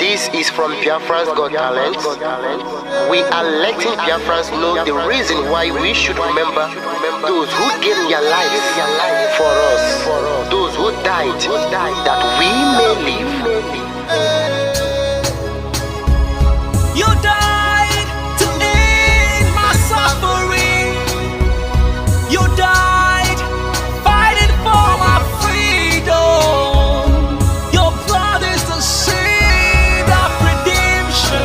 This is from Biafra's Got Talent. We are letting Biafrans know the reason why we should remember those who gave their lives for us, those who died that we may live. You died to end my suffering. You died fighting for my freedom. Your blood is the seed of redemption.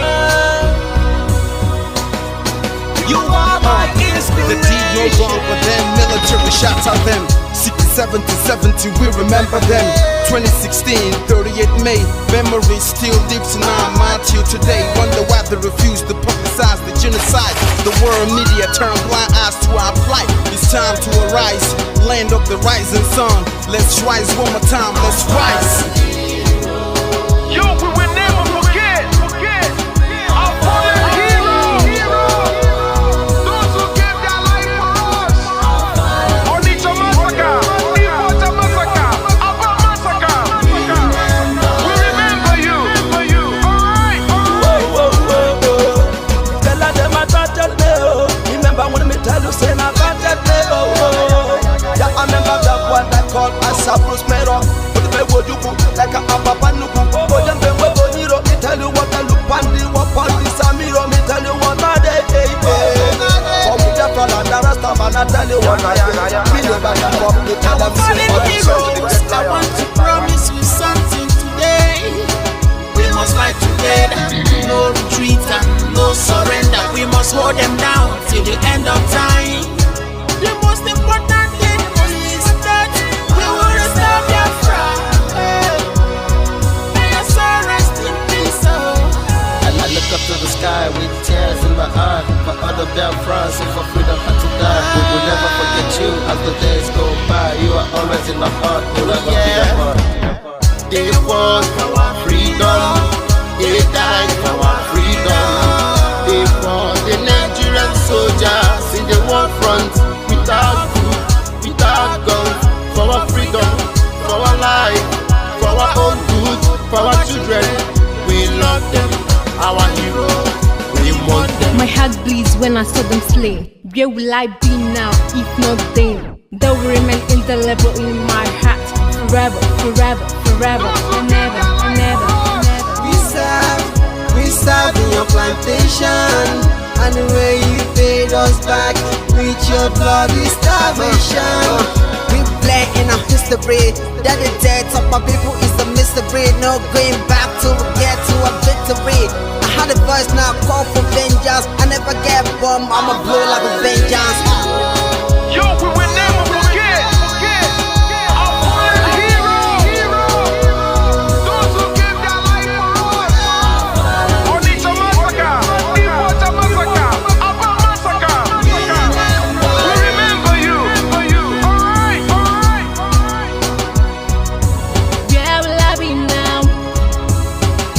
You are my inspiration. The deed no wrong, but then military shots at them. 67 to 70, we remember them. 2016, 38 May, memory still lives in our mind till today. Wonder why they refuse to publicize the genocide. The world media turn blind eyes to our plight. It's time to arise, land of the rising sun. Let's rise one more time, let's rise. Yo, we will never forget our fallen heroes. Those who gave their life for us. Onitsha massacre, Ipoja massacre, Aba massacre. We remember you. Alright. Tell them I thought that remember when me tell you say I got that yeah, I remember that one that called us a Bruce Mero. But the way you go like a Papa Nuku. But them when we go me tell you what I look pandi, what pandi Samiro, me tell you what I day. For me the front and the rest of man I tell you what I do. Me know that you come to tell them I want to promise you something today. We must fight together, no retreat and no surrender. We must hold them down till the end of time. The most important thing is that we will restore Biafra. May your soul rest in peace. And I look up to the sky with tears in my eyes. For other Biafrans and for freedom had to die. We will never forget you as the days go by. You are always in my heart, we'll never be apart. They fought for our freedom, they died for our freedom. They fought the Nigerian soldiers in the war front, without food, without guns, for our freedom, for our life, for our own good, for our children. We love them, our heroes, we want them. My heart bleeds when I saw them slain. Where will I be now if not then? They will remain indelible in my heart forever, forever, forever, and ever, and ever, and ever. We serve in your plantation, and the way you paid us back with your bloody starvation. We play in our history that the death of my people is a mystery. No going back to get to a victory. I had a voice now call for vengeance. I never get bomb, I'ma blow like a vengeance. Yo, we will never forget our fallen heroes. Those who gave their life for us. Onitsha massacre, Ipoja massacre, Aba massacre. We remember you. Alright. Where will I be now?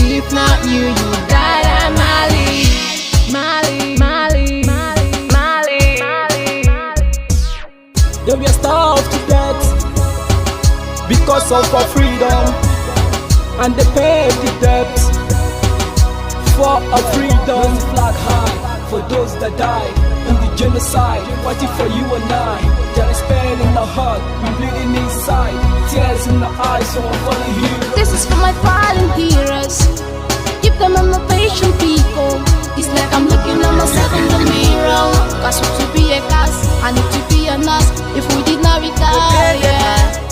If not you, you died at Mali. They were starved to death because of our freedom, and they paid the debt for our freedom. Flag high for those that died in the genocide, fighting for you and I. There is pain in the heart, we bleeding inside, tears in the eyes, so I'm following you. This is for my fallen heroes. Give them a motivation, people. It's like I'm looking at myself in the mirror. Cause to be a cast, I need to be a nurse. If we did not retire,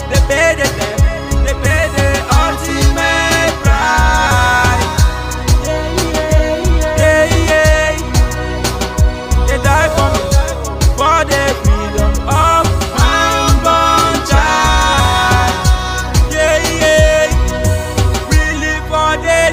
They paid the ultimate price. They died for me, for the freedom of my unborn child. We live for the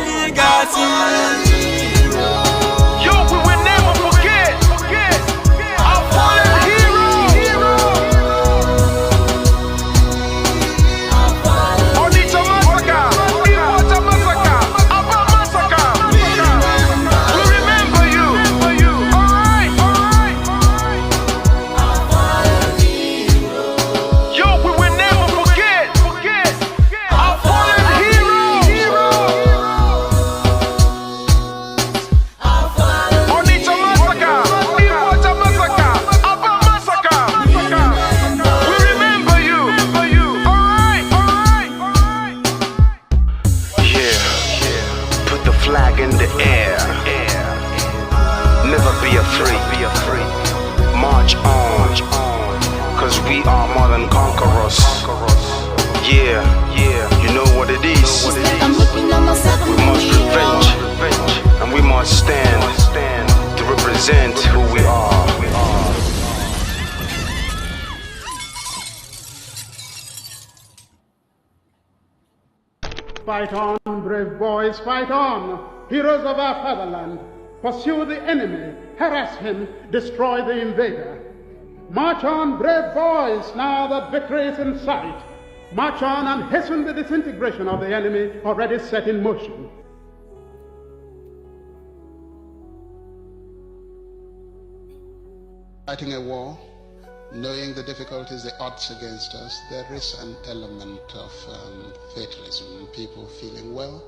flag in the air. Never be afraid. March on, cause we are more than conquerors. Yeah, you know what it is. We must revenge, and we must stand to represent who we are. Fight on, brave boys, fight on, heroes of our fatherland. Pursue the enemy, harass him, destroy the invader. March on, brave boys, now that victory is in sight. March on and hasten the disintegration of the enemy already set in motion. Fighting a war, knowing the difficulties, the odds against us, there is an element of fatalism, people feeling, well,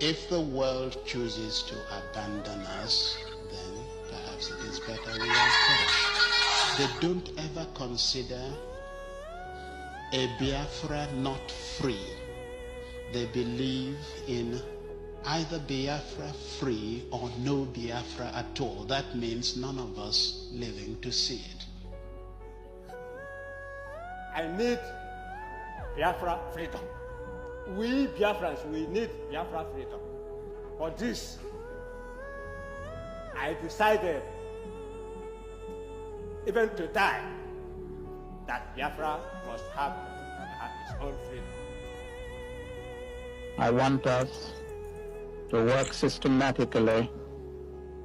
if the world chooses to abandon us, then perhaps it is better we are perished. They don't ever consider a Biafra not free. They believe in either Biafra free or no Biafra at all. That means none of us living to see it. I need Biafra freedom. We Biafrans, we need Biafra freedom. For this, I decided, even to die, that Biafra must have its own freedom. I want us to work systematically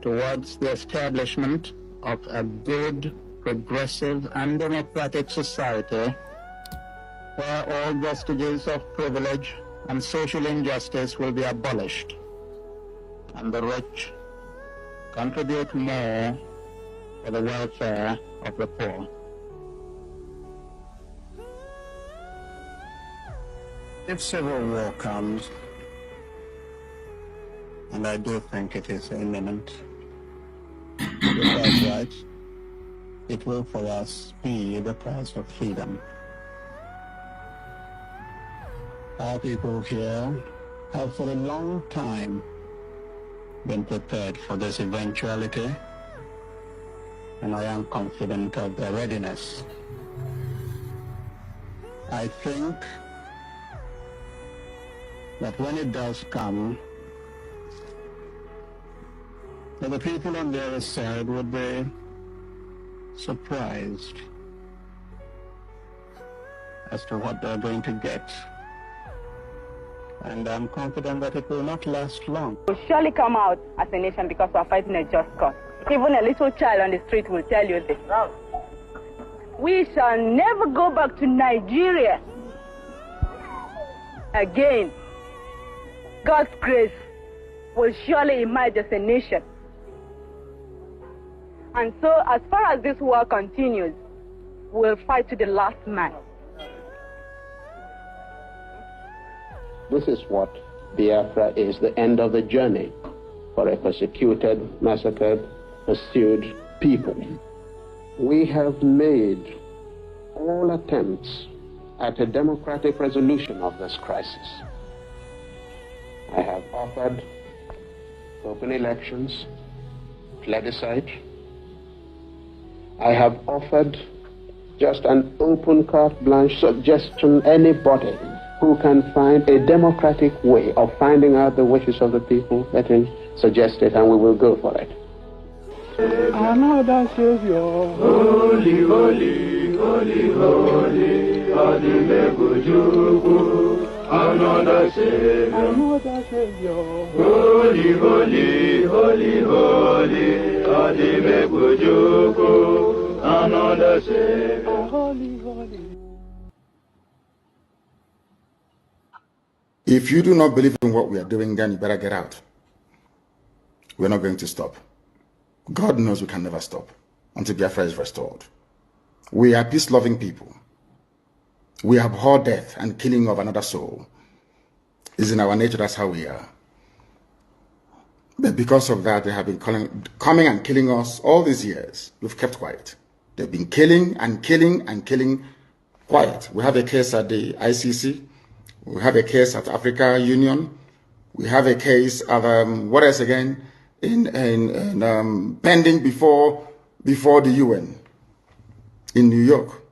towards the establishment of a good, progressive, and democratic society where all vestiges of privilege and social injustice will be abolished, and the rich contribute more for the welfare of the poor. If civil war comes, and I do think it is imminent, because right, it will for us be the price of freedom. Our people here have for a long time been prepared for this eventuality, and I am confident of their readiness. I think that when it does come, that the people on the other side would be surprised as to what they're going to get. And I'm confident that it will not last long. We'll surely come out as a nation because we're fighting a just cause. Even a little child on the street will tell you this. We shall never go back to Nigeria again. God's grace will surely emerge as a nation. And so, as far as this war continues, we'll fight to the last man. This is what Biafra is, the end of the journey for a persecuted, massacred, pursued people. We have made all attempts at a democratic resolution of this crisis. I have offered open elections, plebiscite. I have offered just an open carte blanche suggestion, anybody who can find a democratic way of finding out the wishes of the people, let him suggest it and we will go for it. Another Savior. Holy, holy, holy, holy, Adimebujuku. Another Savior. Another Savior. Holy, holy, holy, holy, Adimebujuku. Another Savior. Holy, holy. If you do not believe in what we are doing, then you better get out. We're not going to stop. God knows we can never stop until Biafra is restored. We are peace-loving people. We abhor death and killing of another soul. It's in our nature, that's how we are. But because of that, they have been coming and killing us all these years. We've kept quiet. They've been killing and killing and killing quiet. We have a case at the ICC. We have a case at Africa Union. We have a case of what else again in pending before the UN in New York.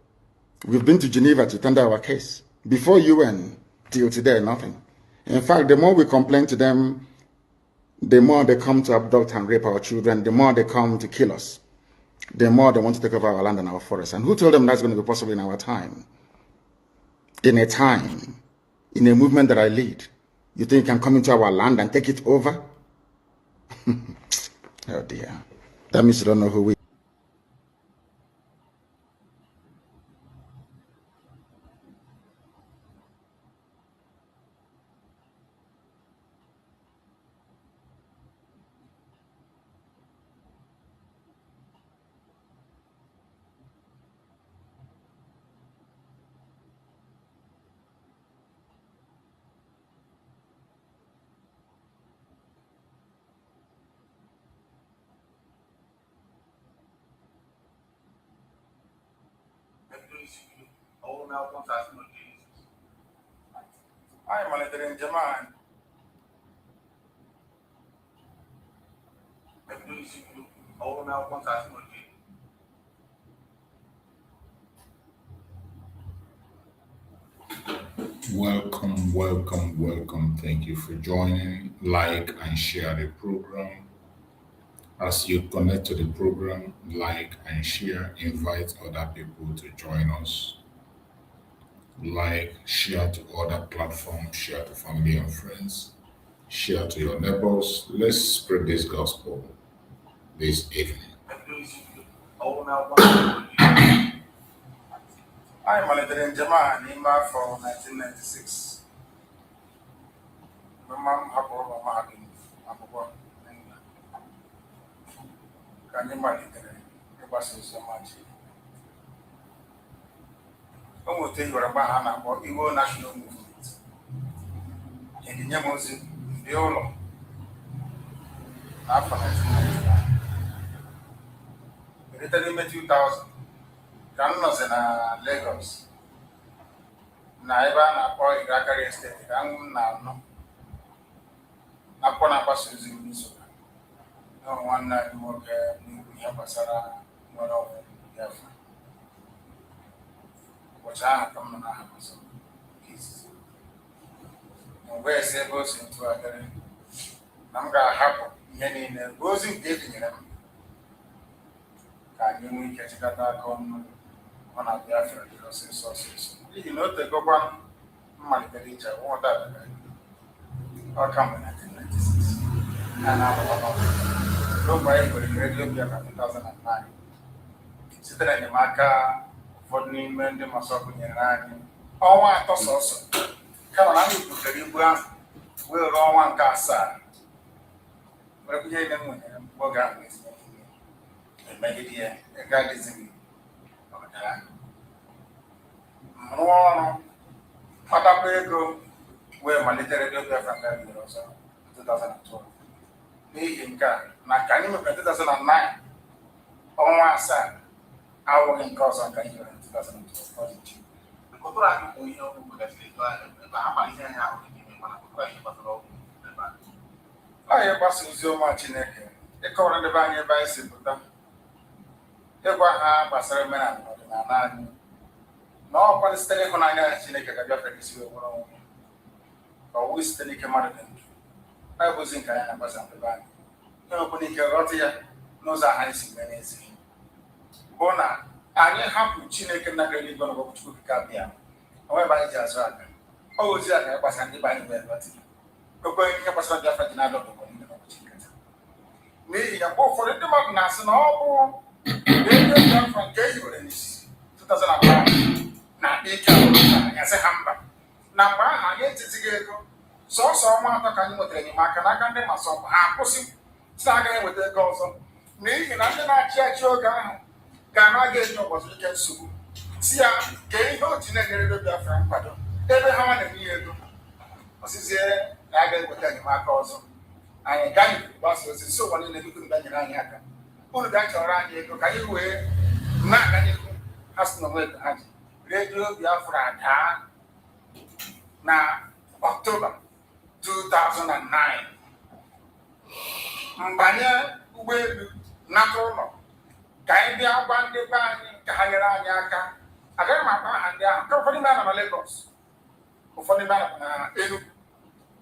We've been to Geneva to tender our case. Before UN, till today, nothing. In fact, the more we complain to them, the more they come to abduct and rape our children, the more they come to kill us, the more they want to take over our land and our forests. And who told them that's going to be possible in our time? In a movement that I lead. You think you can come into our land and take it over? Oh dear. That means you don't know who we are. Welcome. Thank you for joining. Like and share the program. As you connect to the program, like and share, invite other people to join us. Like, share to other platforms, share to family and friends, share to your neighbors. Let's spread this gospel this evening. I managed in Japan for 1996. My mom had all my heart. Can you manage it? Was so much. I will tell you about Igbo national movement. In the Mazi, the Olo. After 1999. In 2000. Kanunos in Lagos. Naiba na po Irakari Estate. Kang na po na paso using Misoka. No one night more ni Pasara Moro Biafra. Which I have come na so pieces. And where is it goes into a very Namga happen many goes in dating them. Can you catch that on a Biafra resources? You know, the government manipulator, what that or come in 1996. And I nobody could radio Biafra 2009. Sitting in the marker for the men, the Masoko Yarani. Oh, I thought also. Come on, I'm to the Libra. We'll run one casa. But we ain't them work out with me. And make it here. A guy is in me. No, Patapego, where my literary Biafra family also 2012. Me in car. Now, can you remember 2009? On one side, I was in cause on Canada in 2012. The Kotora, we know who that's I have passed so much in it. The corner of the banner by Simputa. The Waha, Pasaraman, and no one is telling when I know Chineka is your own. Or we still come out of them. I was in Kayana Basan the bank. No Punika Rotia knows a handsome menace. Bona, I didn't have to Chineka Nagari going to go to Kabia. However, it has rather. Oh, Zaka was handy by the way, but going to Passan Jaffa and I don't know what me, I go for the demand, National. They come from Gay in 2005. Now, they can't as a hamper. Now, I get to go. So, someone can you tell me, I can myself. I'm pushing, starting with the girls. Me, and I'm not church your guy. Cannot get no was we can sue. See, I'm getting no generated Biafra, pardon. Every how many years ago. I said, I get with any mark also. I got it, boss was so one in the good Daniel. Who got around here? Can you wear? Not any has no way to have Radio Biafra now October 2009 mbanye ụgbọelu nata ụlọ ka anyị bịa gwa ndị be anyị ka ha nyere anyị aka. Agaghị m akpa aha ndị ahụ nke ụfọdụ ebe a nọ na Lagos, ụfọdụ ebe a nọ na Enugu,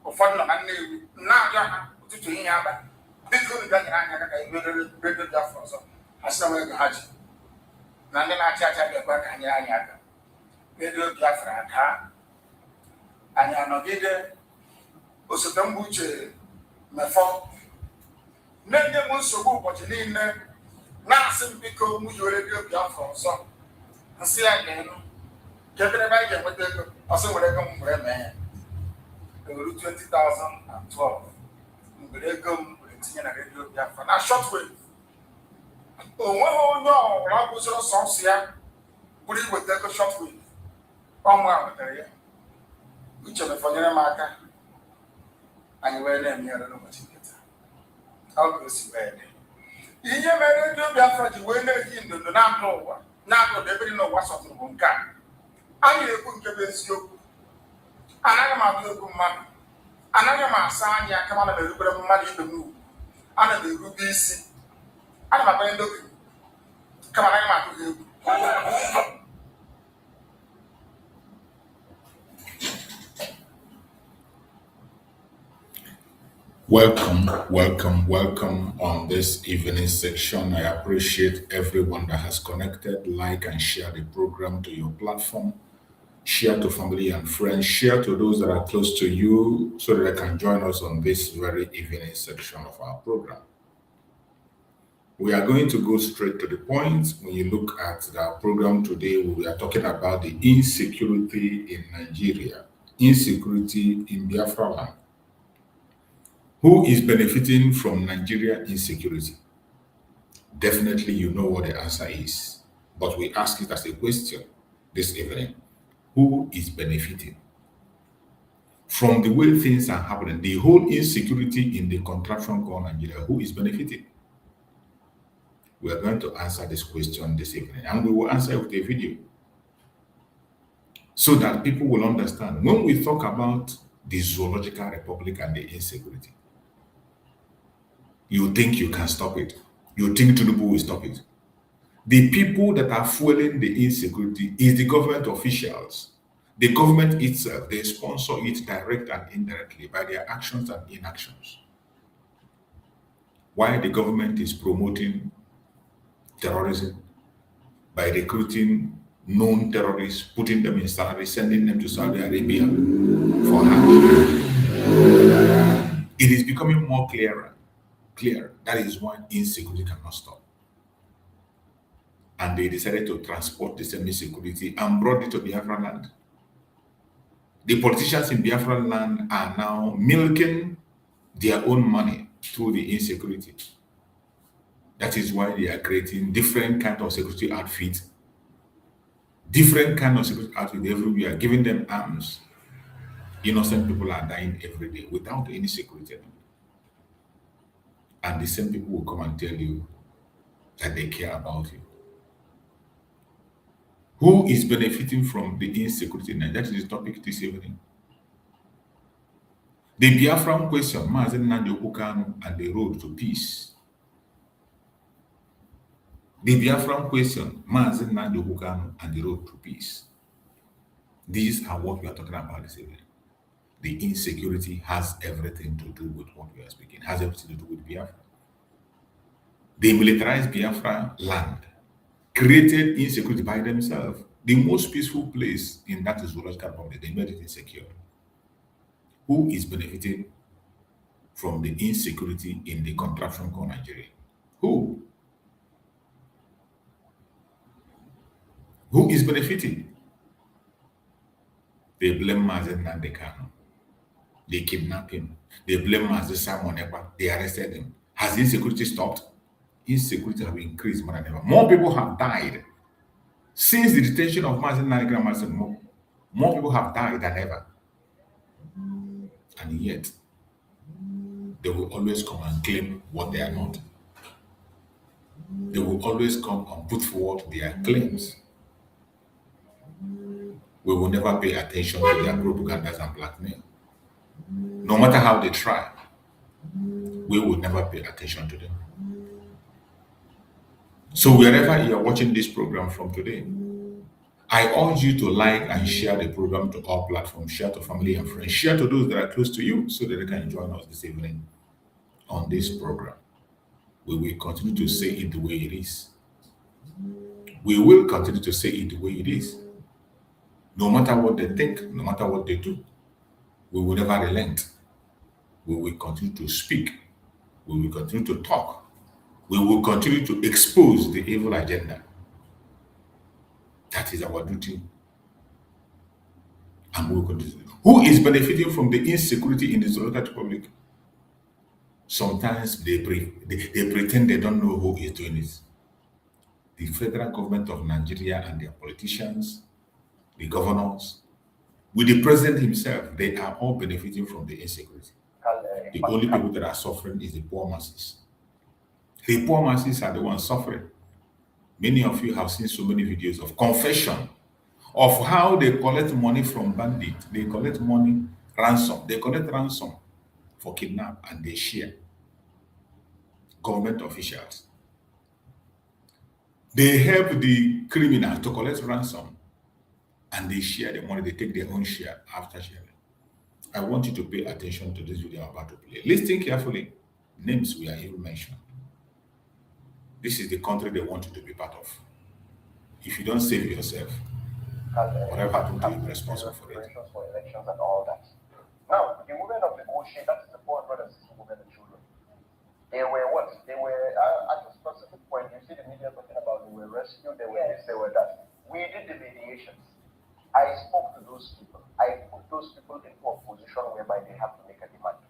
ụfọdụ nọ na Nnewi. Na-ajọ ha ụtụtụ ihe abalị, biko unu bịa nyere anyị aka ka anyị merere redio Biafra ọzọ. Ha sị na nwere ego ha ji na ndị na-achị achị bịakwa ka ha nyere anyị aka. Redio Biafra daa, anyị anọgide. Osote mgbe uche mefọ na-enye m nsogbu ụbọchị niile, na-asị m biko m yi redio Biafra ọzọ. Nsị ya ga-enu kebere ebe anyị ga-enweta ego, ọsọ nwere ego m were mee ya. Ewere 2012 mgbere ego m were tinye na redio Biafra na shortwave. Onweghị onye ọbụla gụziri sọsọ ya bụrụ iweta ego shortwave. Ọnwa a wetara ya. Uche mefọnyere m aka, anyị wee na-eme ya n'ụbọchị nkịta. Ọ ga-esi wee dị. Ihe mere redio Biafra ji wee na-eji ndụndụ na-akụ ụwa, na-akụda ebe dị n'ụwa sọtụrụ bụ nke a. Anyị na-ekwu nke bụ eziokwu. Anaghị m atụ egwu mmadụ, anaghị m asa anya kama ana m erubere mmadụ ibe m ugwu, ana m erube isi, ana m akpanye ndị okenye kama anaghị m atụ ha egwu. Welcome on this evening section. I appreciate everyone that has connected. Like and share the program to your platform. Share to family and friends. Share to those that are close to you so that they can join us on this very evening section of our program. We are going to go straight to the point. When you look at the program today, we are talking about the insecurity in Nigeria, insecurity in Biafra land. Who is benefiting from Nigeria insecurity? Definitely you know what the answer is. But we ask it as a question this evening. Who is benefiting from the way things are happening? The whole insecurity in the contraction called Nigeria, who is benefiting? We are going to answer this question this evening, and we will answer it with a video so that people will understand. When we talk about the zoological republic and the insecurity, you think you can stop it. You think Tinubu will stop it. The people that are fueling the insecurity is the government officials. The government itself, they sponsor it direct and indirectly by their actions and inactions. Why the government is promoting terrorism by recruiting known terrorists, putting them in salary, sending them to Saudi Arabia for hacking. It is becoming more clear. That is why insecurity cannot stop. And they decided to transport the same insecurity and brought it to Biafra land. The politicians in Biafra land are now milking their own money through the insecurity. That is why they are creating different kinds of security outfits, everywhere, giving them arms. Innocent people are dying every day without any security. And the same people will come and tell you that they care about you. Who is benefiting from the insecurity? And that is the topic this evening. The Biafran question, Mazi Nnamdi Kanu and the road to peace. The Biafran question, Mazi Nnamdi Kanu and the road to peace. These are what we are talking about this evening. The insecurity has everything to do with what we are speaking, has everything to do with Biafra. They militarized Biafra land, created insecurity by themselves. The most peaceful place in that zoological republic, they made it insecure. Who is benefiting from the insecurity in the contraction called Nigeria? Who? Who is benefiting? They blame Mazi Nnamdi Kanu. They kidnapped him. They blame Mazi Simon Ekpa. They arrested him. Has insecurity stopped? Insecurity has increased more than ever. More people have died. Since the detention of Mazi Nnamdi Kanu, more people have died than ever. And yet, they will always come and claim what they are not. They will always come and put forward their claims. We will never pay attention to their propagandas and blackmail. No matter how they try, we will never pay attention to them. So wherever you are watching this program from today, I urge you to like and share the program to all platforms, share to family and friends, share to those that are close to you so that they can join us this evening on this program. We will continue to say it the way it is. We will continue to say it the way it is. No matter what they think, no matter what they do, we will never relent. We will continue to speak. We will continue to talk. We will continue to expose the evil agenda. That is our duty. And we will continue. Who is benefiting from the insecurity in the Democratic Republic? Sometimes they pretend they don't know who is doing it. The federal government of Nigeria and their politicians, the governors, with the president himself, they are all benefiting from the insecurity. The only people that are suffering is the poor masses. The poor masses are the ones suffering. Many of you have seen so many videos of confession of how they collect money from bandits. They collect money, ransom. They collect ransom for kidnap and they share. Government officials. They help the criminal to collect ransom and they share the money. They take their own share after sharing. I want you to pay attention to this video I'm about to play. Listen carefully. Names we are even mentioned. This is the country they want you to be part of. If you don't save yourself, whatever happened to you, be responsible for it. For elections and all that. Now, the women of the Ocean, that's the 460 women and children. They were what? They were, at a specific point, you see the media talking about they were rescued, they were this, they were that. We did the mediations. I spoke to those people. I put those people into a position whereby they have to make a demand.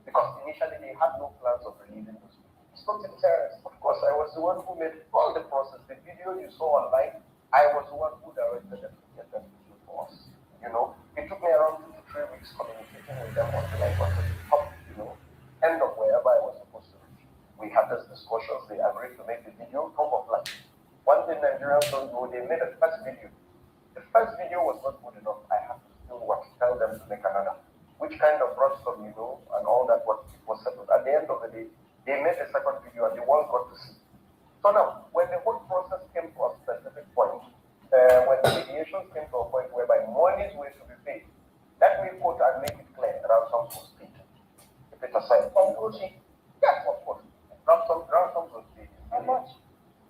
Because initially they had no plans of releasing those people. It's not a terrorist. Of course, I was the one who made all the process. The video you saw online, I was the one who directed them to get them to do for us. You know, it took me around 2 to 3 weeks communicating with them until I got to the top, end of wherever I was supposed to reach. We had these discussions. They agreed to make the video proof of life. One thing Nigerians don't know, they made a first video. The first video was not good enough. I have to still tell them to make another. Which kind of ransom, and all that was settled. At the end of the day, they made a second video and the world got to see. So now, when the whole process came to a specific point, when the mediations came to a point whereby monies were to be paid, let me quote and make it clear, ransom was paid. If it's a sign from Ochi, yes, of course. Ransom was paid. How much?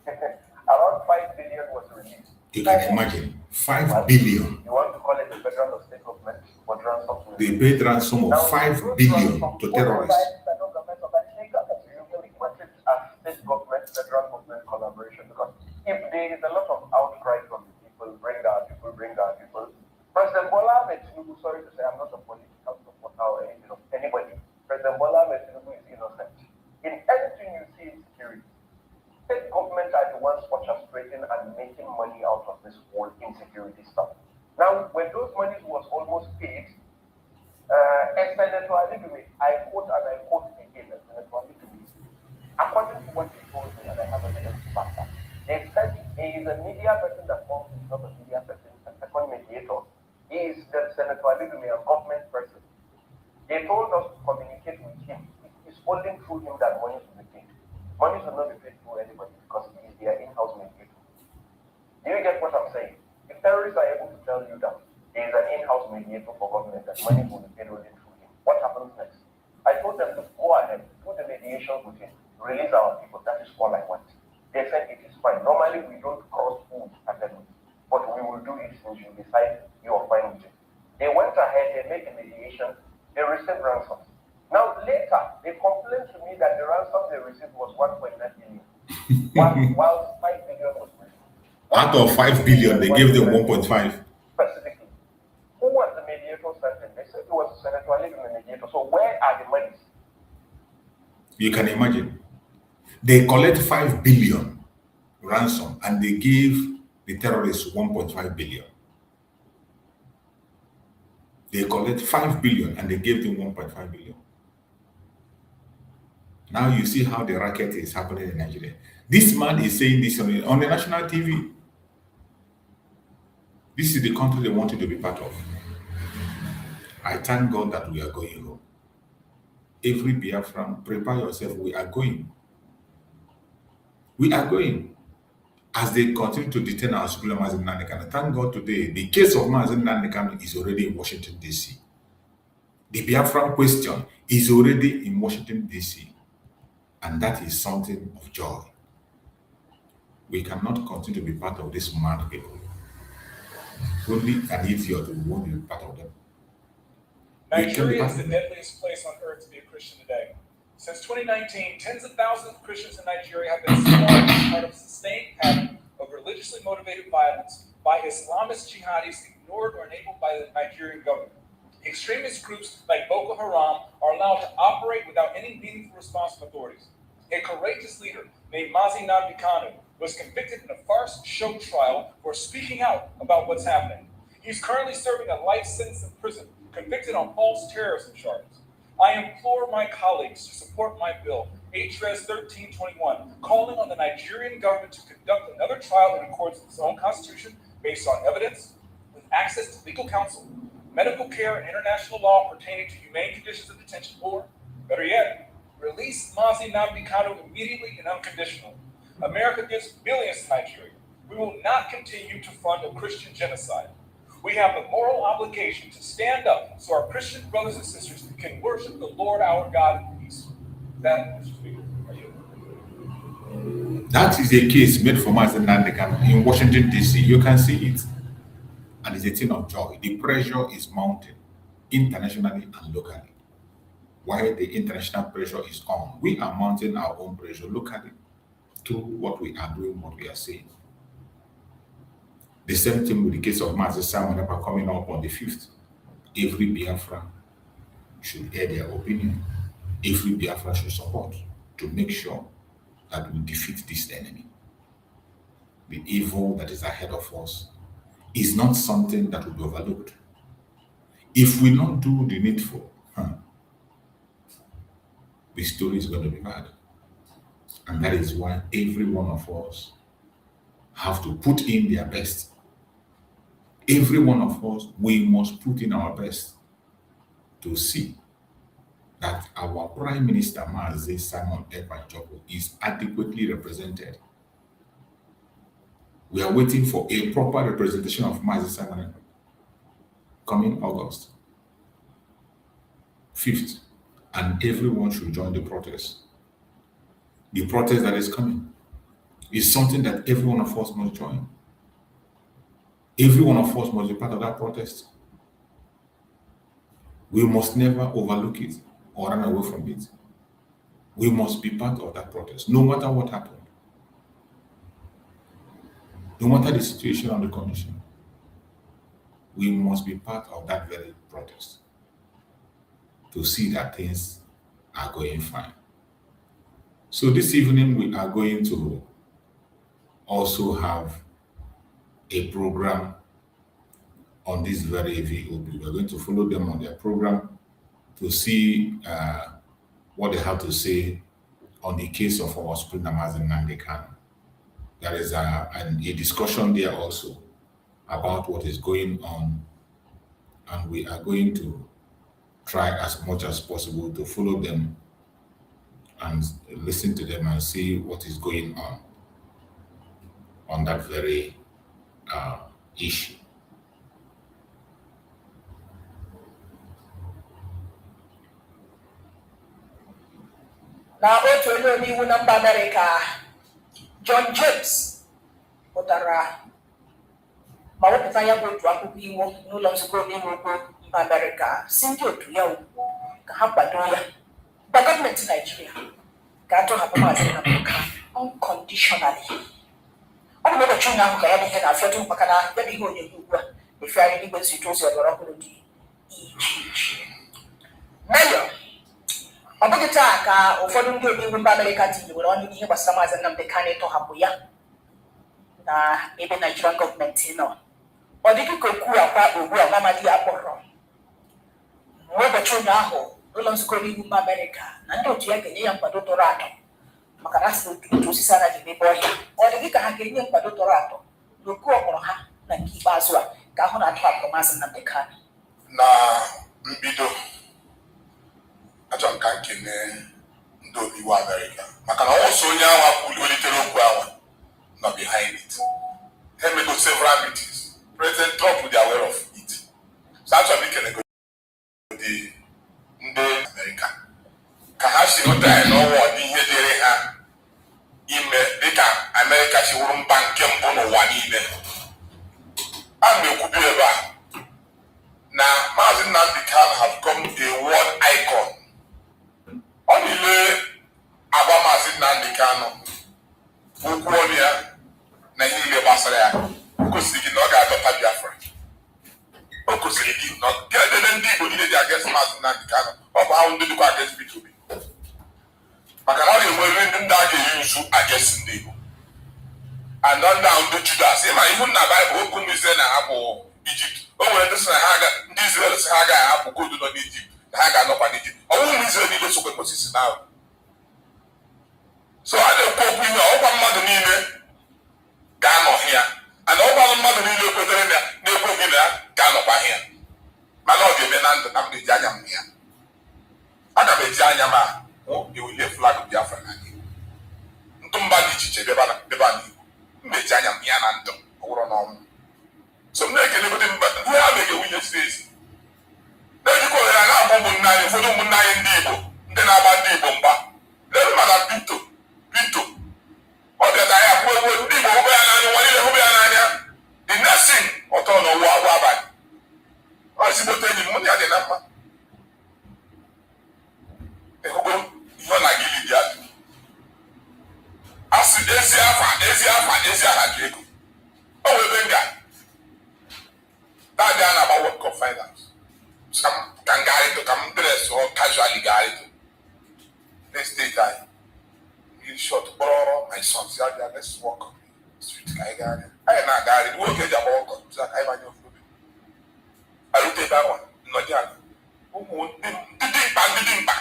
Around 5 billion was released. You can imagine, 5 billion. You want to call it the federal or state government for ransom? They paid ransom of 5 billion to terrorists. State government, federal government collaboration, because if there is a lot of outcry from the people, bring our people. President Bola Ahmed Tinubu, sorry to say, I'm not a political supporter or anything of anybody. President Bola Ahmed Tinubu is innocent. In anything you see in security, state government are the ones orchestrating and making money out of this whole insecurity stuff. Now, when those monies was almost paid, Senator Aligui, I quote again, Senator Aligui, according to what he told me, and I have a evidence to back that, they said there is a media person that forms not a media person, a second mediator. He is the Senator Aligui, a government person. They told us to communicate with him. It is only through him that money will be paid. Money should not be paid through anybody because he is their in-house mediator. Do you get what I'm saying? If terrorists are able to tell you that there is an in-house mediator for government that money will be paid only through him, what happens next? I told them to go ahead, do the mediation with him, release our people. That is all I want. They said it is fine. Normally we don't cross food at them, but we will do it since you decide you are fine with it. They went ahead, they made the mediation, they received ransom. Now later, they complained to me that the ransom they received was 1.9 billion, while 5 billion was received. Out of 5 billion, they gave them 1.5. Specifically, who was the mediator sentence? They said it was Senator Aligui, the mediator. So where are the monies? You can imagine. They collect 5 billion ransom and they give the terrorists 1.5 billion. They collect 5 billion and they gave them 1.5 billion. Now you see how the racket is happening in Nigeria. This man is saying this on the national TV. This is the country they wanted to be part of. I thank God that we are going home. Every Biafran, prepare yourself. We are going. We are going. As they continue to detain our school Mazi Nnamdi Kanu. Thank God today, the case of Mazi Nnamdi Kanu is already in Washington, D.C. The Biafran question is already in Washington, D.C. And that is something of joy. We cannot continue to be part of this mad people. Only an idiot will want to be part of them. Nigeria is the deadliest place on earth to be a Christian today. Since 2019, tens of thousands of Christians in Nigeria have been slaughtered as part of a sustained pattern of religiously motivated violence by Islamist jihadis ignored or enabled by the Nigerian government. Extremist groups like Boko Haram are allowed to operate without any meaningful response from authorities. A courageous leader named Mazi Nnamdi Kanu was convicted in a farce show trial for speaking out about what's happening. He's currently serving a life sentence in prison, convicted on false terrorism charges. I implore my colleagues to support my bill, HRES 1321, calling on the Nigerian government to conduct another trial in accordance with its own constitution based on evidence, with access to legal counsel, medical care, and international law pertaining to humane conditions of detention, or, better yet, release Mazi Nnamdi Kanu immediately and unconditionally. America gives billions to Nigeria. We will not continue to fund a Christian genocide. We have the moral obligation to stand up so our Christian brothers and sisters can worship the Lord our God in peace. That, Mr. Speaker, are you? That is a case made for Mazi Nnamdi Kanu in Washington, D.C. You can see it. And it's a thing of joy. The pressure is mounting internationally and locally. While the international pressure is on, we are mounting our own pressure locally to what we are doing, what we are saying. The same thing with the case of Mazi Simon Ekpa coming up on the 5th. Every Biafra should air their opinion. Every Biafra should support to make sure that we defeat this enemy. The evil that is ahead of us is not something that will be overlooked. If we don't do the needful, the story is going to be bad. And that is why every one of us have to put in their best. Every one of us, we must put in our best to see that our Prime Minister, Mazi Simon Ekpa is adequately represented. We are waiting for a proper representation of Mazi Simon Ekpa coming August 5th, and everyone should join the protest. The protest that is coming is something that every one of us must join. Every one of us must be part of that protest. We must never overlook it or run away from it. We must be part of that protest, no matter what happened. No matter the situation or the condition, we must be part of that very protest to see that things are going fine. So this evening we are going to also have a program on this very IPOB. We're going to follow them on their program to see what they have to say on the case of our Supreme Mazi Nnamdi Kanu. There is a discussion there also about what is going on, and we are going to try as much as possible to follow them and listen to them and see what is going on that very issue. Na otu onye omeiwu na mba Amerịka, John James, pụtara ma wepụta ya bụ otu akwụkwọ iwu n'ụlọ nzukọ omeiwu ukwu mba Amerịka si ndị otu ya ka ha kwado ya gba gọọmenti Naijiria ga-atọhapụ Mazi Nnamdi Kanu unconditionally. Ọ bụ n'ụbọchị ụnyaahụ ka ya bụ ihe na-afịọtụ maka na ya bụ ihe onye ugbu a efegharị n'igwe nzite ozi ọgbara ọhụrụ dị iche iche. Mayor, ọ bụghị taa ka ụfọdụ ndị omeiwu mba Amerịka tinyewere ọnụ n'ihe gbasara Mazi Nnamdi Kanu ịtọhapụ ya na ebe Nigerian gọọmenti nọ. Ọ dịghị ka okwu akwa ugbu a Mamadi akpọrọ n'ụbọchị ụnyaahụ n'ụlọ nzukọ omeiwu mba Amerịka na ndị otu ya ga-enye ya nkwado tọrọ atọ maka na asị otu osisi anaghị emebe ọhịa. Ọ dịghị ka ha ga-enye nkwado tọrọ atọ n'okwu ọkpọrọ ha na nke ikpeazụ a ka ahụ na-atọhapụ Mazi Nnamdi Kanu. Na mbido achọrọ m ka m kene ndị omeiwu Amerịka maka na ọ so onye ahụ kwulitere okwu ahụ nọ behind it. He made several meetings. President Trump would be aware of it. So achọrọ m ikele ndị Amerịka ka ha si hụta ya n'ọnwa ọ dị ihe dịrị ha ime dịka Amerịka si wụrụ mba nke mbụ n'ụwa niile. A na-ekwubi ebe a na Mazi Nnamdi Kanu have become a world icon. Ọ niile agba Mazi Nnamdi Kanu okwu ọnụ ya na ihe niile gbasara ya o gosiri gị na ọ ga-adọta Biafra. O gosiri gị na kedụ ndị Igbo niile dị against Mazi Nnamdi Kanu ọ bụ ahụ ndị dịkwa against IPOB maka na ọ ga-enwerịrị ndị a ga-eyi nzu against ndị Igbo and ndị ahụ ndị Judas ịma ihu na Baịbụl okwu ndị Izrel na-ahapụ Ijipt. O nwere ndị sị na ha ga ndị Izrel sị ha agaghị ahapụ gold nọ n'Ijipt na ha ga-anọkwa n'Ijipt. Ọ bụrụ na Izrel niile sokwe Moses n'ahụ. So a na-ekwu okwu ihe ọkwa mmadụ niile ga-anọghị ya ana ọgbalụ mmadụ niile kwetere na-ekwe gị na ya ga-anọkwa ya mana ọ ga-eme na ndụ na m ga-eji anya m ya. Aga m eji anya m a ewulie flag Biafra na Igbo ndụ mba dị iche iche bịaba n'Igbo m ga-eji anya m ya na ndụ ọ bụrụ n'ọnwụ. So m na-ekele ndị mba ndị ha meghị nwunye ziri ezi na-ejikwa ohere a na-abụ ụmụnne anyị ụfọdụ ụmụnne anyị ndị Igbo ndị na-agba ndị Igbo mgba lee mana Pito ọ bịata ya kwuo egwu ndị Igbo hụba ya n'anya nwa niile hụba ya n'anya the next thing ọtọ n'ọwụwa agwụ abalị ọ ezigbote enyi m mụ na ya dị na mma ịhụgo ihe ọ na-aga ili dị adị asị ezi aha dị ego o wee ebe nga dadị a na-agba World Cup Finals ka m gagharịtụ ka m dres ọ casually gagharịtụ next stage anyị in short kpọrọ my sons ya bịa let's walk street ka anyị gagharịa anyị na-agagharị nwoke eji agba ọkọ tụza ka anyị banye obodo arute ebe ahụ nnọdị ala ụmụ ndị dimkpa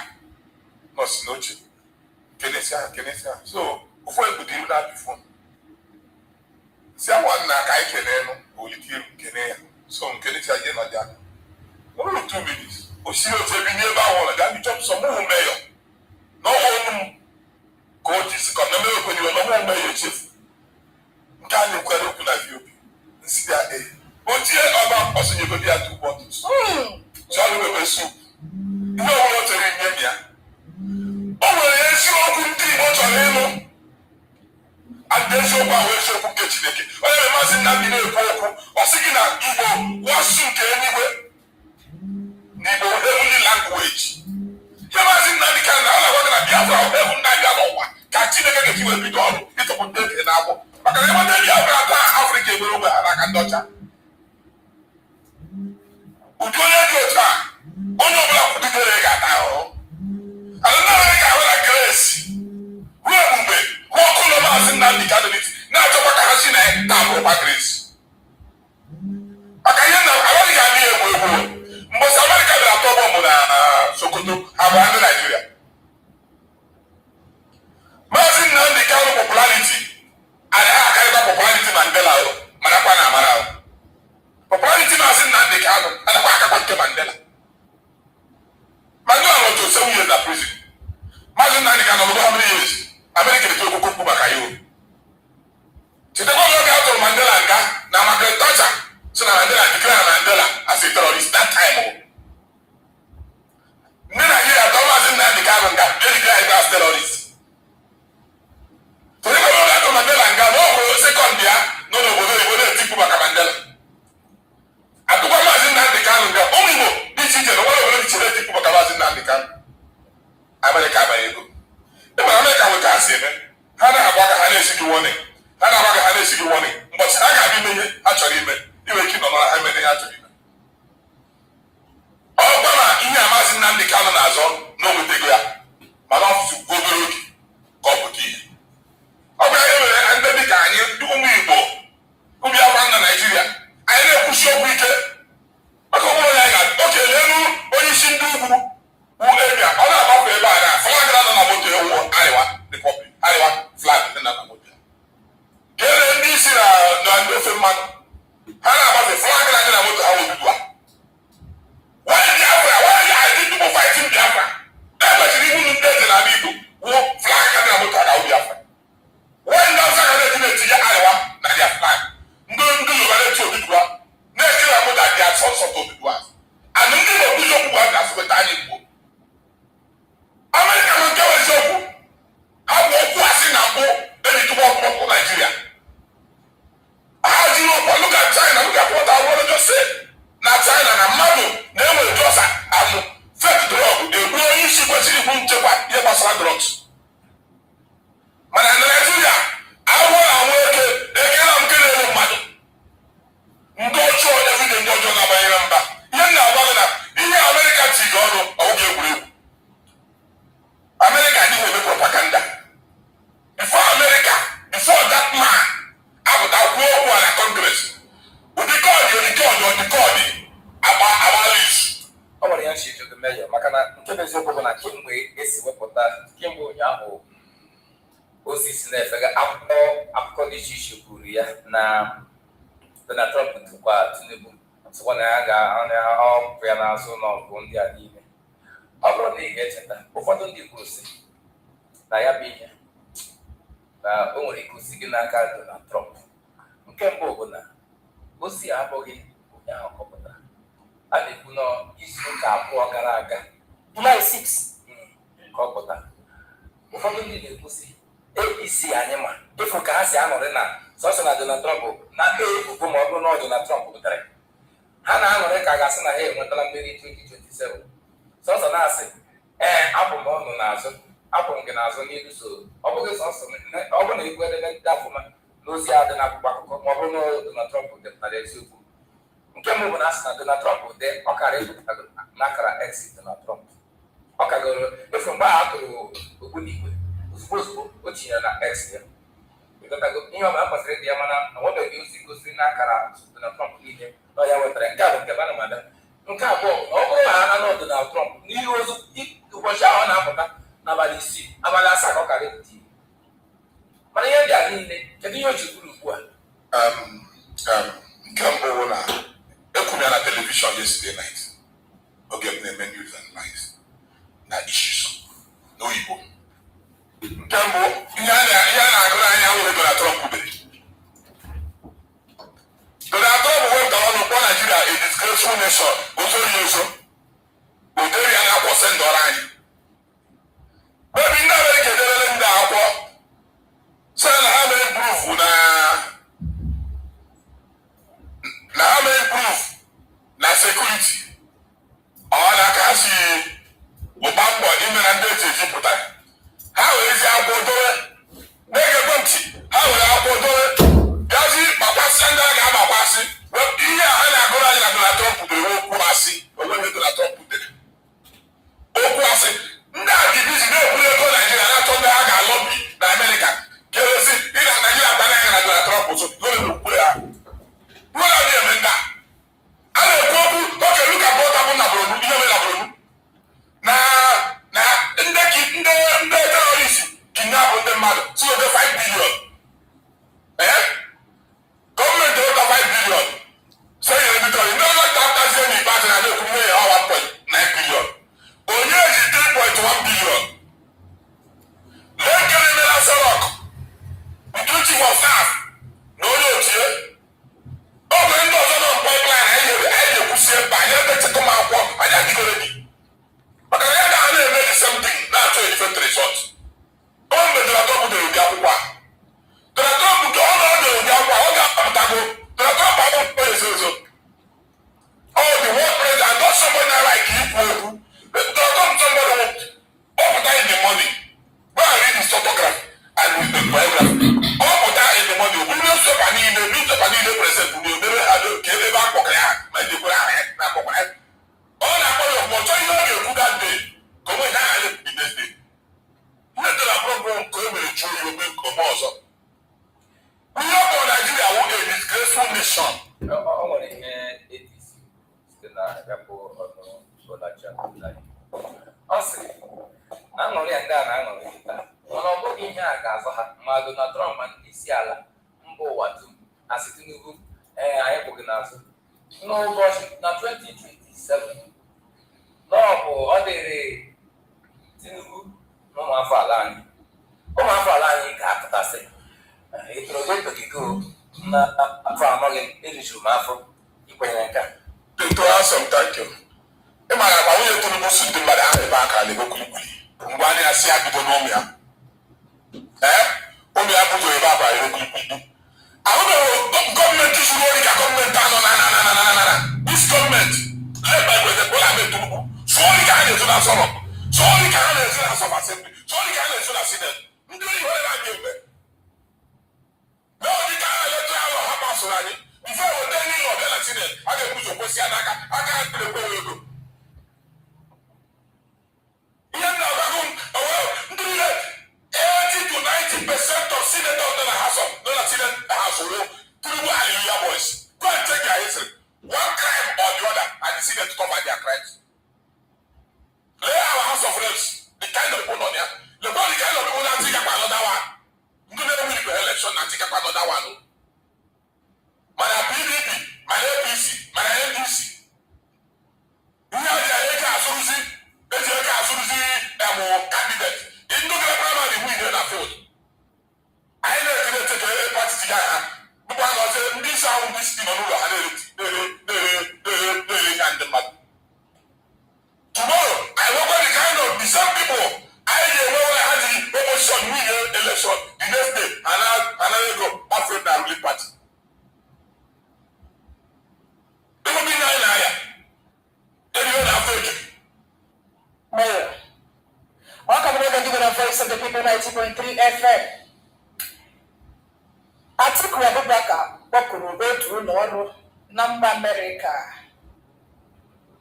nọsi n'oche kenesia so ofu ebudo iru na bifo si nwanna ka anyị kelee nụ olite iru kene ya so nkenesia je nọdị ala n'ụlọ 2 minutes o siri otu ebi n'ebe ahụ ọla gaa bichọp sọ mụ meyọ n'ọhụ ọnụ m ka o ji sikọ na mere okwenye na mụ meyọ echefu nke a na-ekwere okwu na VOP nsi ya o tie ọba ọsonyegodi ya 2 bottles chọrọ pepe soup ihe ọbụla o tere nye ya o nwere eziokwu ndị Igbo chọrọ ịnụ adị eziokwu ahụ eziokwu nke Chineke onye mere Mazi Nnamdi na-ekwu okwu ọ sị gị na Igbo wasu nke eluigwe n'Igbo heavenly language ihe Mazi Nnamdi Kanu na ọ na-agwa na Biafra ọ heaven na-abịa n'ụwa ka Chineke ga-eji wee bido ọrụ ịtụpụ ndị eke na-agbụ maka na ebe ndị Biafra taa Afrịka ebere ogbe ha n'aka ndị ọcha ụdị onye dị otu a onye ọbụla kwụdidere ga-ata ahụhụ ala ndị Amerịka ahụ na Grace ruo mgbe hụ ọkụ na Mazi Nnamdi Kanu na-achọkwa ka ha si na taa bụrụkwa Grace maka ihe na agaghị adị egwu egwu mgbe Amerịka bịara atọ bọmbụ mana na Nigeria awọ àwọn eke na nke na-elu mmadụ ndị ọjọọ everyday ndị ọjọọ na-abanyere mba ihe na-agwa gị na ihe Amerịka ji gị ọrụ ọwụghị egwuregwu America didn't make propaganda. Before that man, I would have walked on a Congress. Would you call about our list? I want to answer to the mayor. Makana, Kebezokona, Kimway, Esiwapota, Kimbo Yaho, Osis Nefega, Apco issue, na the natural to what Tinubu. So when I got on our piano, so not one day. I want to get it. What don't you go see? Na ya bi ihe na o nwere ike osi gị n'aka Donald Trump nke mbụ bụ na o si abụghị onye ahụ kọpụtara a na-ekwu n'izu ụka abụọ gara aga July 6 ka ọ pụtara ụfọdụ ndị na-ekwusi APC anyị ma efu ka ha si anọrị na sọsọ na Donald Trump na ebubo ma ọ bụrụ na Donald Trump pụtara ha na-anọrị ka a ga-asị na ha enwetala mmeri 2027 sọsọ na-asị abụ m ọnụ n'azụ apụrụ gị n'azụ n'ilu so ọ bụghị sọsọ ọ bụ na egwu edebe ndị afụma n'ozi a dị n'akwụkwọ akụkọ ma ọ bụrụ na Donald Trump depụtara eziokwu nke mbụ bụ na asị na Donald Trump dị ọkara ịpụtago n'akara X Donald Trump ọ kagoro efu mgbe a tụrụ ogbunigwe ozugbo o tinyere na X ya ịgotago ihe ọbụla kwesịrị ịdị ya mana na nwebeghị ozi gosiri n'akara Donald Trump niile na ya wetara nke a bụ nke bana mada nke abụọ na ọ bụrụ na ha na Donald Trump n'ihi ozu ụbọchị ahụ ọ na-apụta n'abalị 6 abalị 7 ka ọ kara ịpụta mana ihe ndị a niile kedu ihe o ji kwuru ugbu a nke mbụ bụ na ekwuru na telivishọn yesterday night oge m na-eme news and lies na issues n'oyibo nke mbụ ihe a na-agụrụ anya nwere Donald Trump kwubere Donald Trump wepụtara ọnụ kpọọ Nigeria a disgraceful nation ozo ya ezo oderi ya na-akwọsị ndọrọ anyị maybe ndị America ederele ndị akwụkwọ sị na ha mere proof na ha mere proof na security ọ na-aka ha si ụba mbọ ime na ndị eji ejipụta ha were ezi akwụkwọ dowe na-egekwe ntị ha were akwụkwọ dowe gazi gbakwasị ndị a ga-agbakwasị ihe a ha na-agụrụ anyị na Donald Trump dere okwu asị onweghị Donald Trump dere okwu asị ndị a dị bizi na-ekwuru ego Naijiria na-atọ ndị ha ga-alọbi na Amerịka kerezi ị na Naijiria gbana ya na Donald Trump so n'oge n'okpuru ha ruo na eme ndị a na-ekwu okwu oke luka bọta bụ na Boronu ihe mere na Boronu na ndị terọrist kidnapụ ndị mmadụ si oge 5 billion gọọmenti ụta 5 billion so nyere ndị tọrọ ndị ọzọ tapụtazie n'ikpeazụ na na-ekwu mmehie ọ 1.9 billion onye ji 3.1 billion na-ekere mere Sorok nke chief of staff na onye ochie oge ndị ọzọ nọ pipeline anyị ga-ekwusie mba anyị ebechekwa m akwụkwọ anyị adịgoro gị maka na ya ga ha na-eme the same thing na-achọ different result o mgbe Donald Trump dere ụdị akwụkwọ a Donald Trump nke ọ na-odere ụdị akwụkwọ ọ ga-apụtago Donald Trump akwụkwọ ezo ezo ọ dị world president not somebody na like ikwu okwu Donald Trump somebody ọ pụta in the morning go and read his autograph and his biography ọ pụta in the morning okwu newspaper niile present bụ n'odere ha ka ebe akpọkara ha ma ndekwara aha ya na akpọkwara ya ọ na-akpọ ya ọkpọ chọọ ihe ọ ga-ekwu that day ka o nwee ha ghara the next day ndị Donald Trump nke o mere chuo ya ome ọma ọzọ ihe ọ kpọrọ Nigeria wụ a disgraceful nation ọ nwere ihe APC site na yapụ ọnụ Bolacha ọ sịrị na aṅụrị ya ndị a na-aṅụrị taa mana ọ bụghị ihe a ga-azọ ha ma Donald Trump ma ndị isi ala mba ụwa dum asị Tinubu anyị bụghị n'azụ n'ụbọchị na 2027 n'ọbụ ọ dịrị Tinubu na ụmụafọ ala anyị ga-apụtasị ịtụrụgotogigo na afọ anọghị erijuru m afọ ikwenyere nke ị mara agba nwunye Tinubu si ndị mmadụ ahụ ebe aka na-ebe kwilikwili mgbe anyị asị ya bido n'ụmụ ya ụmụ ya bụdo ebe abara ebe kwilikwili ahụbeghị gọọmenti zuru ori ka gọọmenti anọ na dis gọọmenti led by President Bola Ahmed Tinubu zụọ ori ka ha na-ezo na Sorok zụọ ori ka ha na-ezo na Asọm Assembly zụọ ori ka ha na-ezo na Senate ndị oyi nwere na-abịa eme election, we election, the next day, another go, Africa ruling party. It will be 9 higher. Anyone afraid? Mayor, welcome to the Voice of the People 90.3 FM. Atiku Abubakar kpọkụrụ otu ụlọ ọrụ na mba Amerịka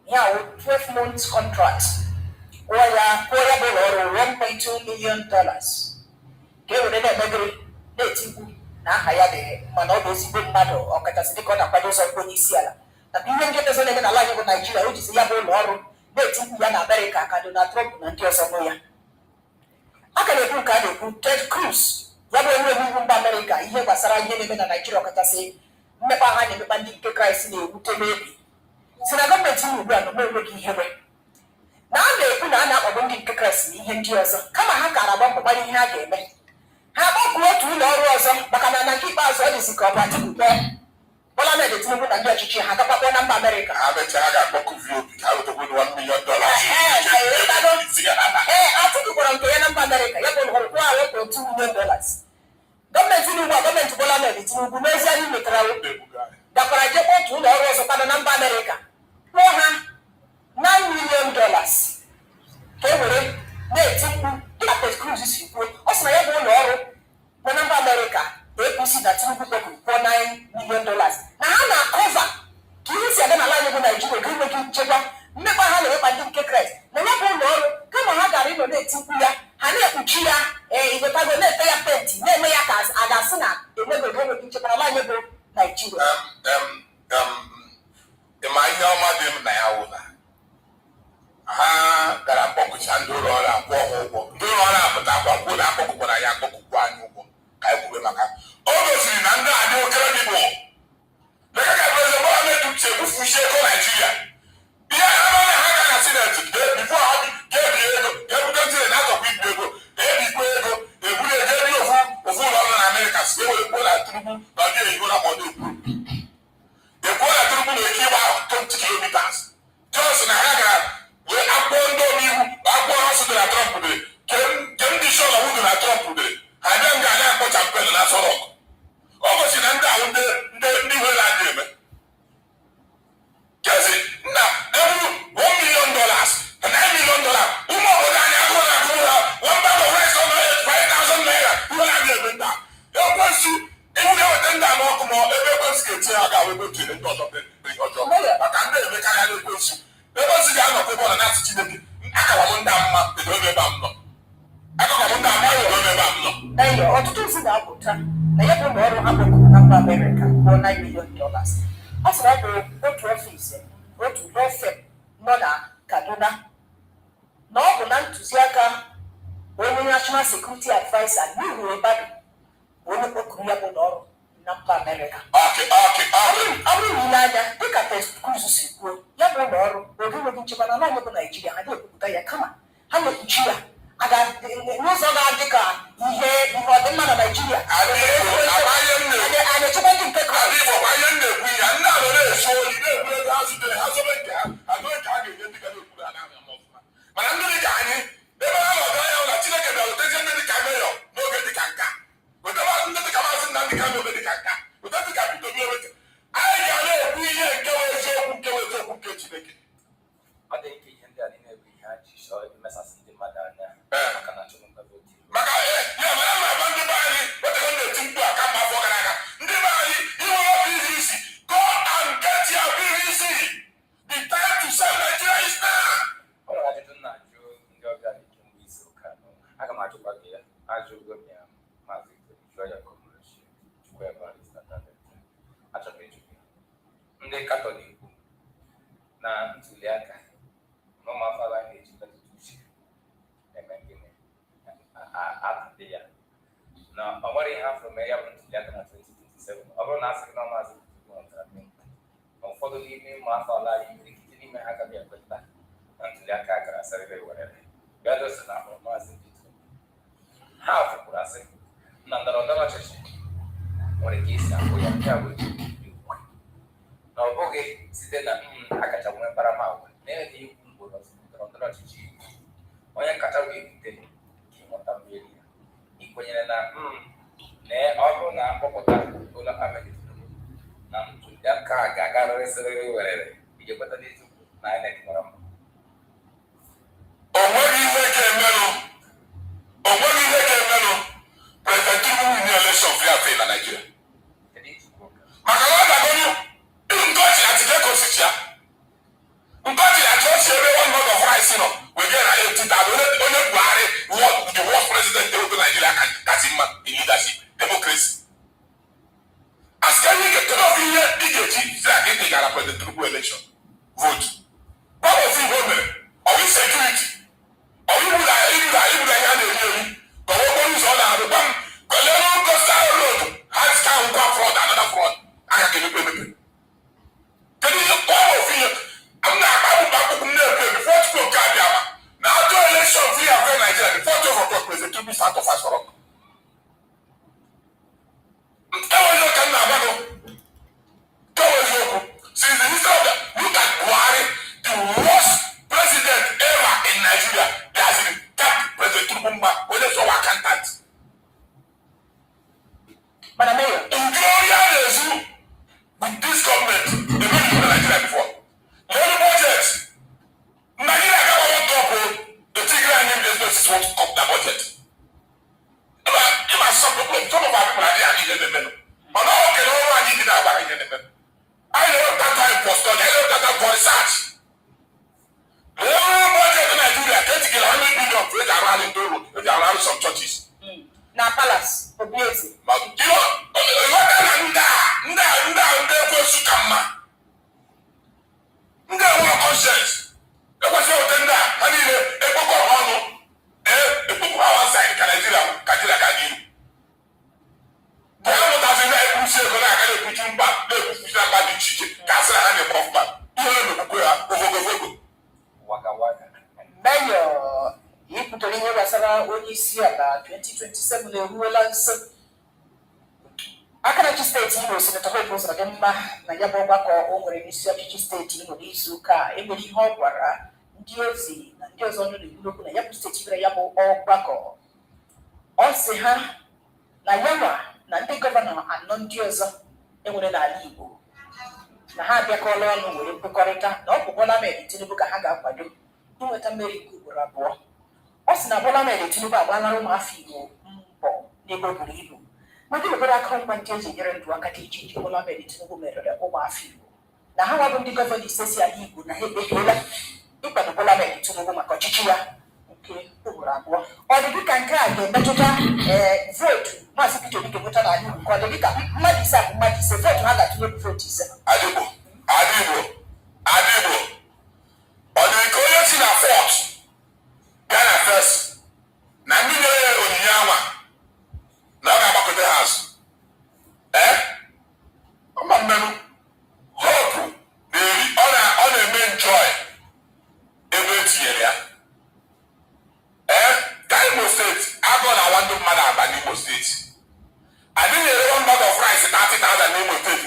ya 12-month contract kwụọ ya bụ ụlọ ọrụ $1.2 million ka e were na-emegiri na-etigbu na aha ya dị mana ọ bụ ezigbo mmadụ ọkachasị dịka ọ na-akwado ụzọ onye isi ala nakwa ihe ndị ọzọ na-eme n'ala anyị bụ Naijiria o jizi ya bụ ụlọ ọrụ na-etigbu ya na Amerịka ka Donald Trump na ndị ọzọ nụ ya aka na-ekwu nke a na-ekwu Ted Cruz ya bụ onye iwu mba Amerịka ihe gbasara ihe na-eme na Naijiria ọkachasị mmekpa ha na-emekpa ndị nke Kraịst na-ewute n'ebi si na gọọmenti ugbu a nọ enweghị ihere na a na-ekwu na a na-akpọgbu ndị nke Kraịst na ihe ndị ọzọ kama ha kara agba mbọ gbara ihe ha ga-eme ha kpọpụrụ otu ụlọ ọrụ ọzọ maka na nke ikpeazụ ọ dịzi ka ọ bụ Atiku kpọọ Bola Ahmed Tinubu na ndị ọchịchị ha gakpakpọ na mba Amerịka Atiku gwara nke ya na mba Amerịka ya bụ ụlọọrụ kwụọ awepụ $2 million gọọmenti Tinubu a gọọmenti Bola Ahmed Tinubu n'ezie anyị metara gakwara jekpọ otu ụlọ ọrụ ọzọ kpado na mba Amerịka kpọọ ha $9 million ka e were na-eti mkpu dịka Ted Cruz si kwuo ọ sị na ya bụ ụlọ ọrụ nọ na mba Amerịka APC na Tinubu kpọkụrụ kwụọ $9 million na ha na-akọva ka ihe si aga n'ala anyị bụ Naijiria ga enweghị nchekwa mmekpa ha na-emekpa ndị nke Kraịst na ya bụ ụlọ ọrụ kama ha gara ịnọ na-eti mkpu ya ha na-ekpuchi ya iwetago na-ete ya penti na-eme ya ka a ga-asị na enweghị nchekwa n'ala anyị bụ Naijiria ịma ihe ọma dị m na ya wụ na ha gara kpọkụcha ndị ụlọ ọrụ akwụ ọha ụgwọ ndị ụlọ ọrụ apụta akwakwuo na akpọkụkwa na ya akpọkụkwa anyị ụgwọ ka anyị kwube maka o gosiri na ndị adị okere dị bụ dịka ka President Bola Ahmed Tinubu ebufu isi ego Naijiria ihe ama na ha ga na sineti bifo ha ga-ebi ego ga-ebute ntiri na atọkwa ibu ego ebikwa ego ebuli ego ebi ofu ụlọ ọrụ na Amerịka si ewere kwuo na Tinubu na ọdị oyibo na mọdụ ekwuo na Tinubu na-eke ịgba 20 kilometers jos na ha gara wee akwụkwọ ndị omeiwu akwụkwọ ha sodere na Trump dere ke ndị isi ọlọ wudo na Trump dere ha bịa nga a na-akpọcha mpelu na Sorok ọ gosi na ndị ahụ ndị nwere adị eme kezi nna eburu $1 million na $9 million ụmụ obodo anyị agụụ na agụụ ha one bag of rice on 5,000 naira ihe na-adị eme nta ekwensu iwu na-eweta ndị ama ọkụ ma ebe ekwensu ga-eti ha ga webe otu ndị ọzọ ọjọọ maka ndị emekarịa n'ekwensu ekwensu ga-anọkwa ebe ọ na na-asị Chineke akawa m ndị mma edobe ebe a m nọ akawa m ndị ama edobe ebe a m nọ ọtụtụ ozi na-apụta na ya bụ ụlọ ọrụ ha kpọkụrụ na mba Amerịka kwụọ $9 million ọ sị na ọ bụ otu ọfisi otu lọfem nọ na Kaduna na ọ bụ na ntụziaka onye National Security Advisor n'ihu Ebadu onye kpọkụrụ ya bụ ụlọ ọrụ na mba Amerịka ọ bụrụ ile anya dịka Ted Cruz si kwuo ya bụ ụlọ ọrụ oge enweghị nchekwa na ala anyị bụ Naijiria ha na-ekwupụta ya kama ha na-ekpuchi ya n'ụzọ ga-adị ka ihe ọdịmma na Naijiria na-echekwa ndị nke Kraịst mana ndị dị ka anyị ebe ha nọdụ anya na Chineke bịara otezie ndị dị ka meyọ n'oge dị ka nka wetaba ndị dị ka Mazi Nnamdi Kanu n'oge dị ka nka weta dị ka Peter Obi eweta anyị ga na-ekwu ihe nke wee eziokwu nke Chineke ọ dị nke ihe ndị a na-ebu ihe ha ji chọọ imesasị ndị mmadụ anya maka na chụrụ mkpebi maka ya mere a na-agba ndị be anyị wetara na-eti mkpu a kamgbe afọ gara aga ndị be anyị inwere PVC go and get your PVC the time to sell Nigeria is now. Ọ nwere ajụjụ nna ajụ ndị ọbịa dị kemgbe izu ụka anọ aga m ajụkwa gị ya ajụgo m ya Mazi jụọ ya kọmreshi chukwu ebe achọrọ m ịjụ gị ndị Katọlik kwu na ntuli aka na ụmụafọ ala na-eji metụta uche eme gịnị atụte ya na ọ nwere ihe afọ mee ya bụ ntuli aka na 2027 ọ bụrụ na asị gị na Mazi na ụfọdụ n'ime ụmụafọ ala anyị nwere ikike n'ime ha agaghị ekweta na ntuli aka gara asarịrị werere bịa dosi na ahụrụ Mazi ha fụkwuru asị na ndọrọ ndọrọ ọchịchị nwere ka esi akwụ ya nke a bụ na ọ bụghị site na akacha nwee mkparamagwa na-enweghị ikwu mgboro ndọrọ ndọrọ ọchịchị onye kacha wee bute ka ịmụta mmeri ya kwenyere na ọ bụrụ na mkpọpụta ụlọ amelitinubu na ntuli aka a ga-agarịrị sịrịrị werere iji kweta n'eziokwu na INEC mara mma. O nweghị ihe ga-emenụ President Tinubu win election Biafra na Nigeria. Maka na ọ ga-agọnụ ngozi atike kosicha ngozi achọ si ebe one mug of rice nọ wege na 80,000 onye Buhari the worst president of Nigeria kasị mma in leadership democracy. As ka anyị ga-ekele ọbụ ihe ị ga-eji zi aga ịdị gara President Tinubu election vote. Part of ihe o mere ọ bụ insecurity ọ bụ iburu ihe a na-eri ka ọ okporo ụzọ ọ na-arụ gwa m kolelu Coastal Road ha zika ngwa fraud another fraud aka ga-emepe emepe. Kedu ihe part of ihe m na-akpa akwụkwọ m na-ekpe before tupu nke abịa na atụ election via Nigeria before 12 o'clock President Tinubu start of us rock. Eweziokwu ka m na-agbago eweziokwu since the history of the look at Buhari the worst president ever in Nigeria has been kept President Tinubu mma onye so accountant. But Mayor, in glory and ezu with this government the way in Nigeria before the only budget Nigeria got one top the Tigray and business want to cut the budget. Some of our people are there in the middle. But now, okay, no one needed that back in the middle. I know that time for study, I know that time for research. The whole budget in Nigeria, 30 million for it around in Toro, around some churches. Now, palace, for beauty. But you know, what I want conscience. The was your tender, I need a book of honor, a book of our side, Nigeria, Kajira. Mayor, you put a little Rasara when you see about 2027 rural answer. I can just state you was in the whole process again, Nayabaka or in Insecurity state, Izuka, Emily Hogwara, Josie, and just only the local Yapu state, Yabo or Bako. Also, Nayama. Na ndị gọvanọ anọ ndị ọzọ enwere n'ala Igbo na ha abịakọla ọnụ were nkwekọrịta na ọ bụ Bola Ahmed Tinubu ka ha ga-akwado inweta mmeri nke ugboro abụọ. Ọ sị na Bola Ahmed Tinubu agbalara ụmụafọ Igbo mbọ n'ebe o buru ibu ma ndị obere akụrụngwa ndị eji nyere ndụ aka dị iche iche Bola Ahmed Tinubu merere ụmụafọ Igbo na ha nwabụ ndị gọvanọ ise si ala Igbo na ha ekpebiela ịkwado Bola Ahmed Tinubu maka ọchịchị ya nke ugboro abụọ. Ọ dị dịka nke a ga-emetụta votu Mazi Peter Obi ga-enweta n'ala Igbo ka ọ dị dịka mmadụ ise bụ mmadụ ise votu ha ga-atụnye bụ votu ise. Adịgbo ọ dị ka onye si na fọt gaa na fes na ndị nyere ya onyinye anwa na ọ ga-agbakọta ha azụ ọma mmenụ hopu ọ na-eme njọị ebe etinyere ya ka Imo steeti agụ na nwa ndị mmadụ aba n'Imo steeti adịghị ere one bag of rice 30,000 n'Imo steeti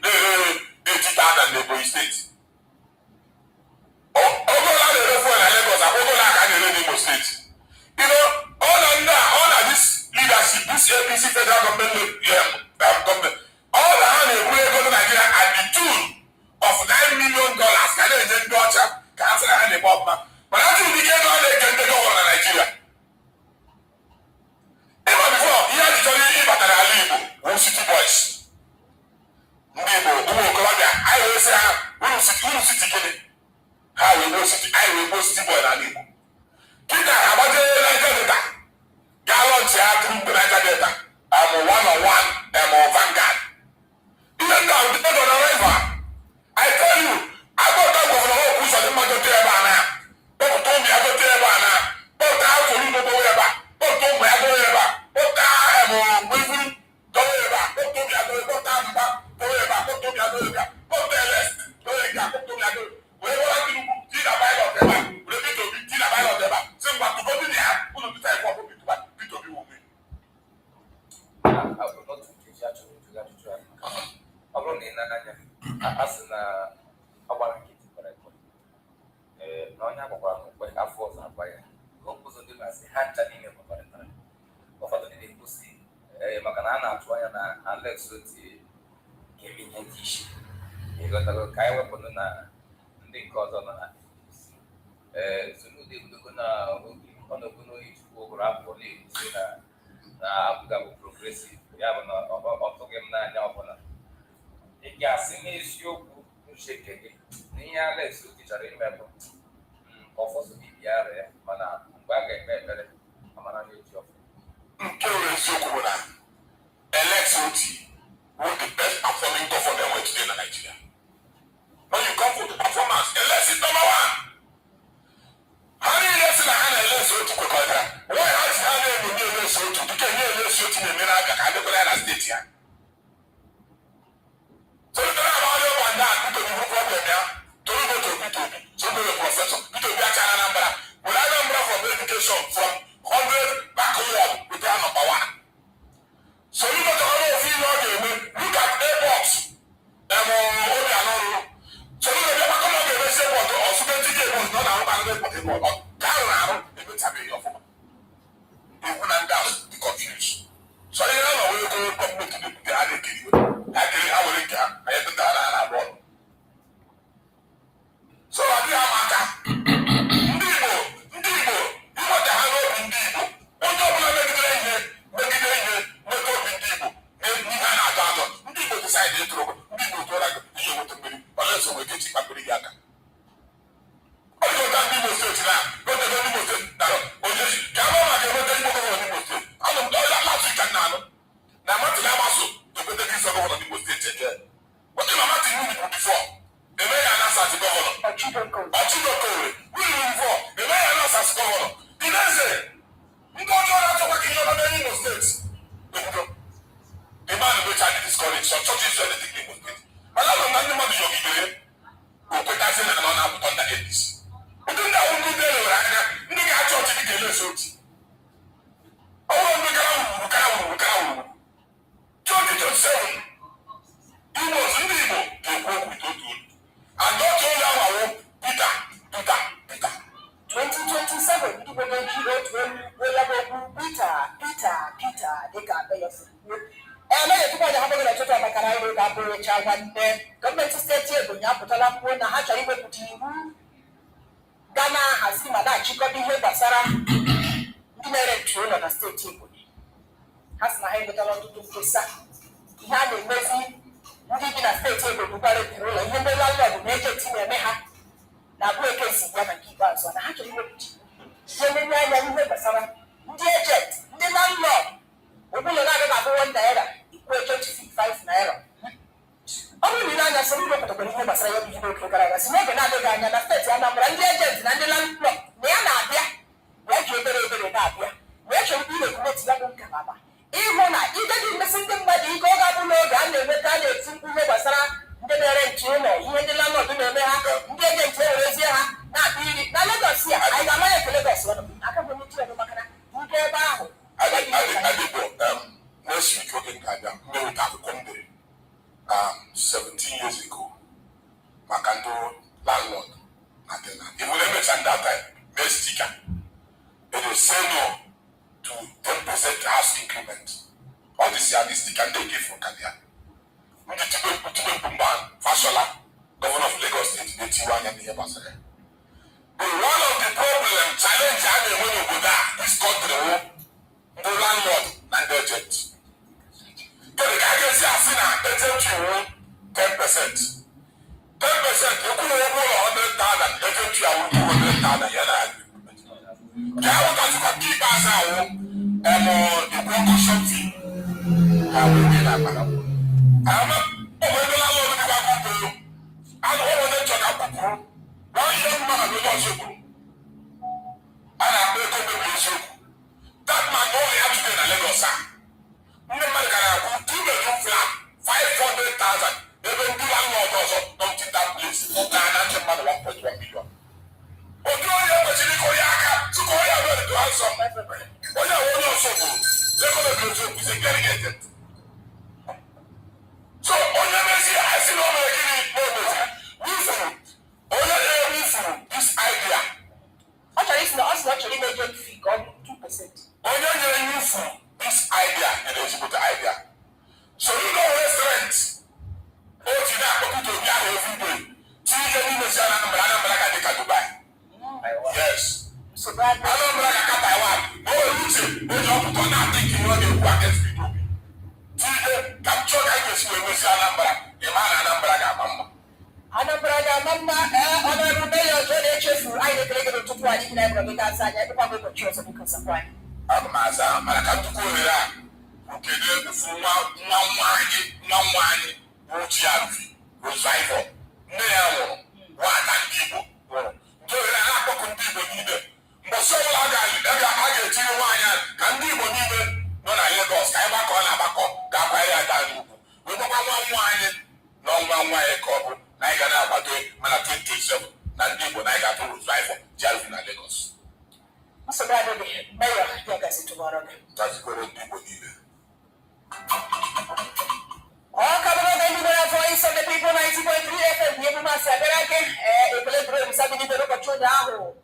na-ere 80,000 n'Ebonyi steeti. Ogola na-ere fuel na Lagos akwụgola aka na-ere n'Imo steeti. All of this leadership, this APC federal government, all na ha na-ebu ego na Nigeria at the tune of $9 million ka na-enye ndị ọcha ka ha sịrị ha na-eme ọfụma mana atụ ndị ego a na-eke ndị gọvanọ na Nigeria. Ịma bifo ihe a jikọrọ ịbatara ala Igbo bụ city boys. Ndị Igbo ụmụ okorobịa anyị wee sị ha unu city gịnị ha wee gbo city boy n'ala Igbo. Kịta ha agbajere Niger Delta gaa lọnchị ha tụrụ mgbe Niger Delta one-on-one Vanguard. Ihe ndị ahụ dị ego na river. I tell you, agụta gọvanọ okwu ụzọ dị mmadụ dị ebe a na kpọpụta ụmụ ya gote ebe a na kpọpụta afọ ugbo gowe ebe a kpọpụta ụmụ ya gowe ebe a kpọpụta gbivuru gowe ebe a kpọpụta ụmụ ya gowe kpọpụta mba gowe ebe a kpọpụta ụmụ ya gowe ebe a kpọpụta eles gowe ebe a kpọpụta ụmụ ya gowe wee wara Tinubu ti na pilot ebe a were Peter Obi ti na pilot ebe a sị ngwa tụgodị na ya ụlọ Peter Ekpa bụ Peter Obi wụ ọ bụrụ na ị na-anya a sị na ọ gbara nkịtị kwere ekwe na onye agbakwara mkpe afọ ọzọ agba ya ka ọ kụzọ dị masị ha ncha niile gbakọrịtara ụfọdụ ndị na-atụ anya na Alex Oti ga-eme ihe dị iche ịghọtago ka anyị wepụrụ na ndị nke ọzọ nọ na Soludo ebudogo na oge ọnọgo n'oyichukwu ụgụrụ afọ na-ebuzi na abụga bụ progresiv ya bụ na ọtụghị m n'anya ọbụla ị ga-asị n'eziokwu uche gị na ihe Alex Oti chọrọ ime bụ ọfọsụ bịara ya mana mgbe a ga-ekpe ekpere amara na-eji ọfọ nke nwere eziokwu bụ na Alex Oti were the best performing governor enwe today na Nigeria. When you come for the performance, Alex is number one. Ha niile si na ha na Alex Oti kwekọrịtara why ha ji ha na-enye Alex Oti dịka enye Alex Oti na-emere aka ka adịkwara ya na steeti ya solitara agbagharị ọgba ndị a Peter Obi bụrụ problem ya torí voto Peter Obi Soludo professor Peter Obi achara Anambra were Anambra from education from 100 backward with their number one. Soludo tọrọ ofu ihe ọ ga-eme look at airports obi anọrụ Soludo bịa maka na ọ ga-emesi airport ọsụgo ndị ga-ebu nọ na arụba ndị airport ka arụ arụ emechabeghị ọfụma iwu na ndị ahụ dị confused so ihe ha nọ wee ego gọọmenti depute ha na-ekiri ha kiri ha were nke ha anyị dịta ha na abụọ so ọ dịghị ama aka ndị Igbo ịnweta ha n'obi ndị Igbo onye ọbụla megidere ihe nweta obi ndị Igbo ihe a na-atọ atọ ndị Igbo desaịdị ịtụrụ ndị Igbo tụọra gị ihe nweta mmeri ọlesi onwe kechi kpakpere gị aka ọ dị ụta ndị Imo steeti na otebe ndị Imo steeti dara onye ka ama maka enweta Igbo gọvanọ n'Imo steeti anụ m ọya Afrịka nna anụ na amatịla agbaso ekweta gị ịzọ gọvanọ n'Imo steeti eje oche na amatị iwu bụ bifọ eme ya na asatị gọvanọ Ọchịdokore wilu bifọ eme ya na asatị gọvanọ Ideze ndị ọjọọ na-achọkwa ka ihe ọma n'Imo steeti ebido the man which had discouraged some churches said the thing was good mana ọ na ndị mmadụ yọgidere okwetazi na ọ na-apụta na APC ndị ndị ahụ ndị elewere anya ndị ga-achọ ọchịchị ga-Alex Oti ọhụrụ ndị gara wuru 2027 Igbo ndị Igbo ga-ekwu okwu itoolu and otu onye ahụ Peter 2027 Igbo ga-eji otu onye bụ okwu Peter dịka abeyọsi anaghị etupu aja ha bụgara ọtụtụ maka na ịrụ ga-abụrụcha nwanne gọọmenti steeti Ebonyi apụtala mkpuo na ha chọrọ iwepụta iwu ga na-ahazi ma na-achịkọta ihe gbasara ndị na-ere ntụ ụlọ na steeti Ebonyi ha sị na ha enwetala ọtụtụ mkpesa ihe a na-emezi ndị bi na steeti Ebonyi gbara ntụ ụlọ ihe ndị landlord na-ejeti na-eme ha na-abụ ekezi ya na nke ikpeazụ na ha chọrọ iwepụta ihe nlenye anya ihe gbasara ndị ejenti ndị landlord ụgbọụlọ na-agaghị abụ 1 naira ikwu 25 naira ọ bụrụ na anya soro iwepụtakwara ihe gbasara ya bụ ihe n'oge gara aga si n'oge na-adịghị anya na steeti Anambra ndị ejenti na ndị landlord na ya na-abịa wee ji obere na-abịa wee chọrọ ikpe imekwumeti ya bụ ngalaba ịhụ na ide dị mmesi ndị mmadụ ike ọ ga-abụ n'oge a na-enweta a na-eti mkpu ihe gbasara ndị na-ere nche ụlọ ihe ndị landlord na-eme ha ndị ejenti ewerezie ha na-akpa iri na Lagos ya anyị ga-amanya nke Lagos ọnụ aka bụ onye chiọnụ maka na nke ebe ahụ next week oge nke abịa mmeweta akụkọ m dere 17 years ago maka ndị landlord na tenant even emecha ndị aka mee stika they say no to 10% house increment all this year this stika ndị give for kadia ndị Chibempu mgbe Fashola governor of Lagos State na-etiwe anya n'ihe gbasara but one of the problem challenge a na-enwe n'obodo a this country wụ ndị landlord na ndị agent kedu ka a ga-esi asị na agent wụ 10% ekwuru ụgwọ ụlọ 100,000 agent ya wụ 200,000 ya na ka a wụtazikwa nke ikpeazụ ahụ ikwu ọkọshọn fee ha wee na-akpara ama ụmụ ebe landlord dịkwa akwụkwọ anụ ụmụ ndị nchọ ka kwukwuru na ihe mmadụ bụ onye ọzọ kwuru a na-akpọ ego mebiri eziokwu that man na ụlọ ya jide na Lagos a ndị mmadụ gara akwụ 2 bedroom flat 500,000 ebe ndị landlord ọzọ nọmti that place na ndị mmadụ 1.1 million otu onye kwesịrị ịkọ ya aka tupu onye abụọ dị nsọ onye ọzọ bụ ego mebiri eziokwu is a very agent so onye mezi asị na ọ mere gịnị n'obodo wifuru onye na-ewifuru this idea ọ chọrọ isi na ọ chọrọ ime agent fee ka ọ bụ 2%. onye nyere iwu furu this idea na ezigbote idea level because I never want to choose because of why. Maza, Malakatukura, Ukede, Mwani, Uchiavi, Rosaivo, Neo, Watan people. So I have to people neither. But so I get to one and people neither. No, I hear those Kayabako, Gabaya Danu. We don't want wine, no one way couple, Nagana, Malaki 27, and people Naga to Rosaivo, Jalvin and Lagos. So that will be Mayor, I guess it tomorrow. That's good people neither. All coming on the voice of the people 90.3 FM. You must have again. A little something in the look at you now.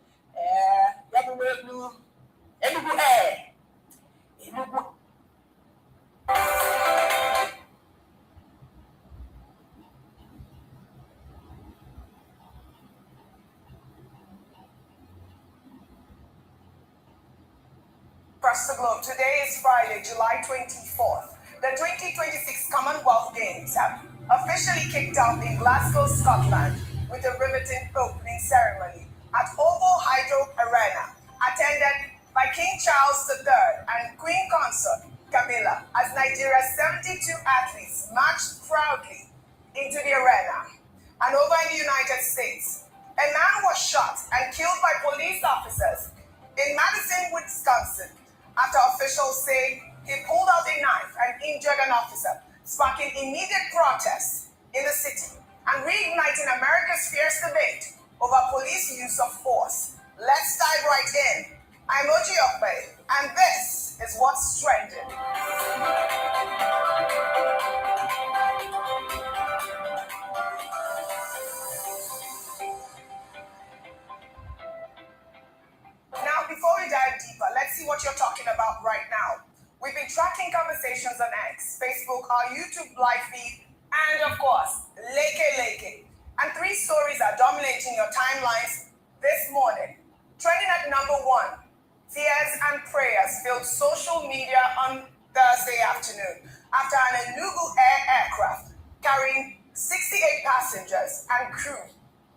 Across the globe, today is Friday, July 24th. The 2026 Commonwealth Games have officially kicked off in Glasgow, Scotland, with a riveting opening ceremony at Oval Hydro Arena, attended by King Charles III and Queen Consort Camilla, as Nigeria's 72 athletes marched proudly into the arena. And over in the United States, a man was shot and killed by police officers in Madison, Wisconsin, after officials say he pulled out a knife and injured an officer, sparking immediate protests in the city and reigniting America's fierce debate over police use of force. Let's dive right in. I'm Ekpa, and this is what's trending. Now, before we dive deeper, let's see what you're talking about right now. We've been tracking conversations on X, Facebook, our YouTube live feed, and of course, Leke. And 3 stories are dominating your timelines this morning. Trending at number 1, tears and prayers filled social media on Thursday afternoon after an Enugu Air aircraft carrying 68 passengers and crew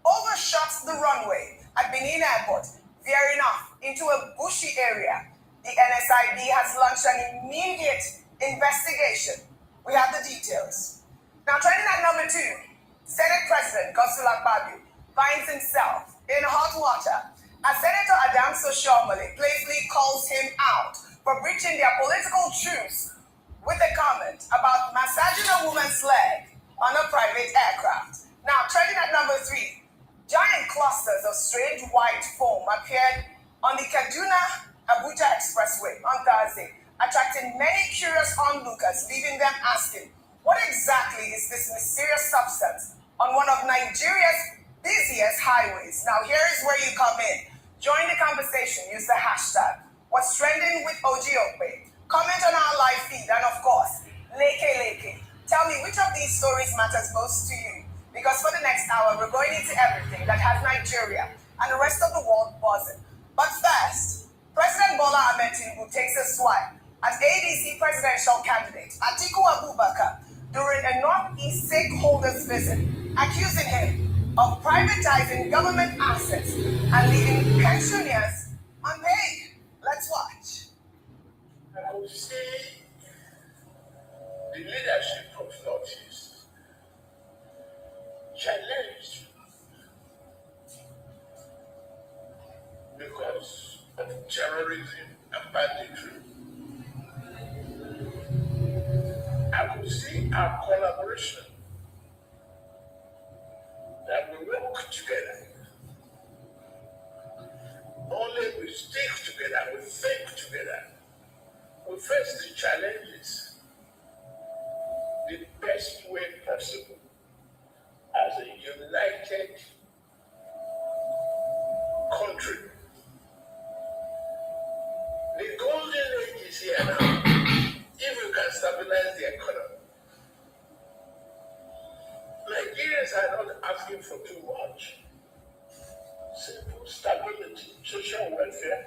overshot the runway at Benin Airport, veering off into a bushy area. The NSIB has launched an immediate investigation. We have the details. Now, trending at number 2, Senate President Godswill Akpabio finds himself in hot water as Senator Adamso Shomole playfully calls him out for breaching their political truce with a comment about massaging a woman's leg on a private aircraft. Now, trending at number 3, giant clusters of strange white foam appeared on the Kaduna-Abuja Expressway on Thursday, attracting many curious onlookers, leaving them asking, what exactly is this mysterious substance on one of Nigeria's busiest highways? Now, here is where you come in. Join the conversation. Use the hashtag What's Trending with Ekpa. Comment on our live feed, and of course, Leke. Tell me which of these stories matters most to you. Because for the next hour, we're going into everything that has Nigeria and the rest of the world buzzing. But first, President Bola Ahmed Tinubu takes a swipe at ADC presidential candidate Atiku Abubakar during a Northeast stakeholders visit, accusing him of privatizing government assets and leaving pensioners unpaid. Let's watch. I would say the leadership of Northeast challenged because of terrorism and banditry. I could see our collaboration, that we work together. Only we stick together, we think together. We face the challenges the best way possible as a united country. The golden age is here now. If you can stabilize the economy, Nigerians are not asking for too much. Simple stability, social welfare.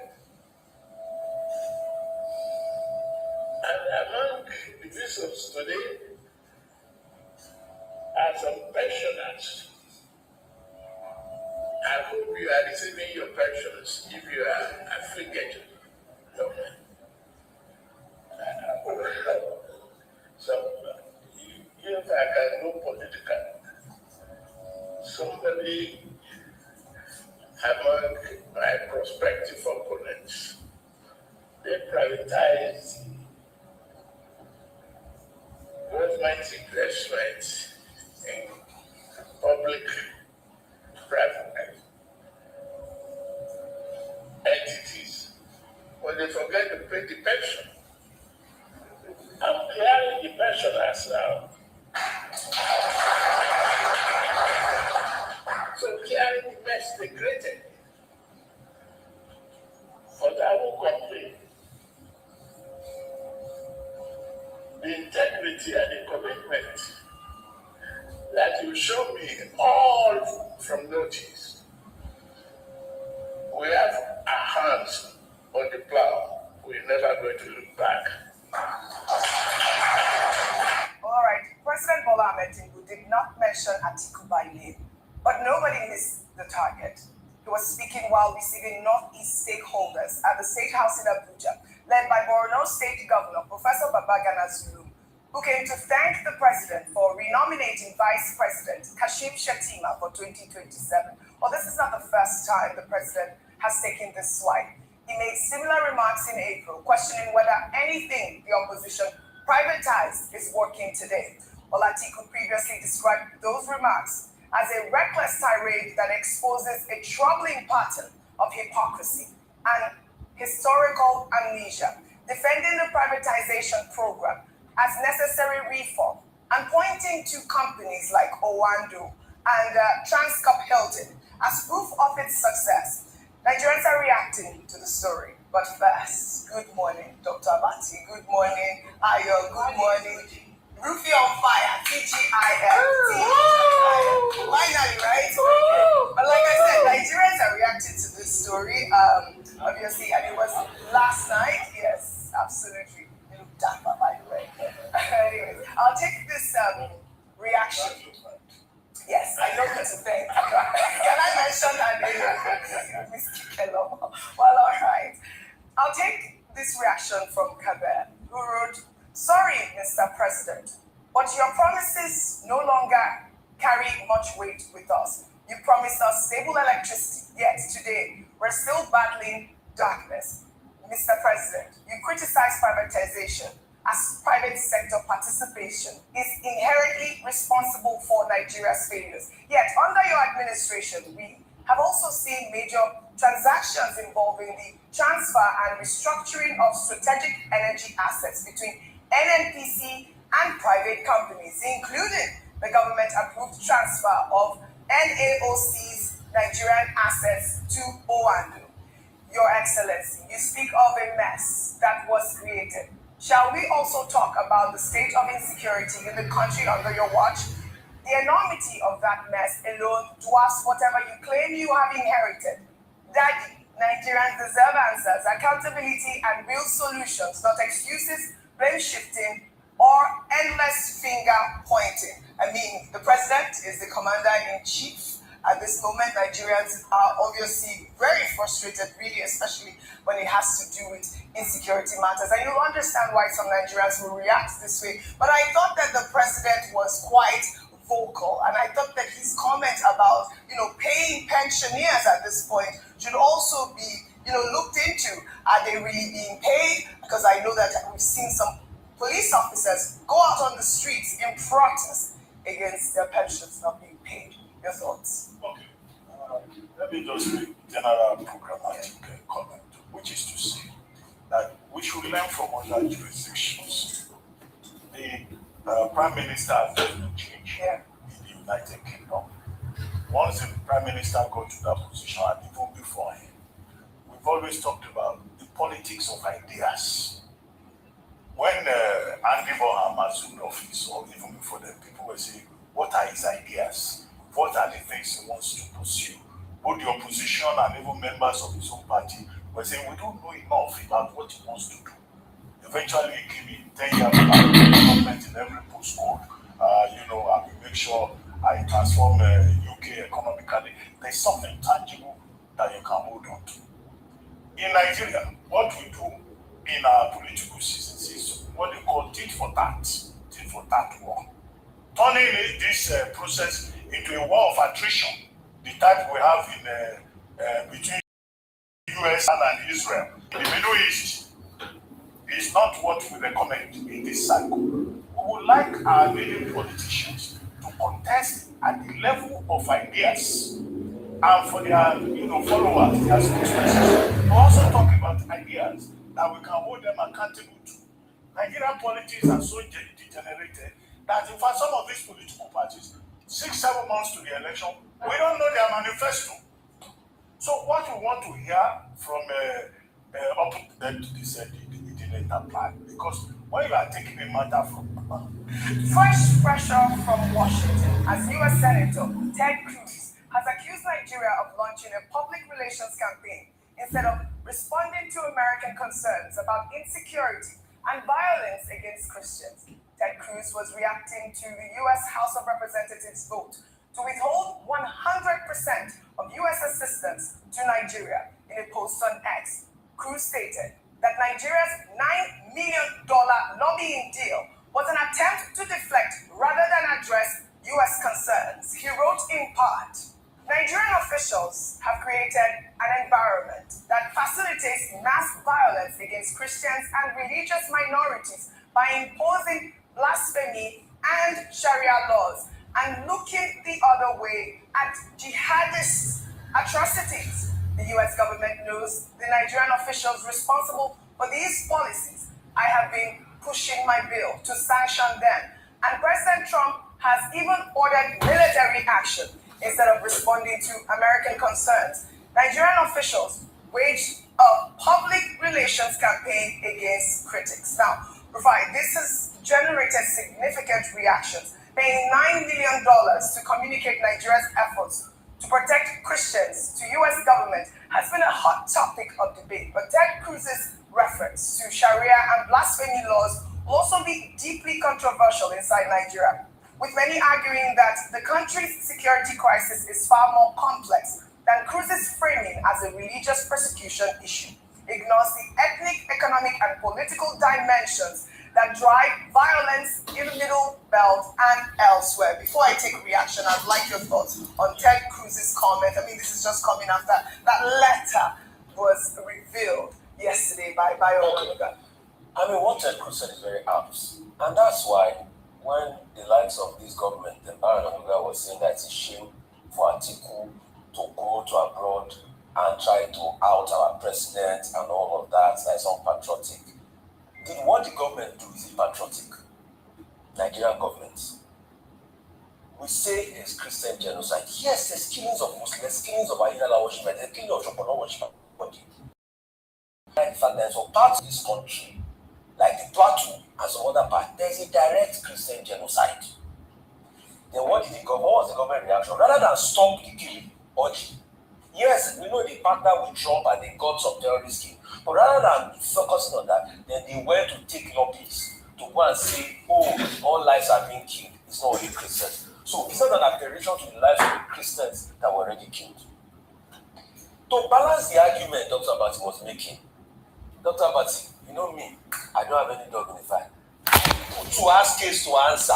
And among the visitors today are some pensioners I hope you are receiving your pensions if you are affiliated. So, if I can go political, somebody among my prospective opponents, they privatize government investment in public-private entities, but they forget to pay the pension. I'm clearing the pensioners now. So clearing the mess they created. But I will complain. The integrity and the commitment that you show me all from notice. We have our hands on the plow. We're never going to look back. All right, President Bola Ahmed Tinubu did not mention Atiku by name, but nobody missed the target. He was speaking while receiving Northeast stakeholders at the State House in Abuja, led by Borno State Governor Professor Babagana Zulum, who came to thank the president for renominating Vice President Kashim Shettima for 2027. Well, this is not the first time the president has taken this swipe. He made similar remarks in April, questioning whether anything the opposition privatized is working today. Well, Atiku previously described those remarks as a reckless tirade that exposes a troubling pattern of hypocrisy and historical amnesia, defending the privatization program as necessary reform and pointing to companies like Owando and Transcorp Hilton as proof of its success. Nigerians are reacting to the story. But first, good morning, Dr. Abati. Good morning, Ayo. Good morning. Rufy on fire, TGIF. Finally, right? But like I said, Nigerians are reacting to this story. Obviously, and it was last night. Yes, absolutely. You look dapper, by the way. Anyways, I'll take this reaction. Yes, I know what to think. Can I mention her name? Miss Kikelo. Well, all right. I'll take this reaction from Kabir, who wrote, "Sorry, Mr. President, but your promises no longer carry much weight with us. You promised us stable electricity, yet today we're still battling darkness. Mr. President, you criticize privatization as private sector participation is inherently responsible for Nigeria's failures. Yet under your administration, we have also seen major transactions involving the transfer and restructuring of strategic energy assets between NNPC and private companies, including the government-approved transfer of NAOC's Nigerian assets to Owando. Your Excellency, you speak of a mess that was created. Shall we also talk about the state of insecurity in the country under your watch? The enormity of that mess alone dwarfs whatever you claim you have inherited. Daddy, Nigerians deserve answers, accountability, and real solutions, not excuses, blame shifting, or endless finger pointing. I mean, the president is the commander-in-chief. At this moment, Nigerians are obviously very frustrated, really, especially when it has to do with insecurity matters. And you'll understand why some Nigerians will react this way. But I thought that the president was quite vocal, and I thought that his comment about, paying pensioners at this point should also be, looked into. Are they really being paid? Because I know that we've seen some police officers go out on the streets in protest against their pensions not being paid. Your thoughts? Okay. Let me just make general programmatic comment, which is to say that we should learn from other jurisdictions. The Prime Minister has just been changed in the United Kingdom. Once the Prime Minister got to that position, and even before him, we've always talked about the politics of ideas. When Andy Boham assumed office, or even before then, people were saying, what are his ideas? What are the things he wants to pursue? Both the opposition and even members of his own party were saying, we don't know enough about what he wants to do. Eventually, he came in 10 years government in every postcode. I will make sure I transform UK economically. There's something tangible In Nigeria, what we do in our political systems is what they call tit for tat war. Turning this process into a war of attrition, the type we have in between US and Israel in the Middle East, is not what we recommend in this cycle. We would like our leading politicians to contest at the level of ideas and for their followers, their spokespersons, to also talk about ideas that we can hold them accountable to. Nigerian politics are so degenerated that in fact some of these political parties, 6-7 months to the election, we don't know their manifesto. So what we want to hear from up to this later plan, because when you are taking a matter from Fresh pressure from Washington as U.S. Senator Ted Cruz has accused Nigeria of launching a public relations campaign instead of responding to American concerns about insecurity and violence against Christians. Ted Cruz was reacting to the U.S. House of Representatives vote to withhold 100% of U.S. assistance to Nigeria. In a post on X, Cruz stated that Nigeria's $9 million lobbying deal was an attempt to deflect rather than address U.S. concerns. He wrote in part, Nigerian officials have created an environment that facilitates mass violence against Christians and religious minorities by imposing blasphemy and Sharia laws and looking the other way at jihadist atrocities. The U.S. government knows the Nigerian officials responsible for these policies. I have been pushing my bill to sanction them, and President Trump has even ordered military action instead of responding to American concerns. Nigerian officials waged a public relations campaign against critics. Now, Rufai, this has generated significant reactions. Paying $9 million to communicate Nigeria's efforts to protect Christians to U.S. government has been a hot topic of debate, but Ted Cruz's reference to Sharia and blasphemy laws will also be deeply controversial inside Nigeria, with many arguing that the country's security crisis is far more complex than Cruz's framing as a religious persecution issue. Ignores the ethnic, economic, and political dimensions that drive violence in the Middle Belt and elsewhere. Before I take reaction, I'd like your thoughts on Ted Cruz's comment. I mean, this is just coming after that letter was revealed yesterday by Onanuga. I mean, what Ted Cruz said is very apt. And that's why when the likes of this government, the Onanuga was saying that it's a shame for Atiku to go to abroad and try to out our president and all of that, that's unpatriotic. Did what the government do is patriotic? Nigerian government. We say there's Christian genocide. Yes, there's killings of Muslims, killings of Ayala worshipers, there's killings of Shokono worshipers. In fact, there's some parts of this country, like the Plateau and some other parts, there's a direct Christian genocide. Then what was the government reaction? Rather than stop the killing, yes, we know they partnered with Trump and they got some terrorist killing. But rather than focusing on that, then they went to take lobbies to go and say, oh, all lives are being killed. It's not only Christians. So it's not an appearation to the lives of the Christians that were already killed. To balance the argument Dr. Abati was making, Dr. Abati, you know me, I don't have any dog in the fight. To ask case to answer,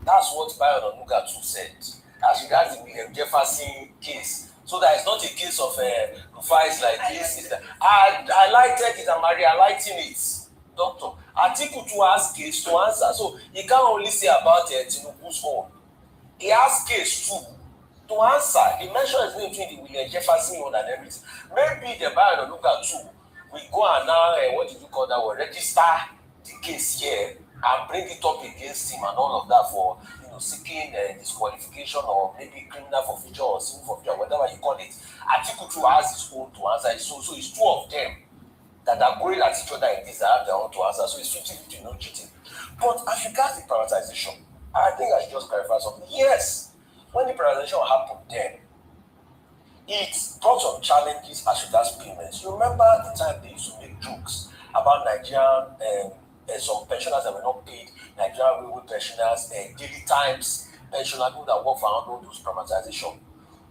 that's what Bayo Onanuga too said. As regards the William Jefferson case. So that it's not a case of fights like this. I highlighted it and Maria highlighting it. Doctor, article to ask case to answer. So he can't only say about Tinubu's own. He asked case too to answer. He mentioned his name between the William Jefferson one and everything. Maybe the Bayo Onanuga too. We go and now, what did you call that? We'll register the case here and bring it up against him and all of that for seeking disqualification or maybe criminal forfeiture or civil forfeiture, whatever you call it. Atiku has his own to answer. So it's two of them that are going at each other in this that have their own to answer. So it's 50-50, no cheating. But as regards the privatization, I think I should just clarify something. Yes, when the privatization happened then, it brought some challenges as regards payments. You remember the time they used to make jokes about Nigerian some pensioners that were not paid, Nigerian railway pensioners, daily times pensioners, people that work for all those privatization.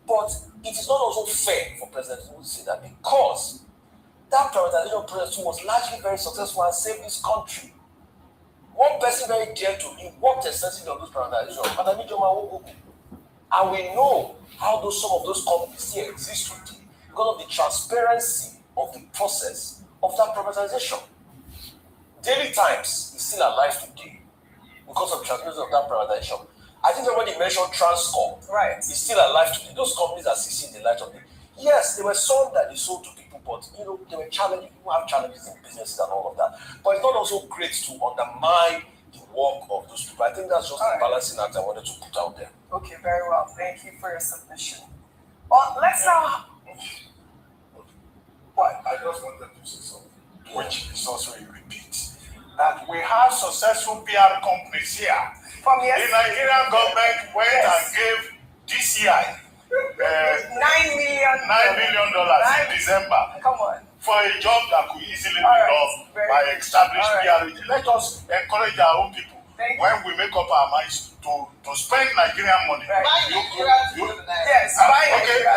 But it is not also fair for President Tinubu to say that because that privatization process was largely very successful and saved this country. One person very dear to me worked extensively on those privatizations, and we know how some of those companies still exist today because of the transparency of the process of that privatization. Daily Times is still alive today because of the transparency of that privatization. I think somebody mentioned Transcorp. Right. It's still alive today. Those companies are still seeing the light of day. Yes, there were some that they sold to people, but there were challenges. People have challenges in businesses and all of that. But it's not also great to undermine the work of those people. I think that's just the balancing act I wanted to put out there. Okay, very well. Thank you for your submission. Well, let's now. What? I just wanted to say something, which is also a repeat. That we have successful PR companies here. From the Nigerian government went and gave DCI $9 million in December. Come on. For a job that could easily be done by established PR. Let us encourage our own people when we make up our minds to spend Nigerian money. Yes, buy Nigeria.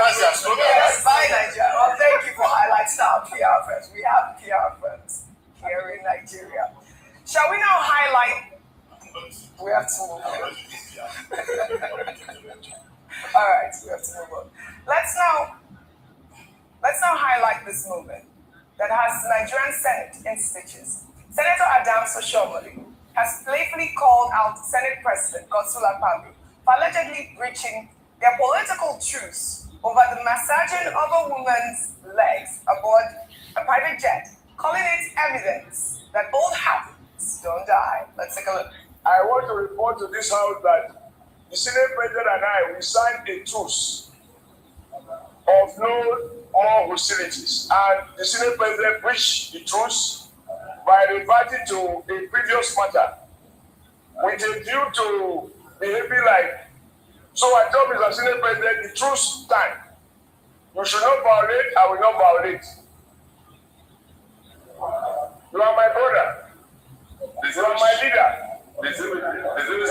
Yes, buy Nigeria. Well, thank you for highlighting our PR firms. We have PR firms here in Nigeria. Shall we now highlight? We have to move on. All right, we have to move on. Let's now highlight this movement that has Nigerian Senate in stitches. Senator Adams Oshomole has playfully called out Senate President Godswill Akpabio for allegedly breaching their political truce over the massaging of a woman's legs aboard a private jet, calling it evidence that old habits don't die. Let's take a look. I want to report to this house that the Senate President and I, we signed a truce of no more hostilities. And the Senate President breached the truce by reverting to a previous matter with a view to behaving like. So I told Mr. Senate President, the truce time. You should not violate, I will not violate. You are my brother. You are my leader. You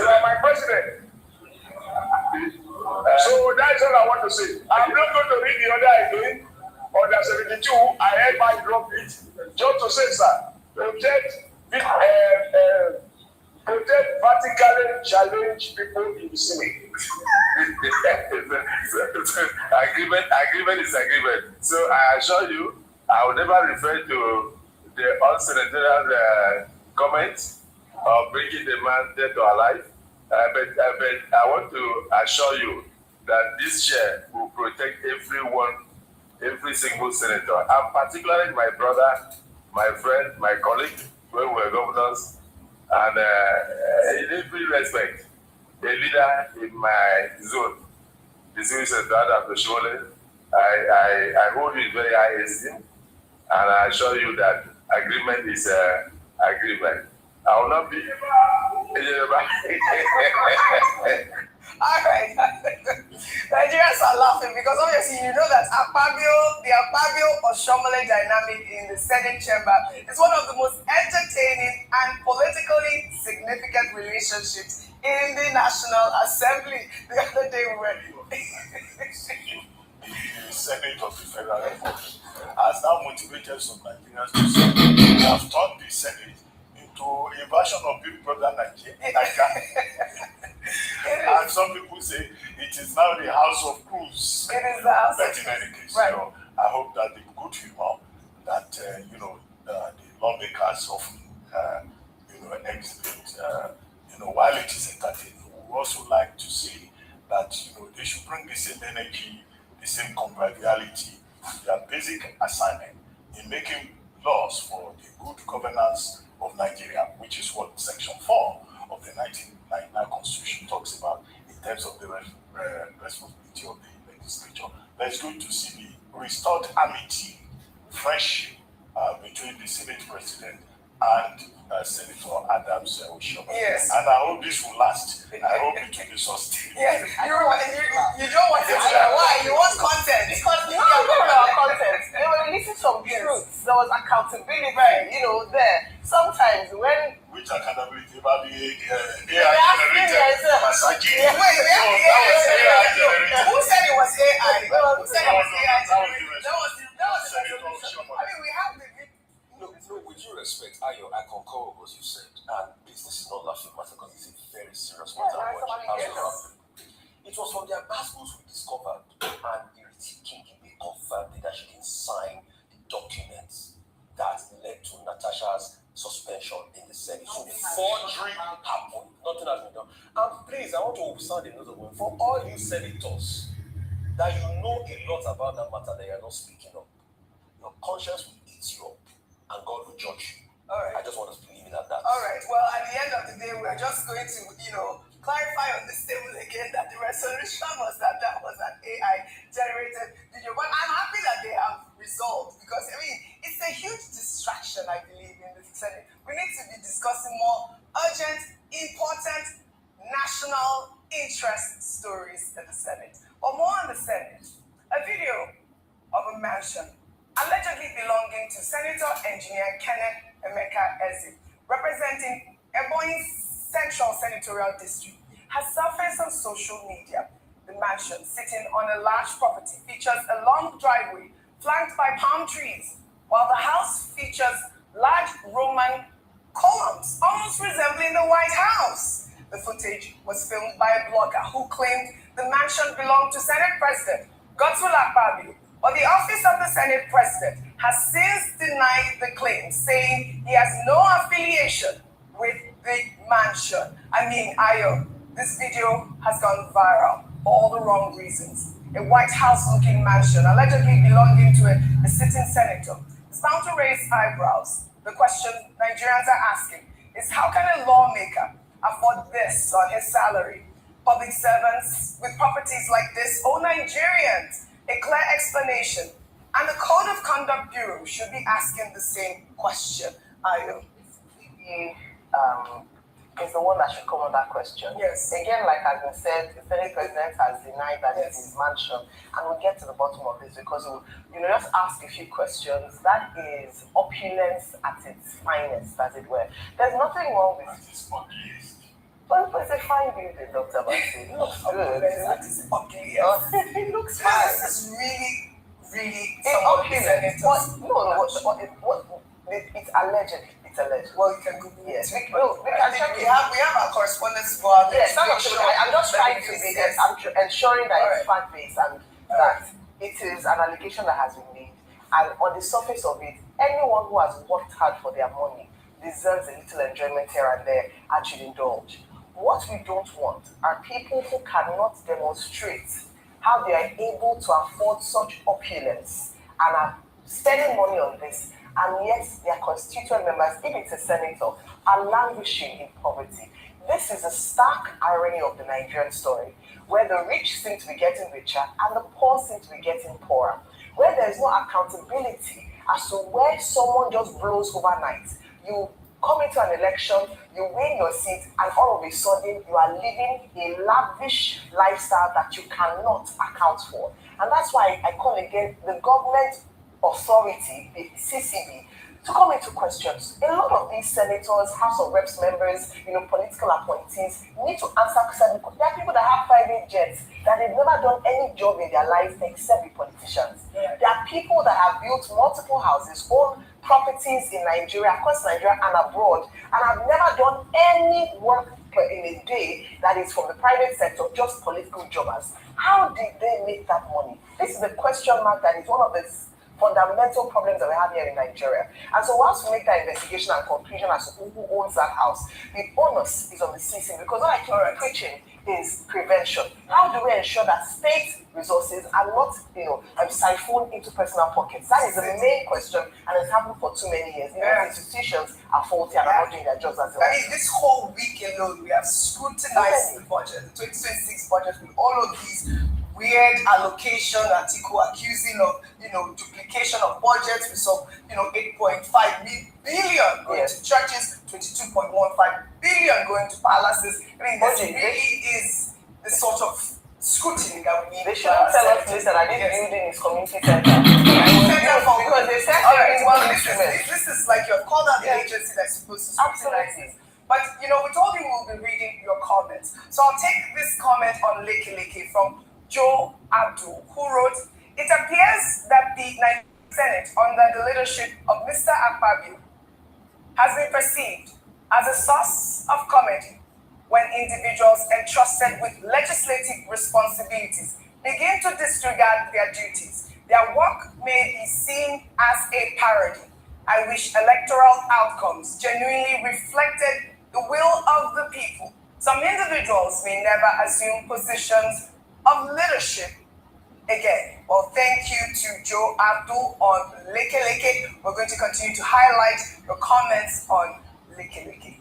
are my president. So that's all I want to say. I'm not going to read the order again. Order 72, I hereby drop it. Just to say, sir, protect vertically challenged people in the Senate. Agreement is agreement. So I assure you, I will never refer to the unsenatorial comments of bringing the man dead or alive. But I want to assure you that this chair will protect everyone, every single senator, and particularly my brother, my friend, my colleague, when we were governors, and in every respect, a leader in my zone, the civil senator of the Shole, I hold you in very high esteem, and I assure you that agreement is agreement. I will not be. All right. Nigerians are laughing because obviously you know that the Akpabio-Oshomole dynamic in the Senate chamber is one of the most entertaining and politically significant relationships in the National Assembly. The other day we were... The Senate of the Federal Republic has now motivated some Nigerians to say they have turned the Senate into a version of Big Brother Nigeria. And some people say it is now the House of Cruise. It is the House but of in any case, right. I hope that the good humor that the lawmakers often exhibit, while it is entertaining, we also like to see that they should bring the same energy, the same conviviality, their basic assignment in making laws for the good governance of Nigeria, which is what Section 4 of the 1999 Constitution talks about in terms of the responsibility of the legislature. But it's good to see the restored amity, friendship between the Senate President and Senator Adams Oshomole. Yes. And I hope this will last. I hope it will be sustained. Yes. You don't want it to why? You want content. Because you are talking about content. They were releasing some truths. There was accountability, there. Sometimes when... Which accountability about the AI generated massaging? Who said it was AI? Who said it was AI generated? That was the I mean, we have injury happened. Nothing has been done. And please, I want to sound a note of warning for all you senators that you know a lot about that matter that you are not speaking of. Your conscience will eat you up, and God will judge you. All right. I just want us to leave it at that. All right. Well, at the end of the day, we're just going to, clarify on this table again that the resolution was that was an AI-generated video. But I'm happy that they have resolved because, it's a huge distraction, I believe, in the Senate. We need to be discussing more urgent, important, national interest stories in the Senate. Or more on the Senate. A video of a mansion allegedly belonging to Senator Engineer Kenneth Emeka Eze, representing Ebonyi's Central Senatorial District, has surfaced on social media. The mansion, sitting on a large property, features a long driveway flanked by palm trees, while the house features large Roman columns, almost resembling the White House. The footage was filmed by a blogger who claimed the mansion belonged to Senate President Godswill Akpabio, but the office of the Senate President has since denied the claim, saying he has no affiliation with the mansion. Ayo, this video has gone viral for all the wrong reasons. A White House-looking mansion allegedly belonging to a sitting senator is bound to raise eyebrows. The question Nigerians are asking is, how can a lawmaker afford this on his salary? Public servants with properties like this owe Nigerians a clear explanation, and the Code of Conduct Bureau should be asking the same question. Ayo. Is the one that should come on that question. Yes. Again, like has been said, the Senate President has denied that it's his mansion, and we'll get to the bottom of this because we'll, just ask a few questions. That is opulence at its finest, as it were. There's nothing wrong with this. Well, it's a fine building, Dr. Mazi. It looks good. It looks fine. This is really opulent. It's allegedly. Well, you can Google it. We have our correspondence for our yes, I'm just trying to be I'm ensuring that it's fact-based and that it is an allegation that has been made. And on the surface of it, anyone who has worked hard for their money deserves a little enjoyment here and there and should indulge. What we don't want are people who cannot demonstrate how they are able to afford such opulence and are spending money on this, and yet their constituent members, if it's a senator, are languishing in poverty. This is a stark irony of the Nigerian story, where the rich seem to be getting richer and the poor seem to be getting poorer, where there is no accountability as to where someone just blows overnight. You come into an election, you win your seat, and all of a sudden you are living a lavish lifestyle that you cannot account for. And that's why I call again the government authority, the CCB, to come into questions. A lot of these senators, House of Reps members, political appointees need to answer questions. There are people that have private jets that they've never done any job in their lives except be politicians. There are people that have built multiple houses, own properties in Nigeria, across Nigeria and abroad, and have never done any work in a day that is from the private sector, just political jobbers. How did they make that money? This is a question mark that is one of the fundamental problems that we have here in Nigeria. And so once we make that investigation and conclusion as to who owns that house, the onus is on the CC, because what I keep preaching is prevention. How do we ensure that state resources are not, siphoned into personal pockets? That is the main question, and it's happened for too many years. Institutions are faulty and are not doing their jobs as well. This whole week alone, we have scrutinized the budget, the 2026 budget, with all of these weird allocation article accusing of, duplication of budgets. We saw, 8.5 billion going to churches, 22.15 billion going to palaces. This really is the sort of scrutiny that we need. They shouldn't tell us this, that this building is community center. Because they said this is like you have called out the agency that's supposed to scrutinize this. But, we told you we'll be reading your comments. So I'll take this comment on Leke from Joe Abdul, who wrote, "It appears that the Nigerian Senate, under the leadership of Mr. Akpabio, has been perceived as a source of comedy when individuals entrusted with legislative responsibilities begin to disregard their duties. Their work may be seen as a parody. I wish electoral outcomes genuinely reflected the will of the people. Some individuals may never assume positions of leadership again. Well, thank you to Joe Abdul on Leke Leke. We're going to continue to highlight your comments on Leke Leke.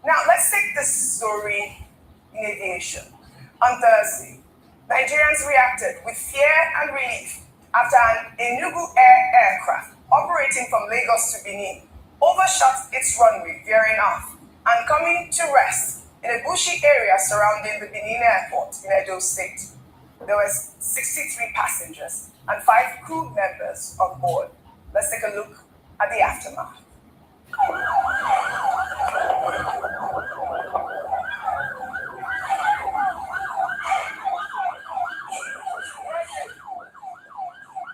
Now, let's take this story in aviation. On Thursday, Nigerians reacted with fear and relief after an Enugu Air aircraft operating from Lagos to Benin overshot its runway, veering off and coming to rest in a bushy area surrounding the Benin airport in Edo State. There were 63 passengers and 5 crew members on board. Let's take a look at the aftermath.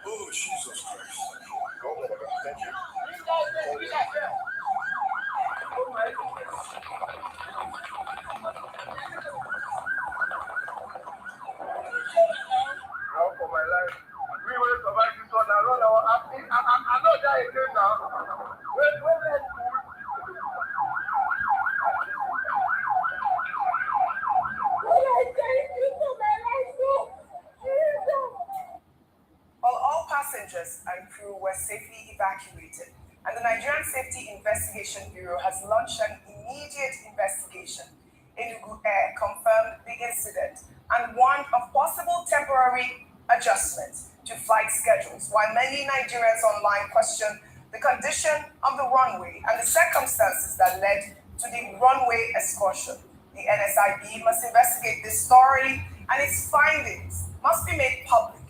Oh, Jesus Christ. Thank you. For my life, we will survive this one. I'm not there again now. While all passengers and crew were safely evacuated, and the Nigerian Safety Investigation Bureau has launched an immediate investigation, Enugu Air confirmed the incident and warned of possible temporary adjustments to flight schedules, while many Nigerians online questioned the condition of the runway and the circumstances that led to the runway excursion. The NSIB must investigate this thoroughly, and its findings must be made public.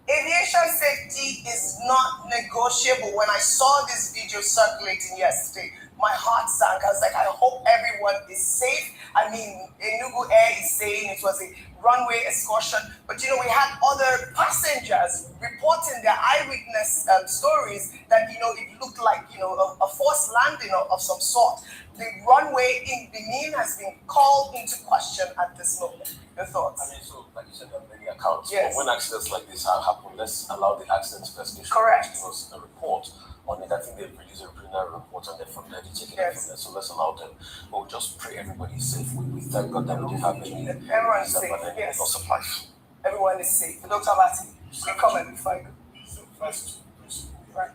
Aviation safety is not negotiable. When I saw this video circulating yesterday, my heart sank. I was like, I hope everyone is safe. I mean, Enugu Air is saying it was a runway excursion, but you know, we had other passengers reporting their eyewitness stories that, you know, it looked like, you know, a forced landing of some sort. The runway in Benin has been called into question at this moment. Your thoughts? I mean, so like you said, there are many accounts. Yes. But when accidents like this happen, let's allow the accident investigation Correct. to give us a report on it. I think they've released a preliminary report and they're from there, they're taking it Yes. from there. So let's allow them. But we just pray everybody is safe. We thank God that we didn't have any Everyone is safe. Yes. loss of life. Everyone is safe. Dr. Mati, you comment before I go. So first,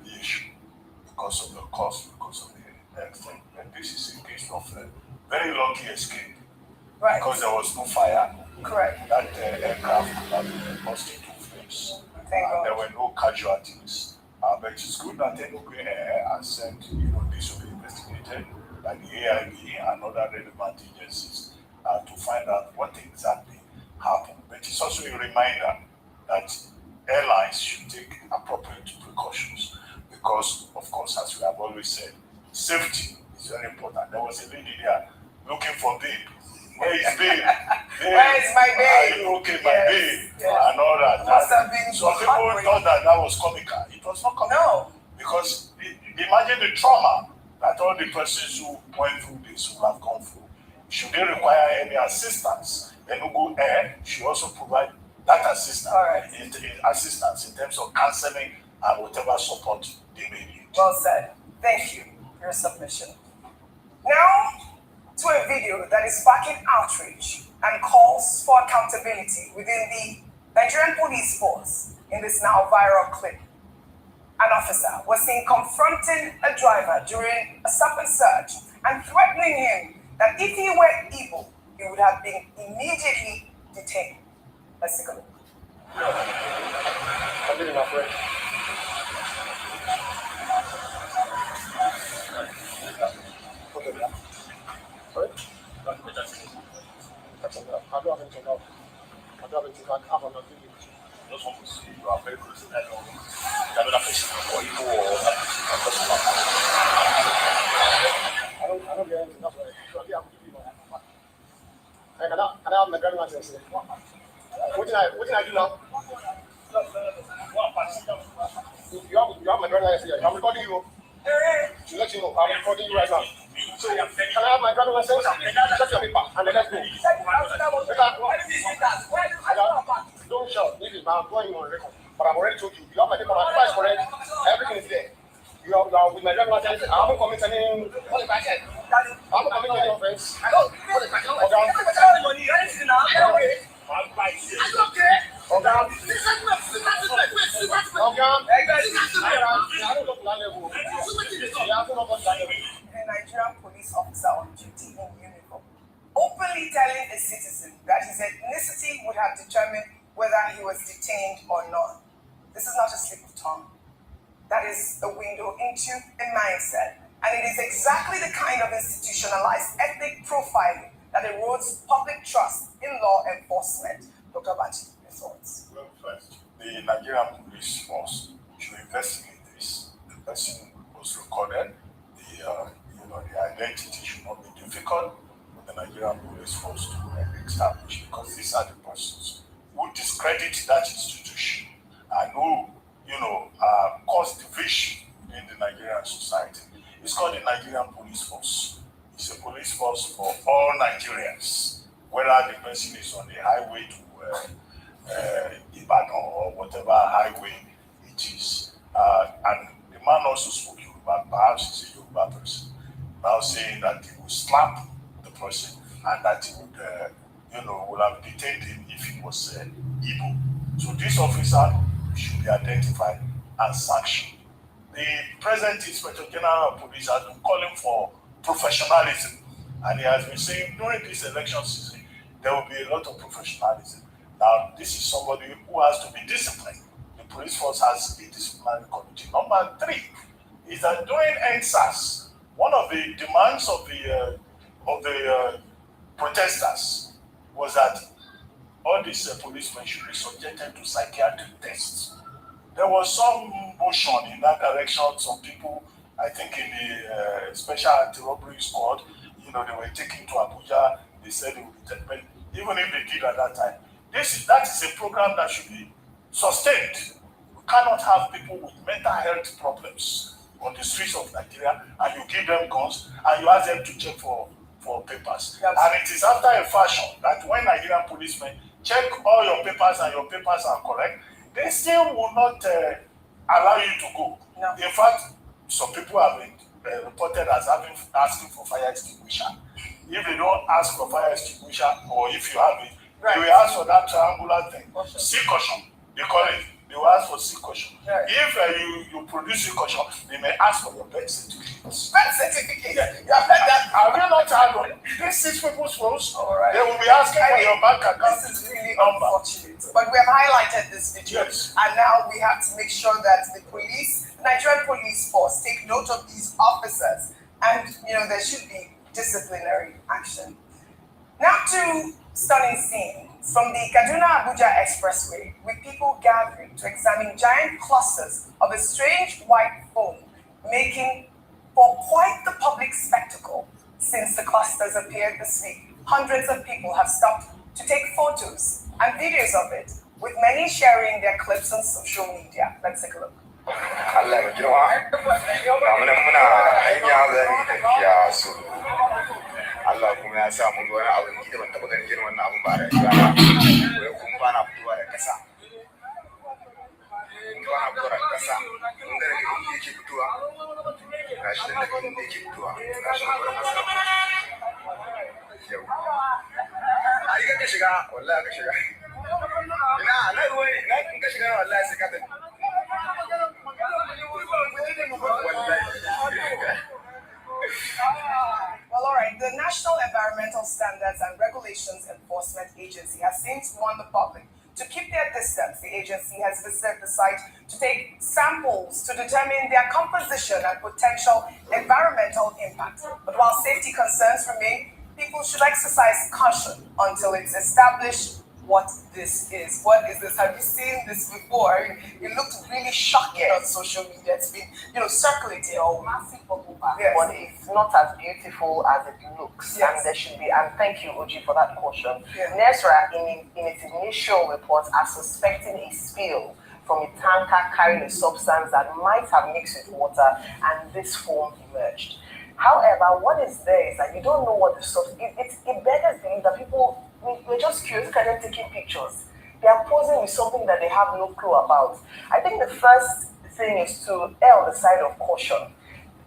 the issue because of the cost, because of the accident. And this is a case of a very lucky escape. Right. Because there was no fire. Correct. That aircraft could have been lost into flames. There were no casualties. But it's good that Enugu Air has said, you know, this will be investigated by the AIB and other relevant agencies to find out what exactly happened. But it's also a reminder that airlines should take appropriate precautions because, of course, as we have always said, safety is very important. There was a lady there looking for babe. Where is babe? Where is my babe? Are you okay, my babe? And all that. Must have been Some people thought that was comical. It was not comical. No. Because imagine the trauma that all the persons who went through this will have gone through. Should they require any assistance, Enugu Air should also provide that assistance, assistance in terms of counseling and whatever support they may need. Well said. Thank you for your submission. Now, to a video that is sparking outrage and calls for accountability within the Nigerian police force. In this now viral clip, an officer was seen confronting a driver during a stop and search and threatening him that if he were evil, he would have been immediately detained. Let's take a look. I'm getting off, right? Okay, yeah. Sorry? I don't have anything else. I don't have anything. I have nothing. I just want to see you are very close to that. Another person or you or that person. I don't get anything. That's right. So I'm giving you my. Can I have my driving license? What did I do now? You have my driving license here. I'm recording you. To let you know, I'm recording you right now. So can I have my driving license? Check your paper and then let's go. Don't shout. This is now going on record. But I've already told you. You have my paper, my paper is correct. Everything is there. You are with my driving license. I haven't committed any. What if I said? I haven't committed any offense. literally telling a citizen that his ethnicity would have determined whether he was detained or not. This is not a slip of tongue. That is a window into a mindset. And it is exactly the kind of institutionalized ethnic profiling that erodes public trust in law enforcement. Dr. Bachi, your thoughts? Well, first, the Nigerian police force should investigate this. The person was recorded. The identity should not be difficult for the Nigerian police force to establish, because these are the persons who discredit that institution and who, cause division in the Nigerian society. It's called the Nigerian police force. It's a police force for all Nigerians, whether the person is on the highway to Ibadan or whatever highway it is. And the man also spoke Yoruba, perhaps he's a Yoruba person, now saying that he would slap the person and that he would, would have detained him if he was Igbo. So this officer should be identified and sanctioned. The present Inspector General of Police has been calling for professionalism, and he has been saying during this election season there will be a lot of professionalism. Now, this is somebody who has to be disciplined. The police force has a disciplinary committee. Number 3 is that during NSAS, one of the demands of the protesters was that all these policemen should be subjected to psychiatric tests. There was some motion in that direction. Some people, I think in the Special Anti-Robbery Squad, they were taken to Abuja. They said they would be taken, even if they did at that time. That is a program that should be sustained. We cannot have people with mental health problems on the streets of Nigeria, and you give them guns and you ask them to check for papers. Yes. And it is after a fashion that when Nigerian policemen check all your papers and your papers are correct, they still will not allow you to go. No. In fact, some people have been reported as asking for fire extinguisher. If they don't ask for fire extinguisher, or if you have it, right, they will ask for that triangular thing. C caution, they call it. They will ask for C caution. Right. If you produce C caution, they may ask for your birth certificate. Birth certificate? Yeah. Have you not had one? These 6 people's phones, right, they will be asking for your bank account. This is really unfortunate. But we have highlighted this video, yes, and now we have to make sure that the Nigerian police force, take note of these officers, and there should be disciplinary action. Now to stunning scenes from the Kaduna-Abuja Expressway, with people gathering to examine giant clusters of a strange white foam, making for quite the public spectacle. Since the clusters appeared this week, hundreds of people have stopped to take photos and videos of it, with many sharing their clips on social media. Let's take a look. Allah kuma ya sa mun wani abu da ban taba ganin irin wannan abun ba da rayuwa kun bana fitowa da kasa mun ga daga inda yake fitowa gashi nan daga inda yake fitowa gashi nan kasa yau ai ka shiga wallahi ka shiga ina na ruwa ne na in ka shiga wallahi sai ka tafi Well, all right. The National Environmental Standards and Regulations Enforcement Agency has since warned the public to keep their distance. The agency has visited the site to take samples to determine their composition and potential environmental impact. But while safety concerns remain, people should exercise caution until it's established what this is. What is this? Have you seen this before? I mean, it looked really shocking on social media. It's been, circulating all massive bubble bath, yes, but it's not as beautiful as it looks. Yes. And there should be, and thank you, Oji, for that caution. Yes. NESRA, in its initial report, are suspecting a spill from a tanker carrying a substance that might have mixed with water, and this foam emerged. However, what is there is that you don't know what the substance is. It beggars belief that people, we're just curious, look at them taking pictures. They are posing with something that they have no clue about. I think the first thing is to err on the side of caution.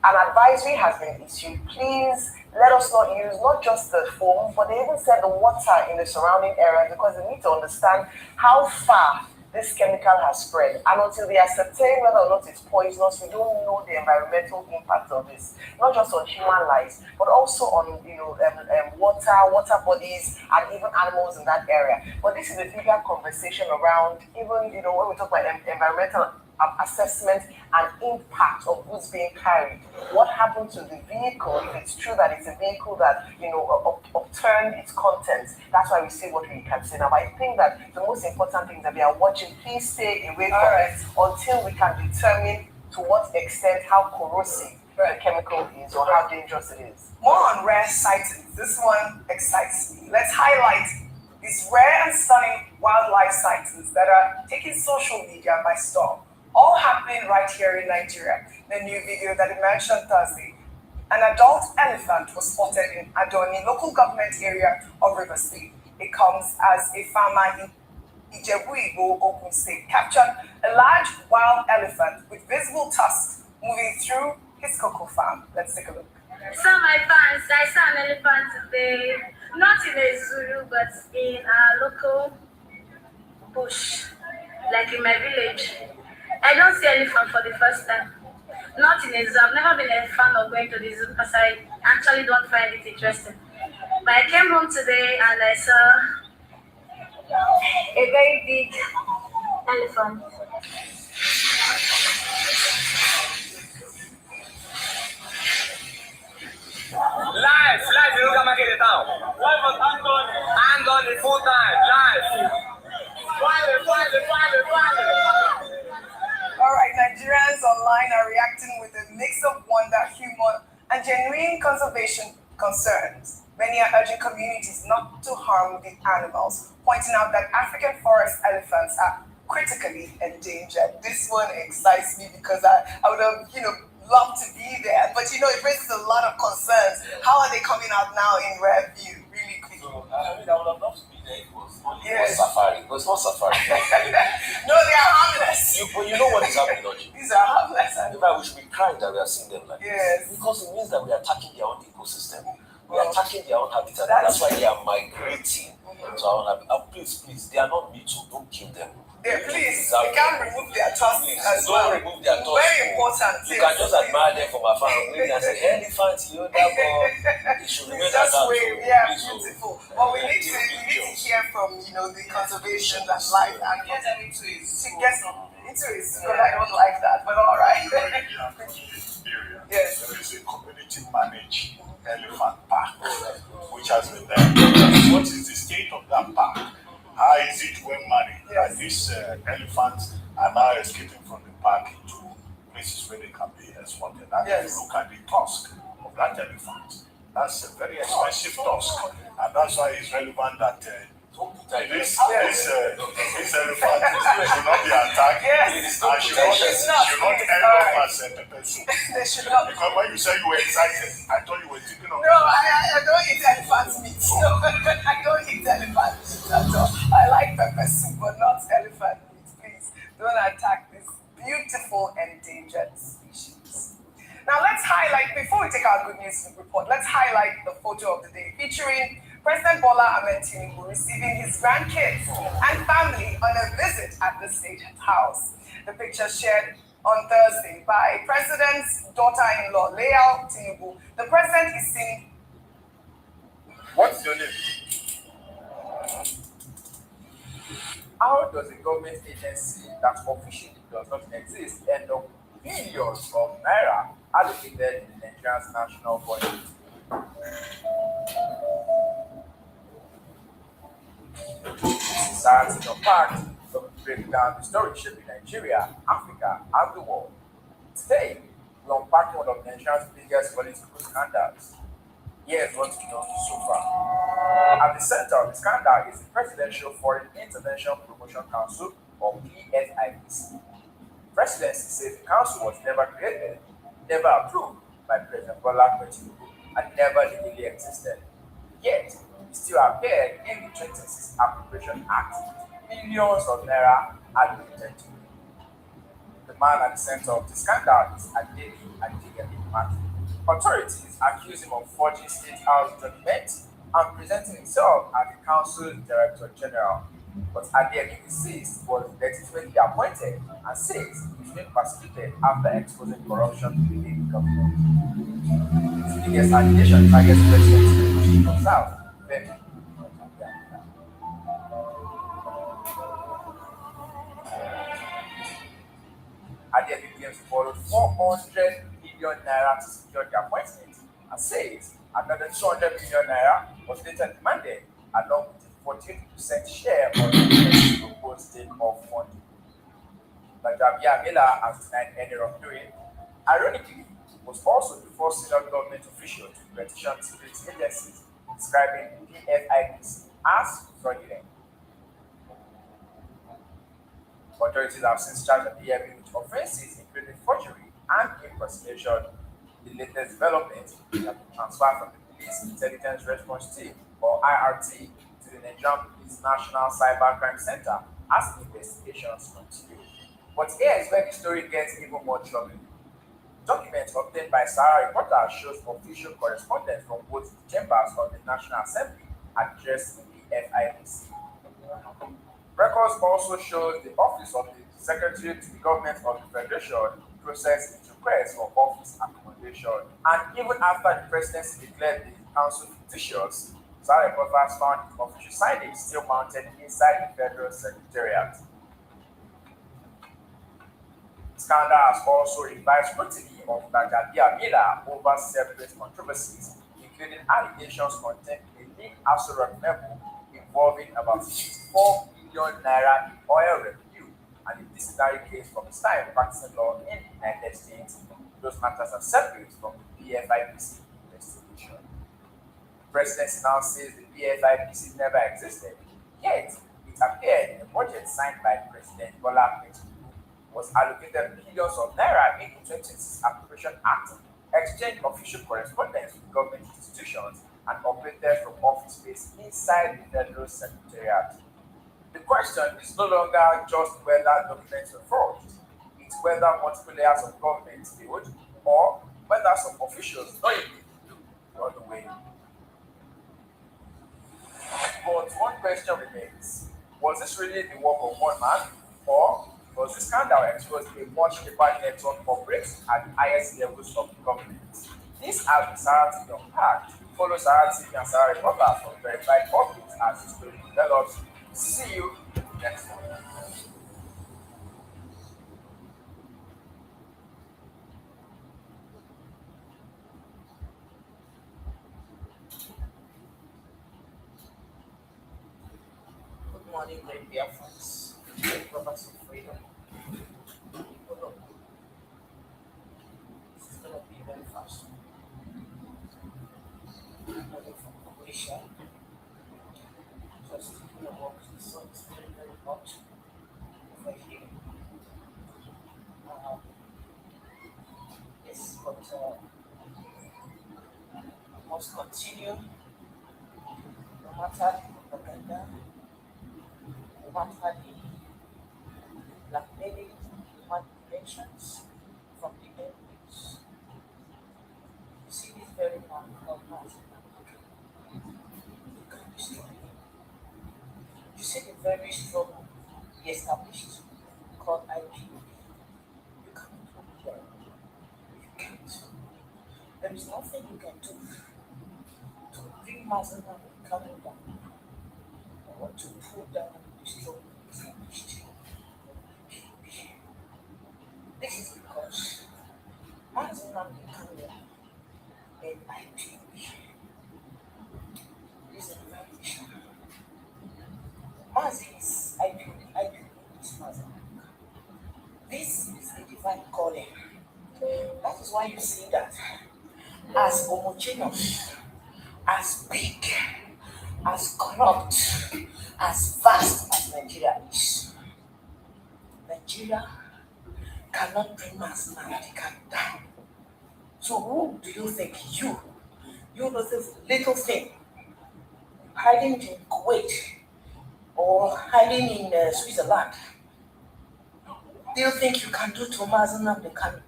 An advisory has been issued. Please let us not use not just the foam, but they even said the water in the surrounding area, because they need to understand how far this chemical has spread. And until they ascertain whether or not it's poisonous, we don't know the environmental impact of this, not just on human lives, but also on water bodies, and even animals in that area. But this is a bigger conversation around even when we talk about environmental assessment and impact of goods being carried. What happened to the vehicle if it's true that it's a vehicle that upturned its contents? That's why we say what we can say now. But I think that the most important thing that we are watching, please stay away from it until we can determine to what extent how corrosive the chemical is or how dangerous it is. More on rare sightings. This one excites me. Let's highlight these rare and stunning wildlife sightings that are taking social media by storm. All happening right here in Nigeria. The new video that emerged on Thursday. An adult elephant was spotted in Adoni, local government area of River State. It comes as a farmer in Ijebu-Igbo, Ogun State, captured a large wild elephant with visible tusks moving through his cocoa farm. Let's take a look. So my fans, I saw an elephant today, not in a zoo, but in a local bush, like in my village. I don't see elephant for the first time. Not in a zoo. I've never been a fan of going to the zoo because I actually don't find it interesting. But I came home today and I saw a very big elephant. Live, you look at my kid down. Live on Andoni full time, live. All right, Nigerians online are reacting with a mix of wonder, humor, and genuine conservation concerns. Many are urging communities not to harm the animals, pointing out that African forest elephants are critically endangered. This one excites me because I would have, love to be there, but it raises a lot of concerns. How are they coming out now in rare view? Really quick. So, I would have loved to be there. It was only for safari. It was not safari. No, they are harmless. But you know what is happening, don't you? These are harmless. In fact, we should be crying that we are seeing them like this. Because it means that we are attacking their own ecosystem. We are attacking their own habitat. That's why they are migrating to our habitat. Please, they are not me too. Don't kill them. Please, you can't remove their tusks as well. Don't remove their tusks. Very important. You can just admire them from afar and wave and say, elephant, that boy. It should remain like that. Yeah, beautiful. But we need to hear from, the conservation and life and get them into it. Because I don't like that, but all right. Yes. There is a community managed elephant park, which has been there. What is the state of that park? How is it well managed? Yes. These elephants are now escaping from the park into places where they can be exported. And if you look at the tusk of that elephant, that's a very expensive tusk. And that's why it's relevant that this elephant should not be attacked and should not end up as a pepper soup. They should not. Because when you said you were excited, I thought you were thinking of... No, I don't eat elephant meat. No, I don't eat elephant meat at all. I like pepper soup, but not elephant meat. Please, don't attack this beautiful endangered species. Now let's highlight, before we take our good news report, let's highlight the photo of the day featuring President Bola Ahmed Tinubu receiving his grandkids and family on a visit at the State House. The picture shared on Thursday by President's daughter-in-law, Leal Tinubu. The president is seen. What's your name? How does a government agency that officially does not exist end up billions of naira allocated in the Nigeria's national budget? Science in part to break down the story shaping Nigeria, Africa, and the world. Today, we unpack one of Nigeria's biggest political scandals. Here's what we know so far. At the center of the scandal is the Presidential Foreign Intervention Promotion Council, or PFIPC. Presidency says the council was never created, never approved by President Bola Ahmed Tinubu, and never legally existed. Yet, it still appeared in the 2026 Appropriation Act, millions of naira allocated to it. The man at the center of the scandal is Ekpa. Authorities accuse him of forging State House documents and presenting himself as the council's Director General. But Adeyemi insists was legitimately appointed and says he's been persecuted after exposing corruption within government. His biggest allegation targets President Tinubu of South, Femi. Adeyemi claims he borrowed 400 million naira to secure the appointment and says another 200 million naira was later demanded along with a 48% share of the proposed stake of funding. But Miller has denied any wrongdoing. Ironically, was also the first senior government official to petition security agencies describing PFIPC as fraudulent. Authorities have since charged the PFIPC with offences including forgery and impersonation. The latest development has been transferred from the Police Intelligence Response Team, or IRT, to the Nigerian Police National Cybercrime Center as investigations continue. But here is where the story gets even more troubling. Documents obtained by Sahara Reporter shows official correspondence from both chambers of the National Assembly addressed the FIPC. Records also show the office of the Secretary to the Government of the Federation processed its request for office accommodation. And even after the presidency declared the council fictitious, Sahara Reporters found the official signage still mounted inside the Federal Secretariat. Scandal has also revived scrutiny of Miller over separate controversies, including allegations contained in a leaked Aso Rock memo involving about 64 billion naira in oil revenue and a disciplinary case from his time practicing law in the United States. Those matters are separate from the PFIPC investigation. The presidency now says the PFIPC never existed, yet it appeared in a budget signed by President Bola Ahmed was allocated billions of naira in the 2026 Appropriation Act, exchanged official correspondence with government institutions, and operated from office space inside the Federal Secretariat. The question is no longer just whether documents were forged, it's whether multiple layers of government failed or whether some officials knowingly looked the other way. But one question remains: was this really the work of one man, or was this scandal exposed a much deeper network operates at the highest levels of the government? This has been Sarah TV unpacked. Follow Sarah TV and Sarah Reporter for verified updates as the story develops. See you next time. Good morning, great Biafrans, great brothers of freedom. Hold on. This is going to be very fast. I'm coming from Croatia. Just taking a walk. The sun is very, very hot over here. Yes, but I must continue no matter the propaganda, no matter the blackmailing, manipulations from the enemies. You see this very man called Mazi. You can't destroy him. You see the very struggle he established called IPOB. You cannot hold them. You can't. There is nothing you can do to bring Mazi Kanu down or to pull down the struggle established. This is because Mazi Kanu and IPOB is a revelation. Mazi is IPOB is Mazi. This is a divine calling. That is why you see that as homogeneous, as big, as corrupt, as vast as Nigeria is, Nigeria cannot bring Mazi Kanu down. So who do you think you little thing, hiding in Kuwait or hiding in Switzerland, do you think you can do to Mazi Kanu?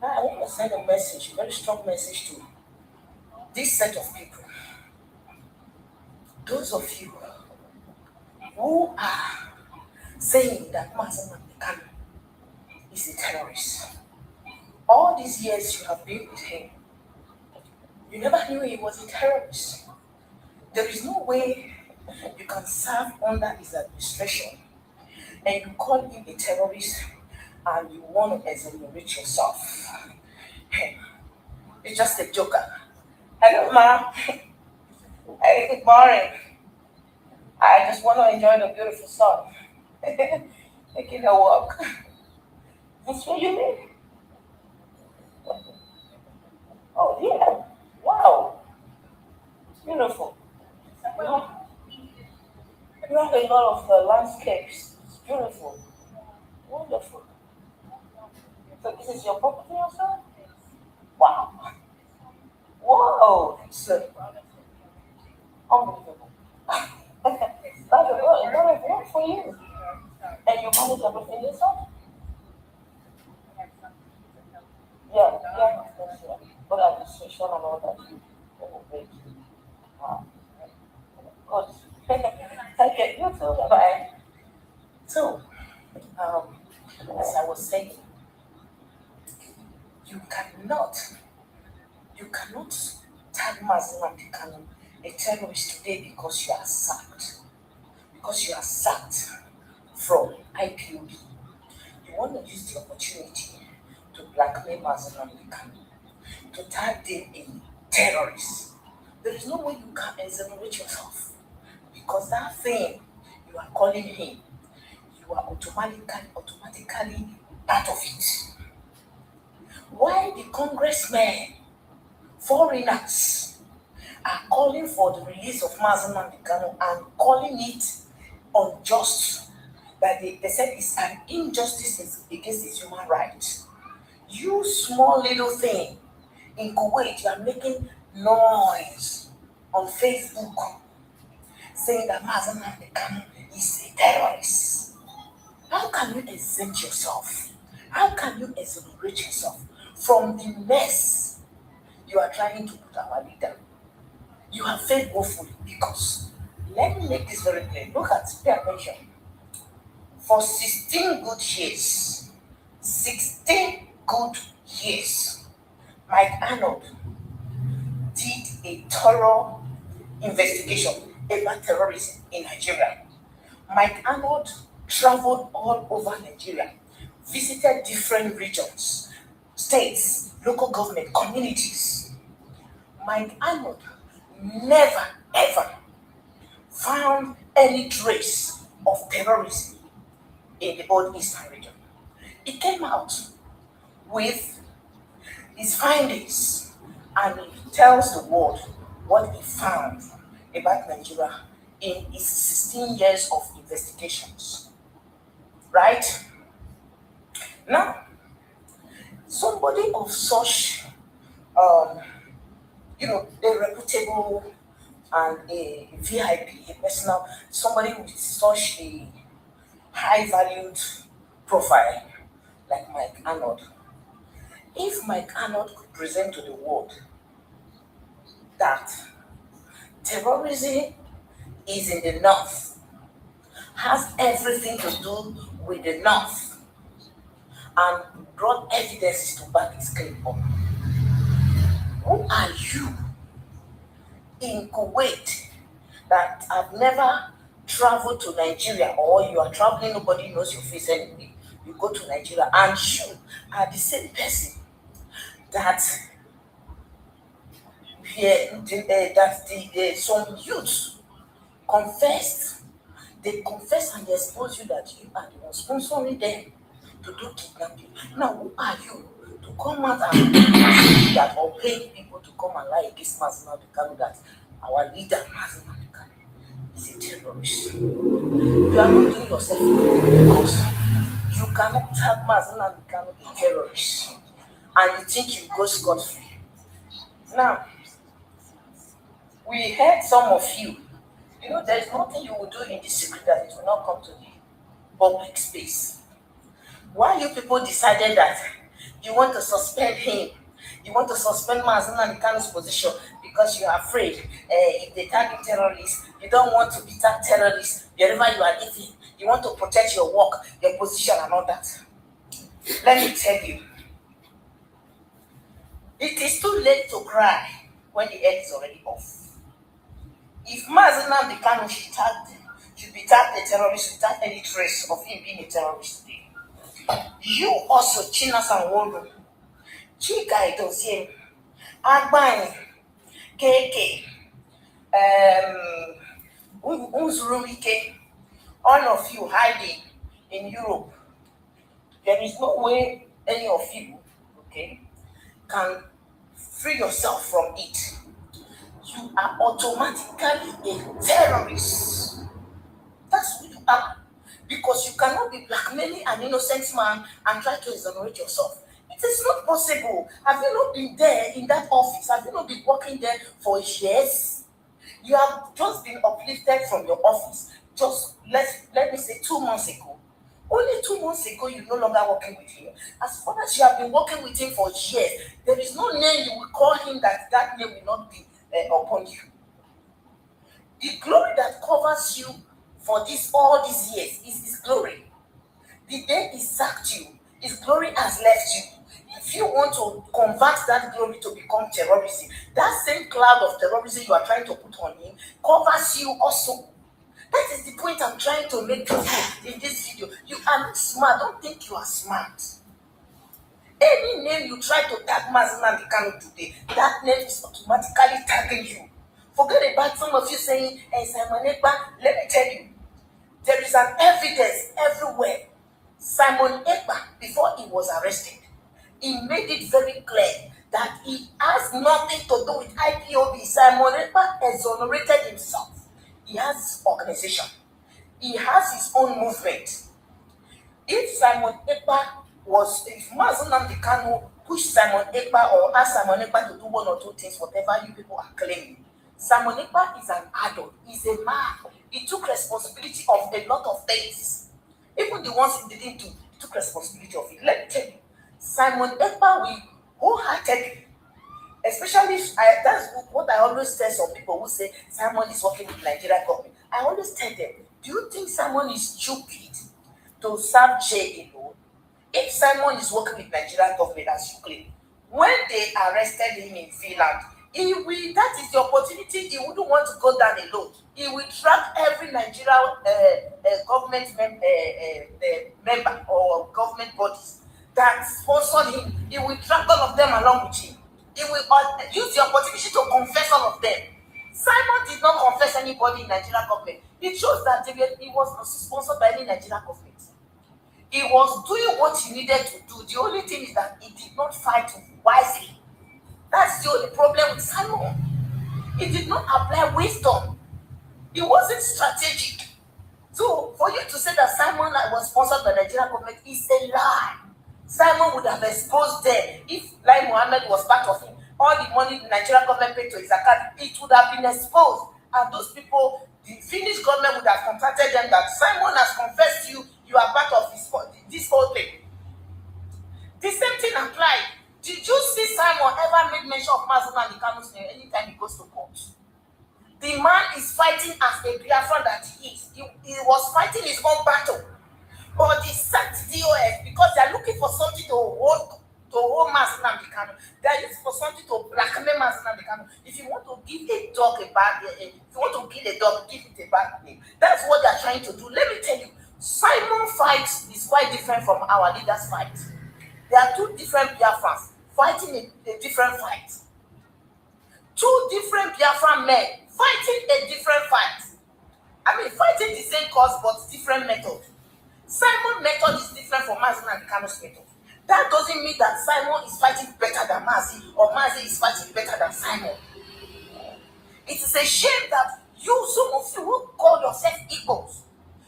Now I want to send a message, a very strong message to this set of people. Those of you who are saying that Mazi Nnamdi Kanu is a terrorist. All these years you have been with him, you never knew he was a terrorist. There is no way you can serve under his administration and you call him a terrorist and you want to exonerate yourself. It's just a joker. Hello, ma. Hey, good morning. I just want to enjoy the beautiful sun. Taking a walk. That's where you live. Oh, yeah. Wow. Beautiful. You have a lot of landscapes. It's beautiful. Wonderful. So this is your property also? Wow. Whoa. It's unbelievable. That's a lot of work for you. And you manage everything yourself? Yeah. But administration and all that. Oh, great. Wow. Good. Okay, you too. Bye. So, as I was saying, you cannot tag Mazi Nnamdi Kanu a terrorist today because you are sacked. Because you are sacked from IPOB. You want to use the opportunity to blackmail Mazi Nnamdi Kanu, to tag them in terrorists. There is no way you can exonerate yourself because that thing you are calling him, you are automatically part of it. Why the congressmen, foreigners, are calling for the release of Mazi Nnamdi Kanu and calling it unjust, that they said it's an injustice against his human rights. You small little thing in Kuwait, you are making noise on Facebook saying that Mazi Nnamdi Kanu is a terrorist. How can you exempt yourself? How can you exonerate yourself from the mess you are trying to put our leader? You have failed woefully because, let me make this very clear. Look at, pay attention. For 16 good years, Mike Arnold did a thorough investigation about terrorism in Nigeria. Mike Arnold traveled all over Nigeria, visited different regions, states, local government, communities. Mike Arnold never ever found any trace of terrorism in the old Eastern region. He came out with his findings and he tells the world what he found about Nigeria in his 16 years of investigations. Right? Now, somebody of such, a reputable and a VIP, a personal, somebody with such a high valued profile like Mike Arnold, if Mike Arnold could present to the world that terrorism is in the north, has everything to do with the north, and brought evidences to back his claim up, who are you in Kuwait that have never traveled to Nigeria, or you are traveling, nobody knows your face anyway, you go to Nigeria, and you are the same person that some youth confessed. They confess and they expose you that you are the one sponsoring them to do kidnapping. Now, who are you to come out and say that, or pay people to come and lie against Mazi Nnamdi Kanu that our leader Mazi Nnamdi Kanu is a terrorist? You are not doing yourself because you cannot tag Mazi Nnamdi Kanu a terrorist and you think you go scot-free. Now, we heard some of you. There's nothing you will do in the secret that it will not come to the public space. Why you people decided that you want to suspend him You want to suspend Mazi Nnamdi Kanu's position because you are afraid if they target terrorists, you don't want to be that terrorist wherever you are living. You want to protect your work, your position, and all that. Let me tell you, it is too late to cry when the head is already off. If Mazi Nnamdi Kanu should be tagged a terrorist without any trace of him being a terrorist today, you also, Chinas and Wolo, Chika Idosiem, Agbani, KK, Unzurumike, all of you hiding in Europe, there is no way any of you, okay, can free yourself from it. You are automatically a terrorist. That's who you are. Because you cannot be blackmailing an innocent man and try to exonerate yourself. It is not possible. Have you not been there in that office? Have you not been working there for years? You have just been uplifted from your office. Just let me say 2 months ago. Only 2 months ago, you're no longer working with him. As far as you have been working with him for years, there is no name you will call him that name will not be upon you. The glory that covers you for all these years is his glory. The day he sacked you, his glory has left you. If you want to convert that glory to become terrorism, that same cloud of terrorism you are trying to put on him covers you also. That is the point I'm trying to make to you in this video. You are not smart. Don't think you are smart. Any name you try to tag Mazi Nnamdi Kanu today, that name is automatically tagging you. Forget about some of you saying, hey, Simon Ekpa, let me tell you, there is an evidence everywhere. Simon Ekpa, before he was arrested, he made it very clear that he has nothing to do with IPOB. Simon Ekpa exonerated himself. He has his organization. He has his own movement. If Simon Ekpa if Mazi Nnamdi Kanu pushed Simon Ekpa or asked Simon Ekpa to do 1 or 2 things, whatever you people are claiming, Simon Ekpa is an adult. He's a man. He took responsibility of a lot of things. Even the ones he didn't do, he took responsibility of it. Let me tell you, Simon Ekpa will wholeheartedly, especially that's what I always tell some people who say Simon is working with Nigerian government. I always tell them, do you think Simon is stupid to serve jail alone? If Simon is working with Nigerian government as you claim, when they arrested him in Finland, that is the opportunity. He wouldn't want to go down alone. He will track every Nigerian government member or government bodies that sponsor him. He will track all of them along with him. He will use the opportunity to confess all of them. Simon did not confess anybody in Nigerian government. It shows that he was not sponsored by any Nigerian government. He was doing what he needed to do. The only thing is that he did not fight wisely. That's the only problem with Simon. He did not apply wisdom. He wasn't strategic. So for you to say that Simon was sponsored by the Nigerian government is a lie. Simon would have exposed them if Lai Mohammed was part of it. All the money the Nigerian government paid to his account, it would have been exposed. And those people, the Finnish government would have contacted them that Simon has confessed to you, you are part of this whole thing. The same thing applied. Did you see Simon ever make mention of Mazi Nnamdi Kanu's name anytime he goes to court? The man is fighting as a Biafra that he is. He was fighting his own battle. But they sacked DOS because they are looking for something to hold Mazi Nnamdi Kanu. They are looking for something to blackmail Mazi Nnamdi Kanu. If you want to give a dog a bad name, if you want to kill a dog, give it a bad name. That's what they are trying to do. Let me tell you, Simon fight is quite different from our leaders' fight. There are 2 different Biafrans fighting a different fight. 2 different Biafran men fighting a different fight. I mean, fighting the same cause but different method. Simon's method is different from Mazi Nnamdi Kanu's method. That doesn't mean that Simon is fighting better than Mazi or Mazi is fighting better than Simon. It is a shame that some of you who call yourself equals,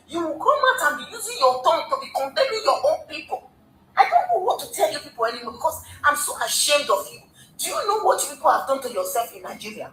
you will come out and be using your tongue to be condemning your own people. I don't know what to tell you people anymore because I'm so ashamed of you. Do you know what you people have done to yourself in Nigeria?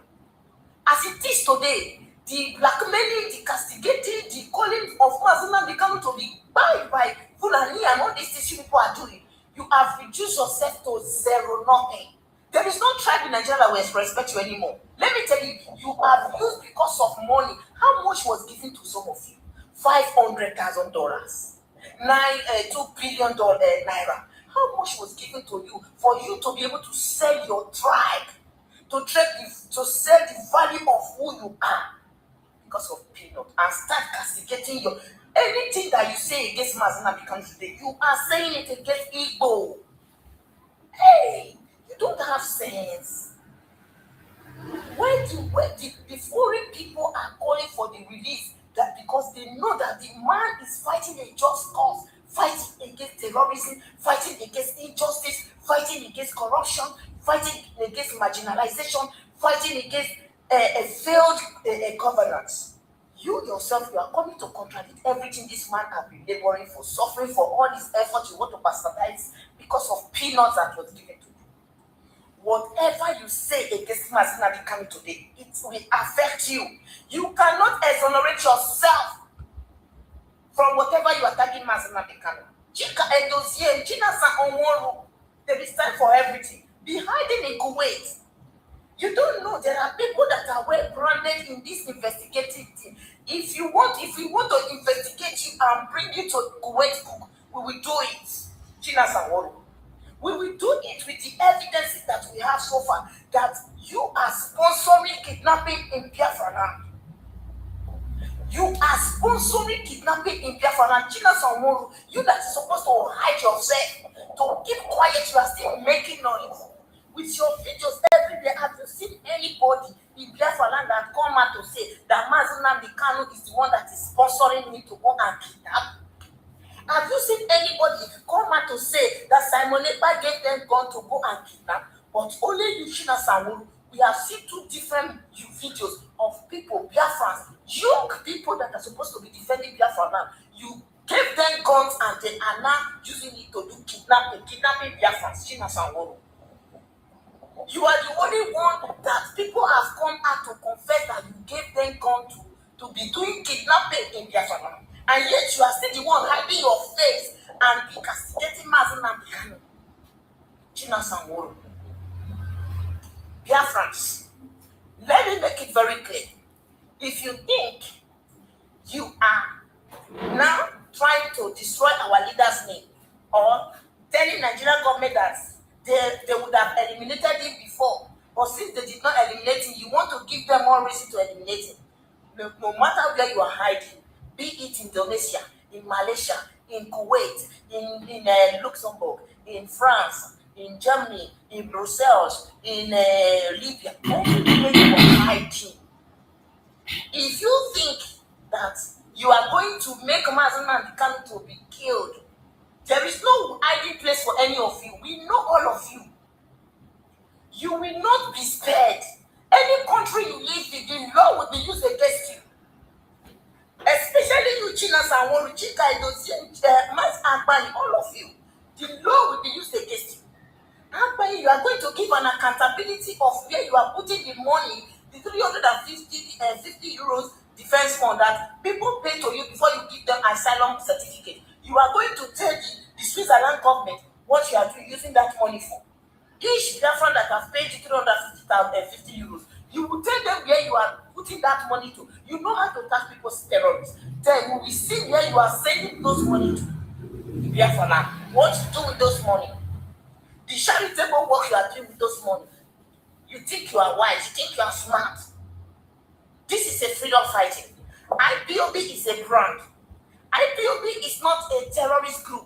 As it is today, the blackmailing, the castigating, the calling of Mazi Nnamdi Kanu to be by Fulani and all these things you people are doing, you have reduced yourself to zero nothing. There is no tribe in Nigeria that will respect you anymore. Let me tell you, you are used because of money. How much was given to some of you? $500,000, $2 billion naira. How much was given to you for you to be able to sell your tribe, to sell the value of who you are because of peanut, and start castigating your anything that you say against Mazi Nnamdi Kanu today? You are saying it against Igbo. Hey, you don't have sense. Where the foreign people are calling for the release, that because they know that the man is fighting a just cause, fighting against terrorism, fighting against injustice, fighting against corruption, fighting against marginalization, fighting against a failed governance. You yourself, you are coming to contradict everything this man has been laboring for, suffering for all his efforts. You want to bastardize because of peanuts that was given to you. Whatever you say against Mazi Nnamdi Kanu today, it will affect you. You cannot exonerate yourself from whatever you are attacking Mazi Nnamdi Kanu. There is time for everything. Be hiding in Kuwait. You don't know there are people that are well branded in this investigative team. If we want to investigate you and bring you to Kuwait, we will do it. China Sanworo. We will do it with the evidences that we have so far that you are sponsoring kidnapping in Biafra land. You are sponsoring kidnapping in Biafra land. China Sanworo, you that is supposed to hide yourself, to keep quiet, you are still making noise. With your videos every day, have you seen anybody in Biafra land that come out to say that Mazi Nnamdi Kanu is the one that is sponsoring me to go and kidnap? Have you seen anybody come out to say that Simon Ekpa gave them gun to go and kidnap? But only you, China Sanworo, we have seen two different videos of people, Biafrans, young people that are supposed to be defending Biafra land. You gave them guns and they are now using it to do kidnapping Biafrans, China Sanworo. You are the only one that people have come out to confess that you gave them gun to be doing kidnapping in Biafra land. And yet you are still the one hiding your face and be castigating Mazi Nnamdi Kanu. China Sanworo. Biafrans, let me make it very clear. If you think you are now trying to destroy our leader's name or telling Nigerian government that they would have eliminated him before, but since they did not eliminate him, you want to give them more reason to eliminate him. No matter where you are hiding, be it in Indonesia, in Malaysia, in Kuwait, in Luxembourg, in France, in Germany, in Brussels, in Libya, everywhere you are hiding. If you think that you are going to make Mazi Nnamdi Kanu to be killed, there is no hiding place for any of you. We know all of you. You will not be spared. Any country you live in, the law will be used against you. Especially you, China Sanworo, Chika Edozie, Mazi Agbani, all of you. The law will be used against you. Agbani, you are going to give an accountability of where you are putting the money, the 350 euros defense fund that people pay to you before you give them asylum certificate. You are going to tell the Switzerland government what you are using that money for. Each Biafran that has paid you 350 euros, you will tell them where you are putting that money to. You know how to tax people's terrorists. Then we will see where you are sending those money to. Biafran, what you do with those money? The charitable work you are doing with those money. You think you are wise, you think you are smart. This is a freedom fighting. IPOB is a brand. IPOB is not a terrorist group.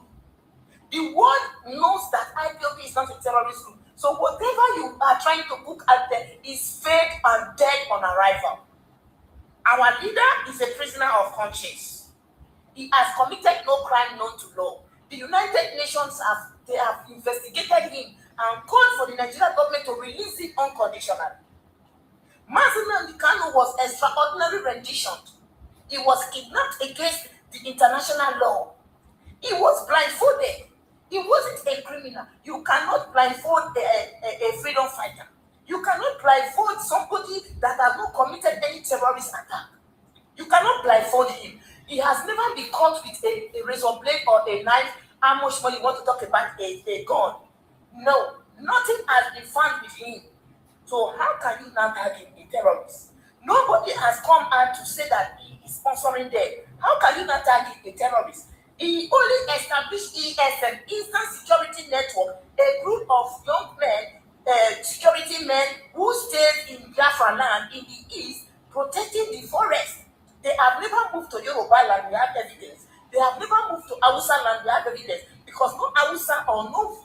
The world knows that IPOB is not a terrorist group. So whatever you are trying to cook out there is fake and dead on arrival. Our leader is a prisoner of conscience. He has committed no crime known to law. The United Nations have investigated him and called for the Nigerian government to release him unconditionally. Mazi Nnamdi Kanu was extraordinary rendition. He was kidnapped against the international law. He was blindfolded. He wasn't a criminal. You cannot blindfold a freedom fighter. You cannot blindfold somebody that has not committed any terrorist attack. You cannot blindfold him. He has never been caught with a razor blade or a knife. How much money you want to talk about a gun? No, Nothing has been found with him. So how can you now tag him a terrorist? Nobody has come out to say that he is sponsoring them. How can you not tag him a terrorist? He only established ESN, Eastern Security Network, a group of young men, security men who stayed in Biafra land in the east, protecting the forest. They have never moved to Yoruba land, we have evidence. They have never moved to Hausa land, we have evidence. Because no Hausa or no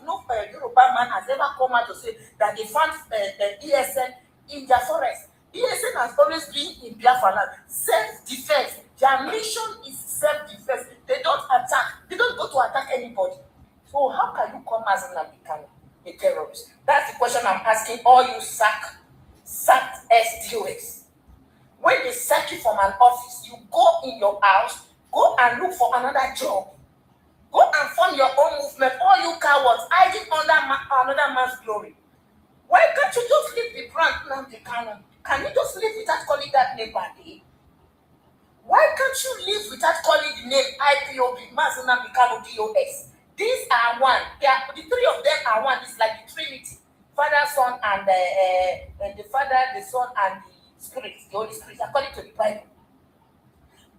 Yoruba man has ever come out to say that they found ESN in their forest. ESN has always been in Biafra land. Self-defense. Their mission is self-defense. They don't attack. They don't go to attack anybody. So how can you come as Nnamdi Kanu, a terrorist? That's the question I'm asking all you sacked SDOs. When they sack you from an office, you go in your house, go and look for another job. Go and form your own movement. All you cowards hiding under another man's glory. Why can't you just leave the brand Nnamdi Kanu? Can you just live without calling that name Badi? Why can't you live without calling the name IPOB, Mazi Nnamdi Kanu DOS? These are one. The three of them are one. It's like the Trinity. Father, Son, and the Father, the Son, and the Spirit, the Holy Spirit, according to the Bible.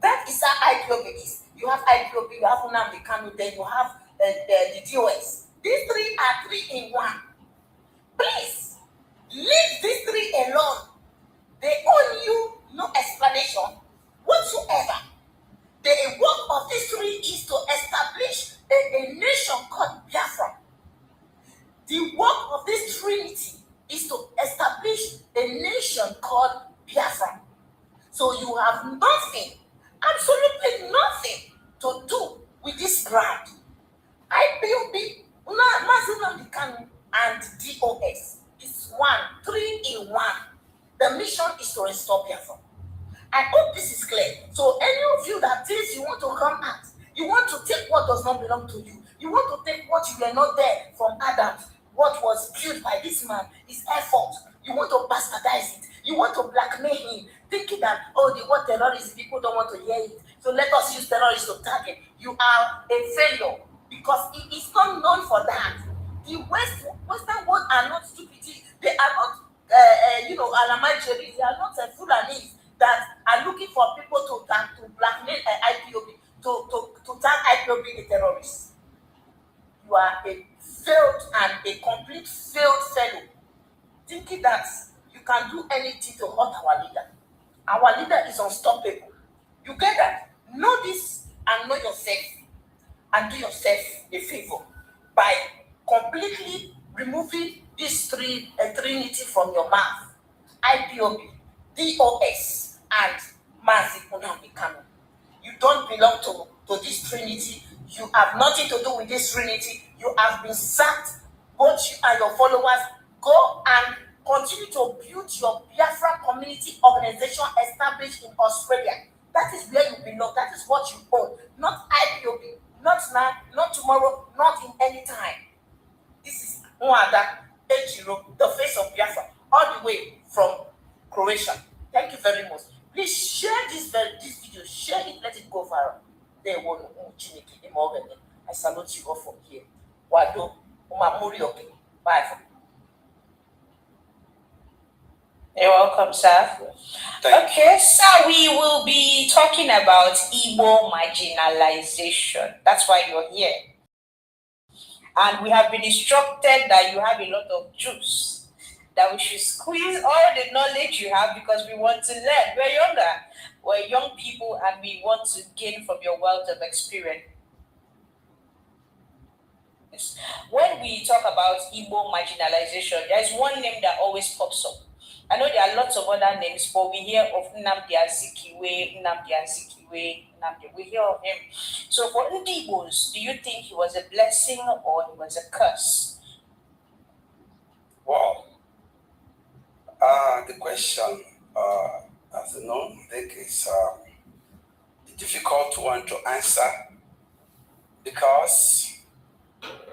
That is how IPOB is. You have IPOB, you have Nnamdi Kanu, then you have the DOS. These three are three in one. Please, leave these three alone. They owe you no explanation whatsoever. The work of these three is to establish a nation called Biafra. The work of this Trinity is to establish a nation called Biafra. So you have nothing, absolutely nothing to do with this brand. IPOB, Mazi Nnamdi Kanu, and DOS is one, three in one. The mission is to restore Biafra. I hope this is clear. So any of you that thinks you want to come out, you want to take what does not belong to you, you want to take what you were not there from Adam, what was built by this man, his effort, you want to bastardize it, you want to blackmail him, thinking that, oh, the word terrorist, people don't want to hear it, so let us use terrorists to target. You are a failure because it is not known for that. The Western world are not stupid. They are not, Alamajeri, they are not Fulanis that are looking for people to blackmail IPOB, to tag IPOB a terrorist. You are a failed and a complete failed fellow, thinking that you can do anything to hurt our leader. Our leader is unstoppable. You get that? Know this and know yourself, and do yourself a favor by completely removing this trinity from your mouth. IPOB, DOS, and Mazi Nnamdi Kanu. You don't belong to this trinity. You have nothing to do with this trinity. You have been sacked. Both you and your followers, go and continue to build your Biafra community organization established in Australia. That is where you belong. That is what you own. Not IPOB. Not now, not tomorrow, not in any time. This is Nwada Ejiro, the face of Biafra, all the way from Croatia. Thank you very much. Please share this video. Share it. Let it go viral. They won't I salute you all from here. Wado Umamurioke. Bye. You're welcome, sir. Okay, so we will be talking about Igbo marginalization. That's why you're here. And we have been instructed that you have a lot of juice, that we should squeeze all the knowledge you have because we want to learn. We're younger. We're young people and we want to gain from your wealth of experience. When we talk about Igbo marginalization, there's one name that always pops up. I know there are lots of other names, but we hear of Nnamdi Azikiwe. We hear of him. So for Ndi Igbos, do you think he was a blessing or he was a curse? Well, the question, as you know, I think is a difficult one to answer because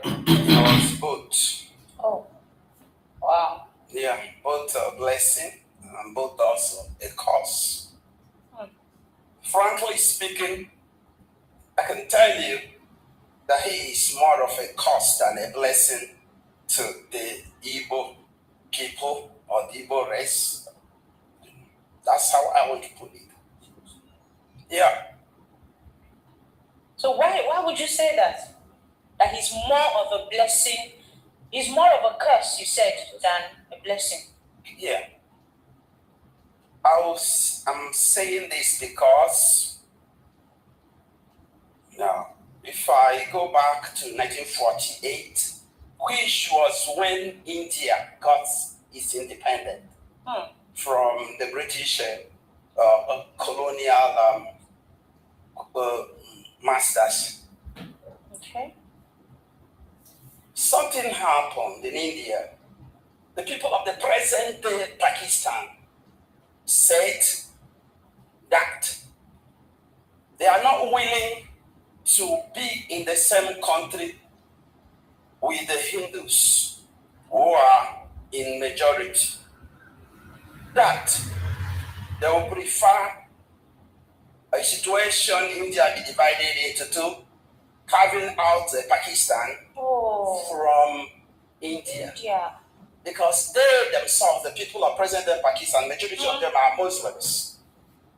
it was both. Oh, wow. Yeah, both a blessing and both also a curse. Frankly speaking, I can tell you that he is more of a curse than a blessing to the Igbo people or the Igbo race. That's how I want to put it. Yeah. So why would you say that? That he's more of a blessing, he's more of a curse, you said, than a blessing. Yeah. I'm saying this because now, if I go back to 1948, which was when India got its independence from the British colonial masters. Okay. Something happened in India. The people of the present day Pakistan said that they are not willing to be in the same country with the Hindus who are in majority. That they will prefer a situation India be divided into two, carving out Pakistan from India. Because they themselves, the people of present-day Pakistan, majority of them are Muslims.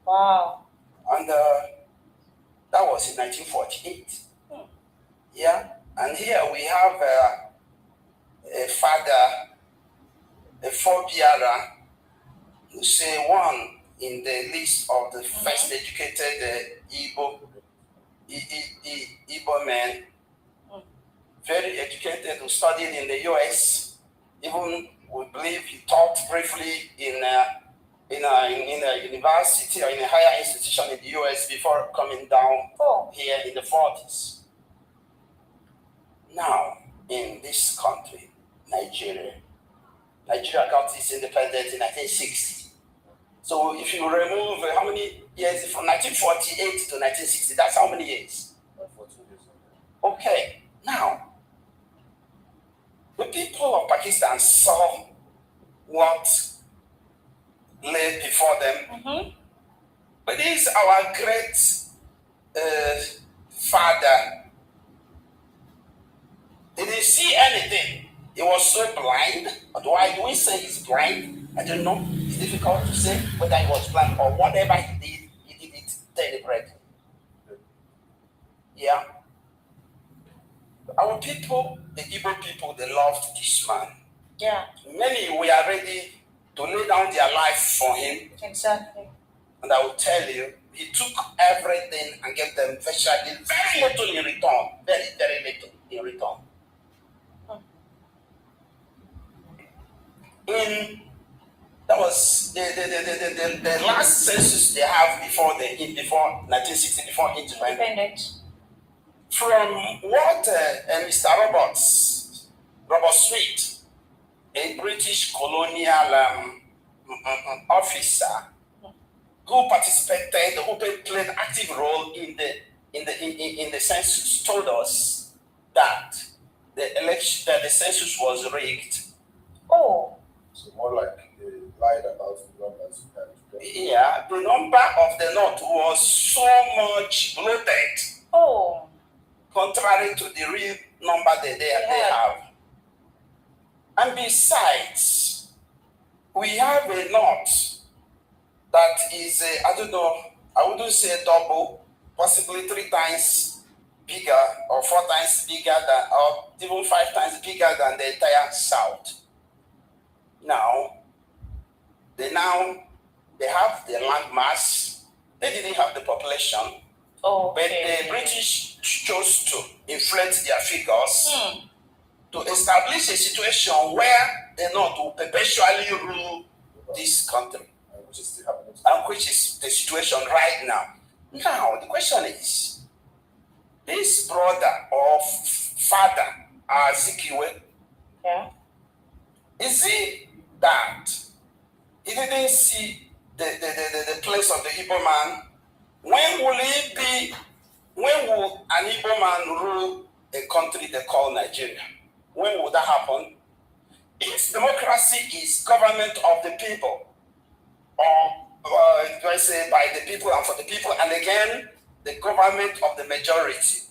Wow. And that was in 1948. Yeah. And here we have a father, a forebearer, who say one in the list of the first educated Igbo men, very educated, who studied in the US. Even we believe he taught briefly in a university or in a higher institution in the US before coming down here in the 40s. Now, in this country, Nigeria got its independence in 1960. So if you remove how many years from 1948 to 1960, that's how many years? Okay, now, the people of Pakistan saw what lay before them. But this is our great father. He didn't see anything. He was so blind. But why do we say he's blind? I don't know. It's difficult to say whether he was blind or whatever he did it deliberately. Yeah. Our people, the Igbo people, they loved this man. Yeah. Many were ready to lay down their life for him. Exactly. And I will tell you, he took everything and gave them virtually very little in return. Very, very little in return. That was the last census they have before 1960, before independence. From what Mr. Robert Sweet, a British colonial officer who participated, who played an active role in the census, told us that the census was rigged. Oh. So more like they lied about the numbers. Yeah, the number of the North was so much bloated. Oh. Contrary to the real number that they have. And besides, we have a North that is, I don't know, I wouldn't say double, possibly 3 times bigger or 4 times bigger than, or even 5 times bigger than the entire South. Now, they have the land mass. They didn't have the population. But the British chose to inflate their figures to establish a situation where the North will perpetually rule this country. Which is still happening. And which is the situation right now. Now, the question is, this brother or father, Zikiwe, is it that he didn't see the place of the Igbo man? When will an Igbo man rule a country they call Nigeria? When will that happen? If democracy is government of the people, or do I say by the people and for the people, and again, the government of the majority,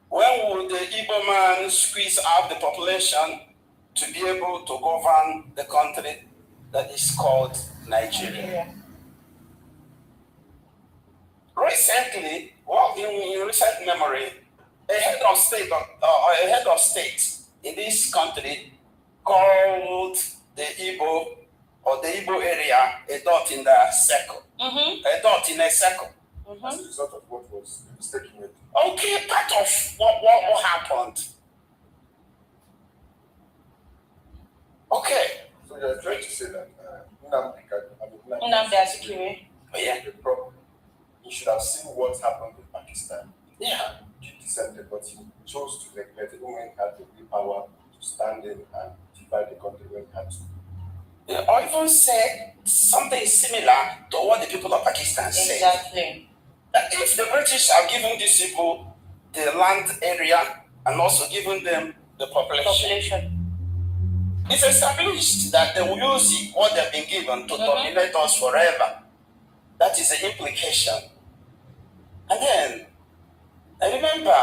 When would the Igbo man squeeze out the population to be able to govern the country that is called Nigeria? Recently, well, in recent memory, a head of state in this country called the Igbo or the Igbo area a dot in the circle. A dot in a circle. As a result of what was mistaken. Okay, part of what happened. Okay. So you're trying to say that Nnamdi Kanu, yeah. The problem. You should have seen what happened in Pakistan. Yeah. He dissented, but he chose to neglect it when he had the willpower to stand in and divide the country when he had to. Yeah, or even say something similar to what the people of Pakistan said. Exactly. That if the British have given these people the land area and also given them the population, it's established that they will use what they've been given to dominate us forever. That is the implication. And then, I remember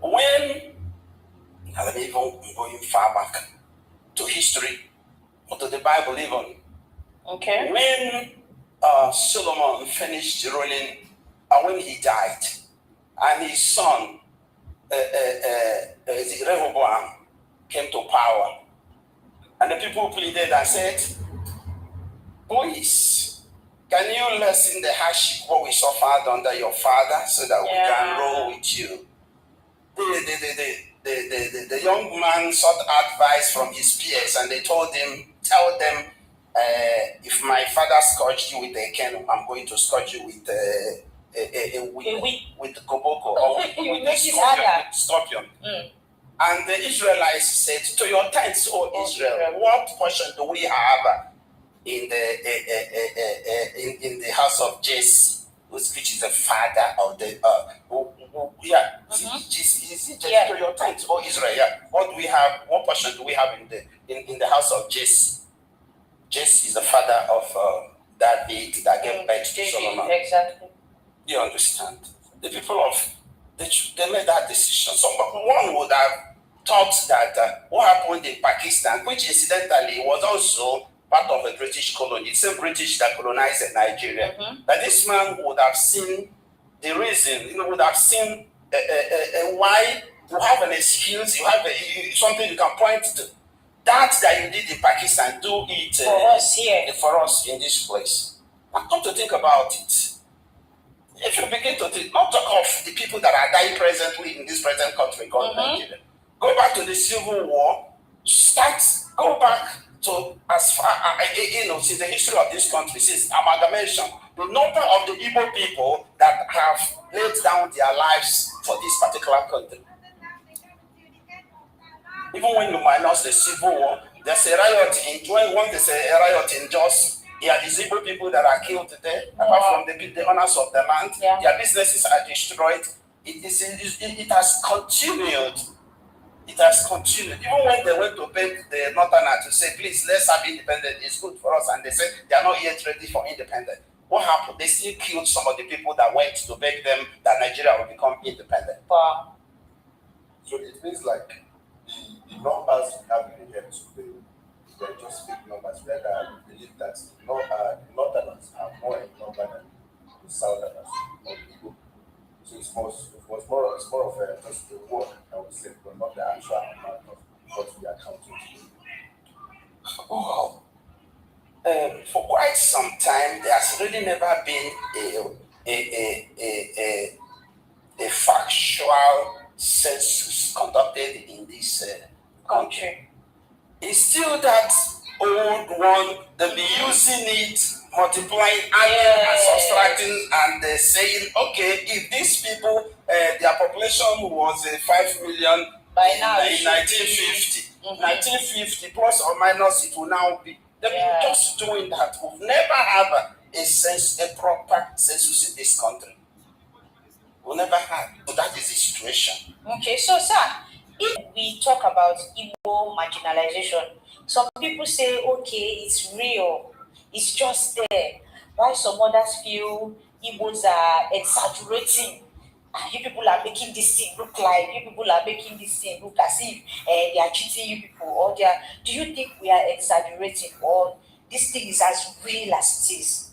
when, let me even going far back to history, or to the Bible even. Okay. When Solomon finished ruling, when he died, and his son, Rehoboam, came to power, and the people pleaded and said, please, can you lessen the hardship what we suffered under your father so that we can roll with you? The young man sought advice from his peers, and they told him, tell them, if my father scourged you with a cane, I'm going to scourge you with with koboko or with scorpion. And the Israelites said, to your tents, O Israel, what portion do we have in the house of Jesse, which is the father of the to your tents, O Israel. What do we have? What portion do we have in the house of Jesse? Jesse is the father of David that gave birth to Solomon. Exactly. Do you understand? The people of they made that decision. So one would have thought that what happened in Pakistan, which incidentally was also part of a British colony, the same British that colonized Nigeria, that this man would have seen the reason, would have seen why you have an excuse, you have something you can point to. That you did in Pakistan, do it for us here, for us in this place. Now come to think about it. If you begin to think, not talk of the people that are dying presently in this present country called Nigeria, go back to the Civil War, go back to as far since the history of this country, since amalgamation, the number of the Igbo people that have laid down their lives for this particular country. Even when you minus the Civil War, there's a riot when there's a riot in Jos. Yeah, the Igbo people that are killed today, apart from the owners of the land, their businesses are destroyed. It has continued. It has continued. Even when they went to beg the Northerners to say, please, let's have independence, it's good for us, and they said they are not yet ready for independence. What happened? They still killed some of the people that went to beg them that Nigeria will become independent. Wow. So it means like the numbers we have in the head today, they're just big numbers. Whether we believe that the Northerners are more in number than the Southerners or people. So it's more of a just the word I would say, but not the actual amount of what we are counting. Oh, for quite some time, there has really never been a factual census conducted in this country. It's still that old one, they'll be using it, multiplying, adding and subtracting, and saying, okay, if these people, their population was 5 million by now, in 1950, 1950 plus or minus, it will now be. They've been just doing that. We've never had a proper census in this country. We never had. So that is the situation. Okay, so sir, if we talk about Igbo marginalization, some people say, okay, it's real, it's just there. While some others feel Igbos are exaggerating You people are making this thing look like, you people are making this thing look as if they are cheating you people, or they are, do you think we are exaggerating, or this thing is as real as it is?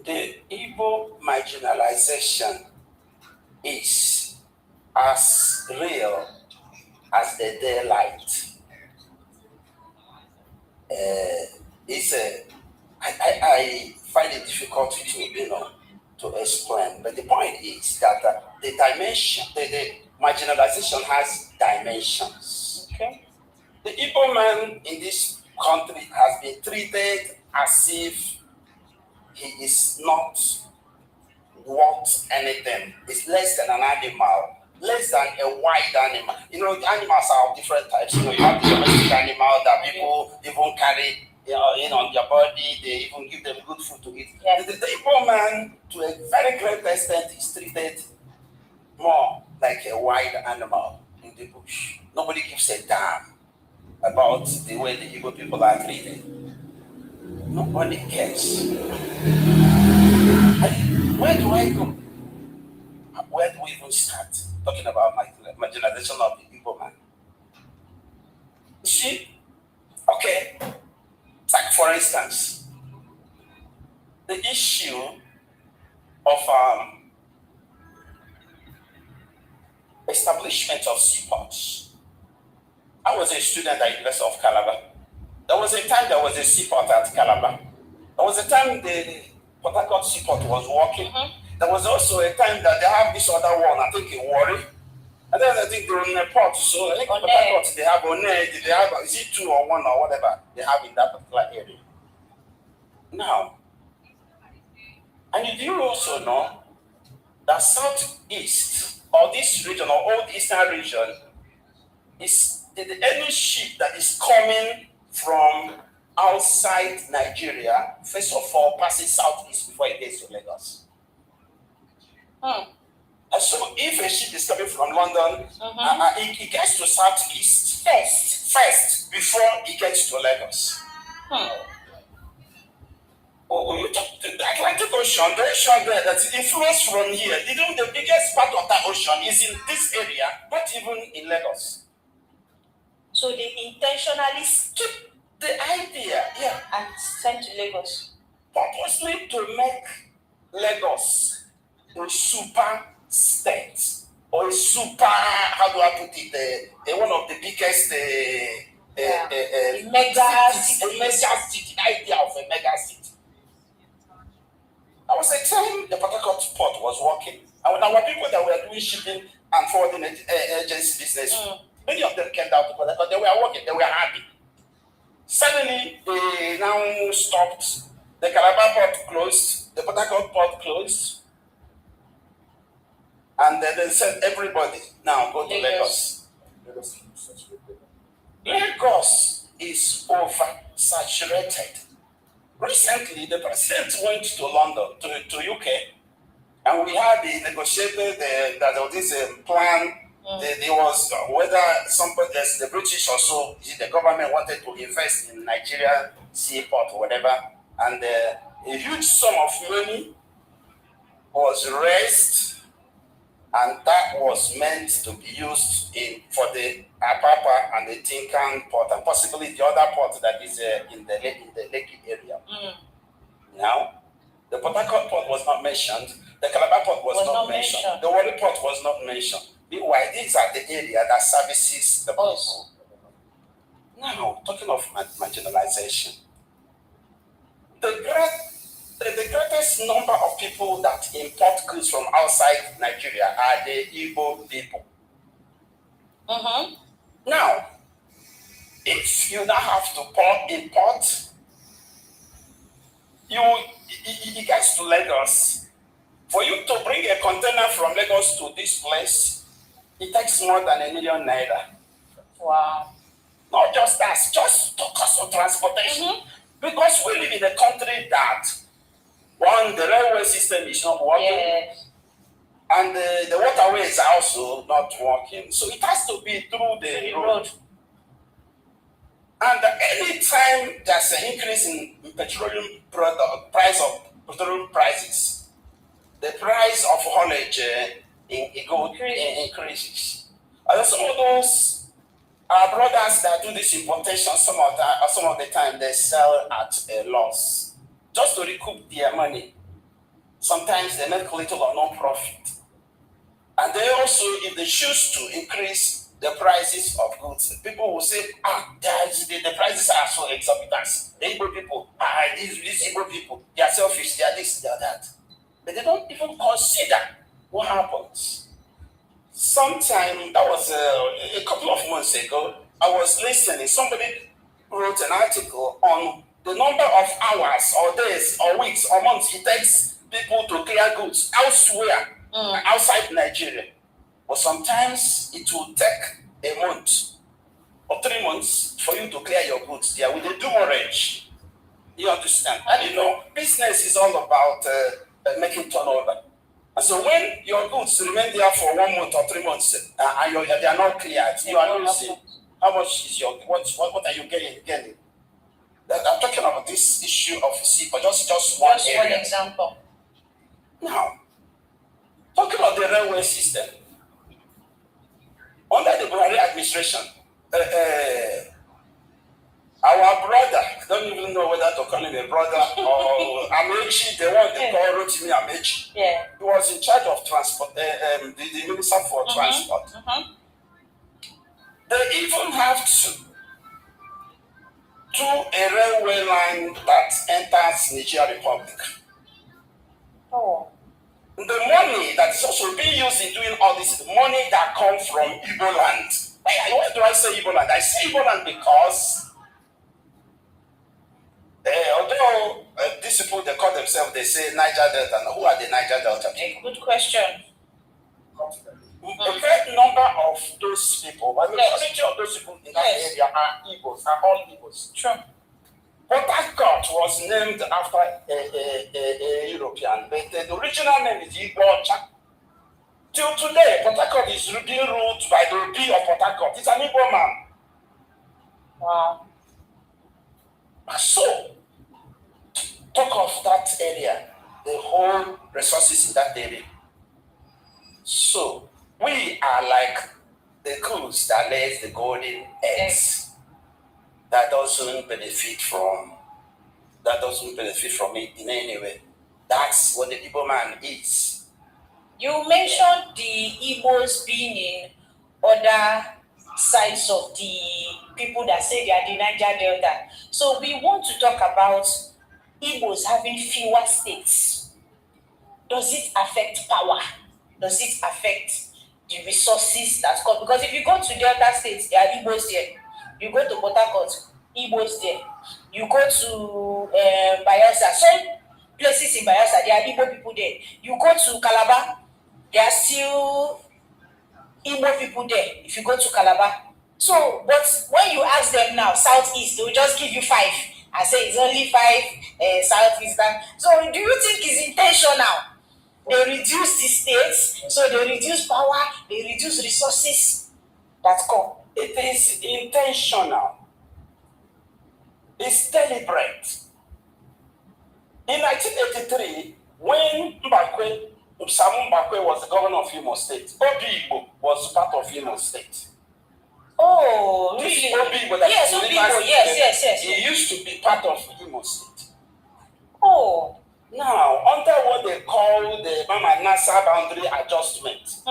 The Igbo marginalization is as real as the daylight. I find it difficult to explain, but the point is that the dimension, the marginalization has dimensions. Okay. The Igbo man in this country has been treated as if he is not worth anything. It's less than an animal, less than a wild animal. Animals are of different types. You have the domestic animal that people even carry in on their body. They even give them good food to eat. Yes. The Igbo man, to a very great extent, is treated more like a wild animal in the bush. Nobody gives a damn about the way the Igbo people are treated. Nobody cares. Where do I go? Where do we even start talking about marginalization of the Igbo man? You see, okay, like for instance, the issue of establishment of seaports. I was a student at University of Calabar. There was a time there was a seaport at Calabar. There was a time the Port Harcourt seaport was working. There was also a time that they have this other one, I think in Warri. And then I think they're in a port. So I think Port Harcourt, they have they have, is it 2 or 1 or whatever they have in that particular area. Now, and you do also know that southeast, or this region, or old eastern region, is any ship that is coming from outside Nigeria, first of all, passes southeast before it gets to Lagos. And so if a ship is coming from London, it gets to southeast first before it gets to Lagos. The Atlantic Ocean, the ocean there that influence from here, even the biggest part of that ocean is in this area, not even in Lagos. So they intentionally skip the idea, and send to Lagos. Purposely to make Lagos a super state, or a super, how do I put it, one of the biggest mega city, idea of a mega city. There was a time the Port Harcourt port was working, and when our people that were doing shipping and forwarding agency business, many of them came down to Port Harcourt. They were working, they were happy. Suddenly, they now stopped. The Calabar port closed, the Port Harcourt port closed, and then they said, everybody now go to Lagos. Lagos is oversaturated. Recently, the president went to London, to UK, and we had negotiated that there was this plan. There was whether somebody, the British or so, the government wanted to invest in Nigeria seaport or whatever, and a huge sum of money was raised, and that was meant to be used for the Apapa and the Tinkan port, and possibly the other port that is in the Lekki area. Now, the Port Harcourt port was not mentioned, the Calabar port was not mentioned, the Warri port was not mentioned. Meanwhile, these are the area that services the people. Now, talking of marginalization, the greatest number of people that import goods from outside Nigeria are the Igbo people. Now, if you now have to import, it gets to Lagos. For you to bring a container from Lagos to this place, it takes more than ₦1 million. Wow. Not just that, just the cost of transportation. Because we live in a country that, one, the railway system is not working, and the waterways are also not working. So it has to be through the road. And any time there's an increase in petroleum price of petroleum prices, the price of haulage increases. Some of those brothers that do this importation, some of the time they sell at a loss just to recoup their money. Sometimes they make little or no profit. And they also, if they choose to increase the prices of goods, people will say, the prices are so exorbitant. The Igbo people, these Igbo people, they are selfish, they are this, they are that. But they don't even consider what happens. Sometime, that was a couple of months ago, I was listening, somebody wrote an article on the number of hours or days or weeks or months it takes people to clear goods elsewhere, outside Nigeria. But sometimes it will take a month or 3 months for you to clear your goods there with a demurrage. You understand? And you know, business is all about making turnover. And so when your goods remain there for 1 month or 3 months and they are not cleared, you are not seeing how much is your what are you getting? I'm talking about this issue of but just one area. One example. Now, talking about the railway system, under the Buhari administration, our brother, I don't even know whether to call him a brother or Amechi, the one they call Rotimi Amechi. Yeah. He was in charge of transport, the Minister for Transport. They even have to do a railway line that enters Nigeria Republic. Oh. The money that is also being used in doing all this, the money that comes from Igbo land. Why do I say Igbo land? I say Igbo land because although these people, they call themselves, they say Niger Delta. Now, who are the Niger Delta people? Good question. A great number of those people, the majority of those people in that area are Igbos, are all Igbos. True. Port Harcourt was named after a European, but the original name is Igbo. Till today, Port Harcourt is being ruled by the Obi of Port Harcourt. It's an Igbo man. Wow. So, talk of that area, the whole resources in that area. So, we are like the goose that lays the golden eggs. That doesn't benefit from it in any way. That's what the Igbo man is. You mentioned the Igbos being in other sides of the people that say they are the Niger Delta. So we want to talk about Igbos having fewer states. Does it affect power? Does it affect the resources that come? Because if you go to Delta states, there are Igbos there. You go to Port Harcourt, Igbos there. You go to Bayelsa, some places in Bayelsa, there are Igbo people there. You go to Calabar, there are still Igbo people there if you go to Calabar. So, but when you ask them now, Southeast, they will just give you 5. I say it's only 5 Southeastern. So, do you think it's intentional? They reduce the states, so they reduce power, they reduce resources that come. It is intentional. It's deliberate. In 1983, when Samu Mbakwe was the governor of Imo State, Obi Igbo was part of Imo State. Oh, really? Obi Igbo, yes, Obi Igbo, yes. He used to be part of Imo State. Oh. Now, under what they call the Mama Nasa boundary adjustment,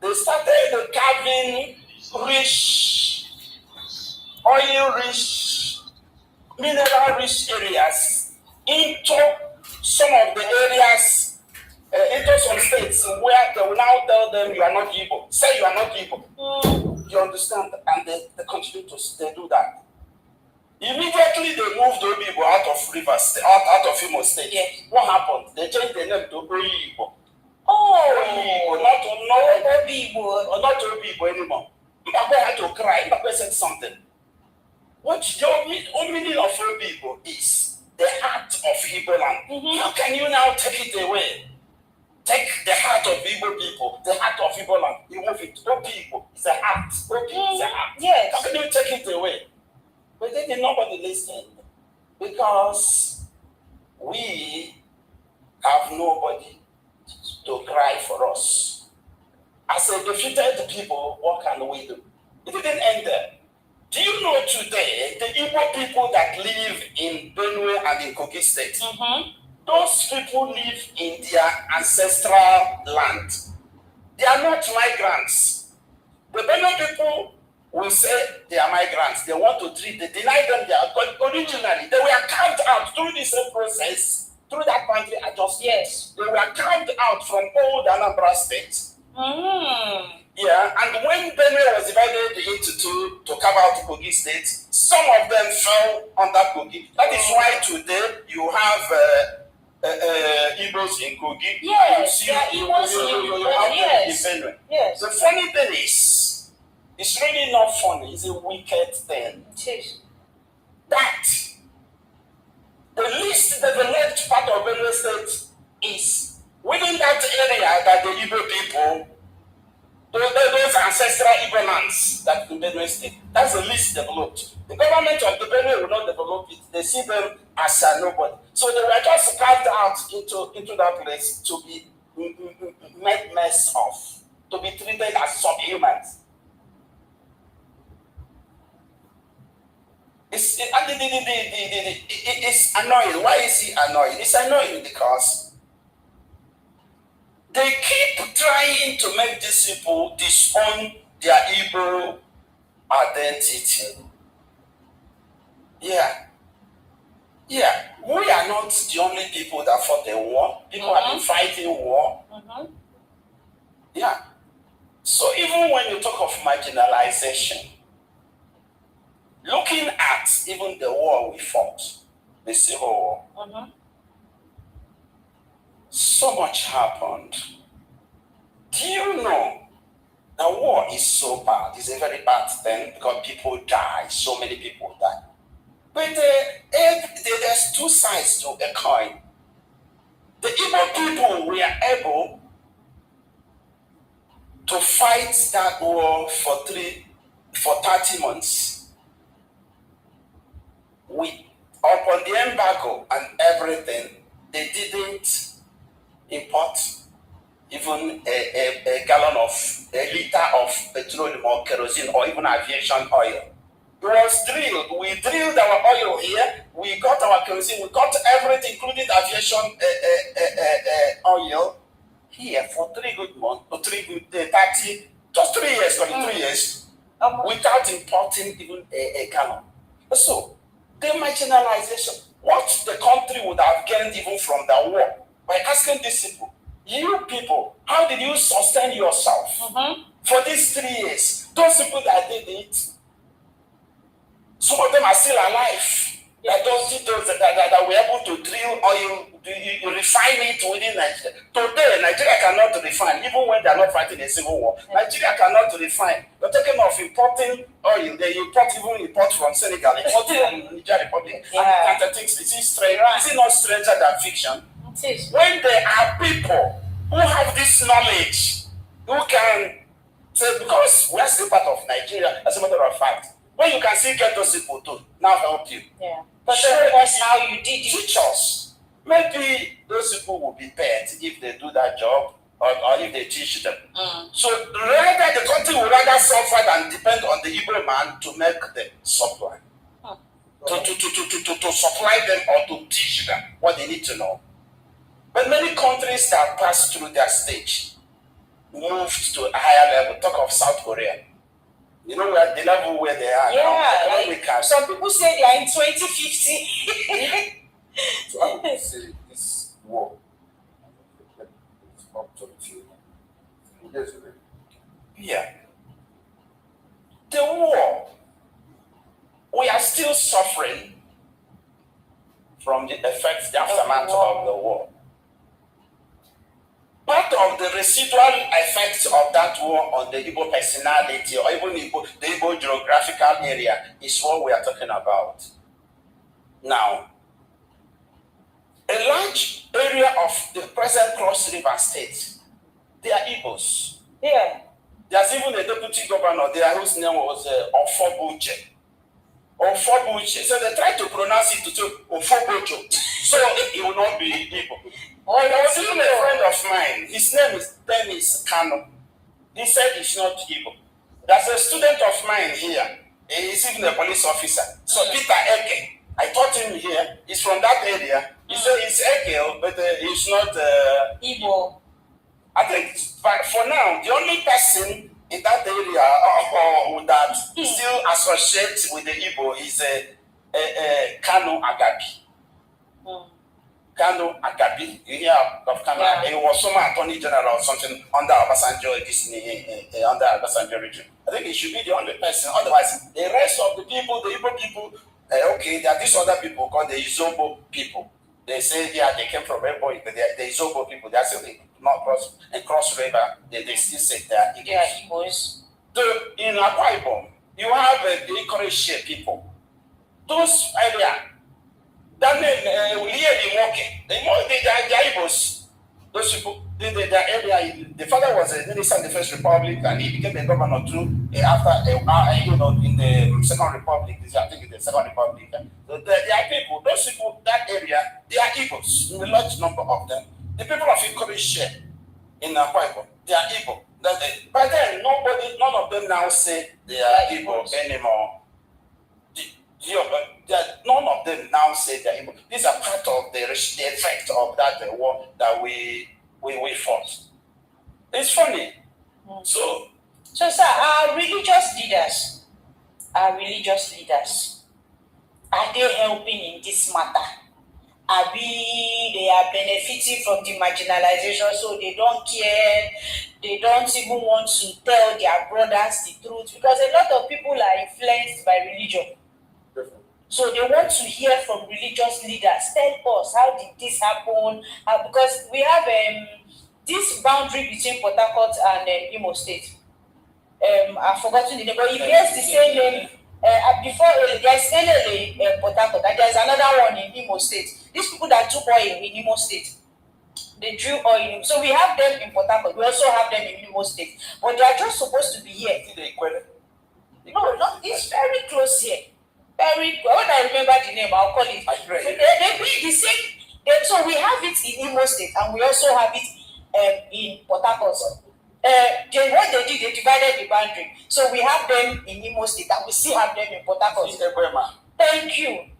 they started carving rich, oil-rich, mineral-rich areas into some of the areas, into some states where they will now tell them you are not Igbo. Say you are not Igbo. You understand? And they continue to do that. Immediately they moved Obibo out of Rivers, out of Imo State. Yeah. What happened? They changed the name to Oyibo. Oh, not Obibo anymore. Mbakwe had to cry. Mbakwe said something. What the meaning of Obibo is the heart of Igbo land. How can you now take it away? Take the heart of Igbo people, the heart of Igbo land. You move it. Obibo is the heart. Obibo is the heart. Yes. How can you take it away? But then nobody listened because we have nobody to cry for us. As a defeated people, what can we do? It didn't end there. Do you know today, the Igbo people that live in Benue and in Kogi State, those people live in their ancestral land. They are not migrants. The Benue people will say they are migrants. They want to treat, they deny them their, originally, they were carved out through this process, through that boundary adjustment. Yes. They were carved out from old Anambra State. Yeah, and when Benue was divided into two to carve out Kogi State, some of them fell under Kogi. That is why today you have Igbos in Kogi. Yes, you have in Benue. Yes. The funny thing is, it's really not funny, it's a wicked thing. That the least developed part of Benue State is within that area that the Igbo people, those ancestral Igbo lands that in Benue State, that's the least developed. The government of the Benue will not develop it. They see them as a nobody. So they were just carved out into that place to be made mess of, to be treated as subhumans. It's annoying. Why is he annoying? It's annoying because they keep trying to make these people disown their Igbo identity. Yeah. We are not the only people that fought the war. People have been fighting war. Yeah. So even when you talk of marginalization, looking at even the war we fought, the Civil War, so much happened. Do you know that war is so bad? It's a very bad thing because people die. So many people die. But there's two sides to a coin. The Igbo people were able to fight that war for 30 months. Upon the embargo and everything, they didn't import even a liter of petroleum or kerosene or even aviation oil. It was drilled. We drilled our oil here. We got our kerosene. We got everything, including aviation oil, here for 3 good months, or 3 good 30, just 3 years, 3 years, without importing even a gallon. So, the marginalization, what the country would have gained even from the war, by asking these people, you people, how did you sustain yourself for these 3 years? Those people that did it, some of them are still alive. That were able to drill oil, refine it within Nigeria. Today, Nigeria cannot refine, even when they are not fighting a civil war. Nigeria cannot refine. You're talking of importing oil. They import from Senegal, importing from Niger Republic. And things, is it not stranger than fiction? When there are people who have this knowledge, who can say, because we are still part of Nigeria, as a matter of fact, when you can still get those people to now help you. Yeah. But show us how you did it. Teach us. Maybe those people will be paid if they do that job or if they teach them. So rather the country will rather suffer than depend on the Igbo man to make the supply. To supply them or to teach them what they need to know. But many countries that pass through their stage moved to a higher level. Talk of South Korea. You know where the level where they are now. Some people say they are in 2050. So I would say this war is up to 2 years ago. Yeah. The war, we are still suffering from the effects, the aftermath of the war. Part of the residual effects of that war on the Igbo personality or even the Igbo geographical area is what we are talking about. Now, a large area of the present Cross River State, they are Igbos. Yeah. There's even a deputy governor there whose name was Ofobuche. So they tried to pronounce it to say Ofobucho. So it will not be Igbo. Oh, There was even a friend of mine. His name is Kanu. He said he's not Igbo. There's a student of mine here. He's even a police officer. So Peter Eke, I taught him here. He's from that area. He said he's Eke, but he's not Igbo. I think for now, the only person in that area that still associates with the Igbo is Kanu Agabi. Kanu Agabi, you hear of Kanu? Yeah. He was former attorney general or something under Obasanjo, under Obasanjo region. I think he should be the only person. Otherwise, the rest of the people, the Igbo people, okay, there are these other people called the Izobo people. They say they came from Ebo, but the Izobo people, they are still not cross river. They still say they are Igbos. In Akwa Ibom, you have the Ikoreshe people. Those area. Then they are Igbos. Those people, their area. The father was a minister in the First Republic, and he became a governor too after in the Second Republic. I think in the Second Republic. So there are people. Those people, that area, they are Igbos. In a large number of them. The people of Ikoreshe in Akwa Ibom, they are Igbo. By then, none of them now say they are Igbo anymore. None of them now say they are Igbo. These are part of the effect of that war that we fought. It's funny. So, sir, our religious leaders, are they helping in this matter? They are benefiting from the marginalization, so they don't care. They don't even want to tell their brothers the truth, because a lot of people are influenced by religion. So they want to hear from religious leaders. Tell us, how did this happen? Because we have this boundary between Port Harcourt and Imo State. I've forgotten the name, but it bears the same name. Before there's Elele Port Harcourt, and there's another one in Imo State. These people that took oil in Imo State, they drew oil. So we have them in Port Harcourt. We also have them in Imo State, but they are just supposed to be here. No, it's very close here. When I remember the name, I'll call it. They be the same. So we have it in Imo State, and we also have it in Port Harcourt. What they did, they divided the boundary. So we have them in Imo State, and we still have them in Port Harcourt. Thank you.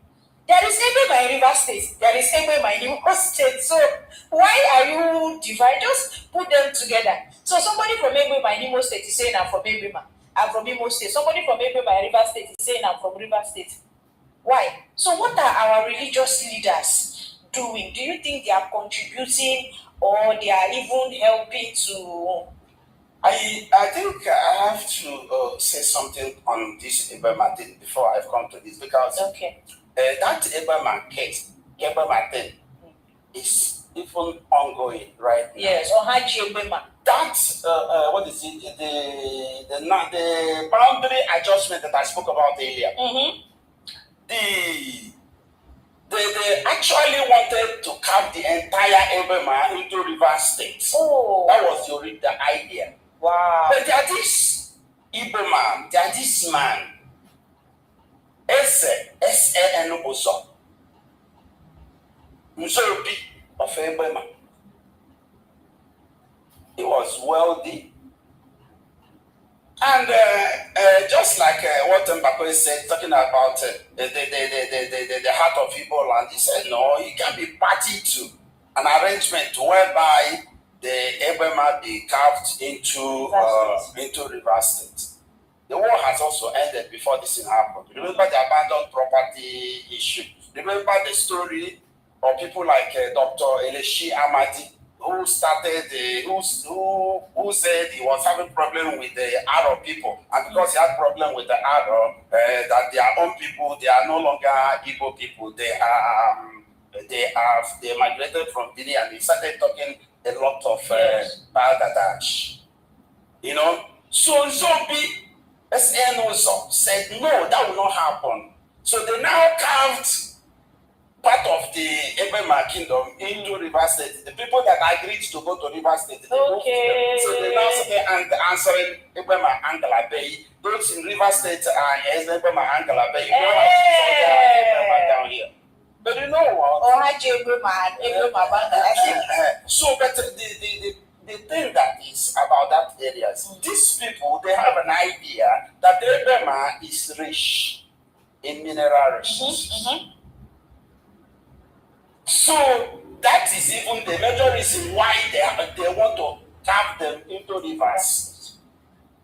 There is Ekpa in River State. There is Ekpa in Imo State. So why are you divided? Just put them together. So somebody from Ekpa in Imo State is saying I'm from Ekpa. I'm from Imo State. Somebody from Ekpa in River State is saying I'm from River State. Why? So what are our religious leaders doing? Do you think they are contributing, or they are even helping to? I think I have to say something on this Ekpa thing before I come to this, because that Ekpa case, Ekpa thing, is even ongoing right now. Yes, or Haji Ekpa. That what is it? The boundary adjustment that I spoke about earlier. Mm-hmm. They actually wanted to carve the entire Ekpa into River State. Oh, that was the idea. Wow. But there are this Igbo man, there are this man, S.A.N. Oso, Nsorobi of Ekpa. He was wealthy. And just like what Mbakwe said, talking about the heart of Igbo land, he said, no, you can be party to an arrangement whereby the Ekpa be carved into River State. The war has also ended before this thing happened. Remember the abandoned property issue. Remember the story of people like Dr. Eleshi Amadi, who started, who said he was having problem with the Arab people, and because he had problem with the Arab, that their own people, they are no longer Igbo people. They migrated from Guinea, and he started talking a lot of Bangladesh. You know, so Zombie SNO said no, that will not happen. So they now carved part of the Ekpa kingdom into River State. The people that agreed to go to River State, so they now started answering Ekpa Angela Bay. Those in River State are Ekpa Angela Bay. You don't have to Ekpa down here. But you know what? Or I do So, but the thing that is about that area is these people, they have an idea that Ebema is rich in mineral resources. So that is even the major reason why they want to tap them into rivers.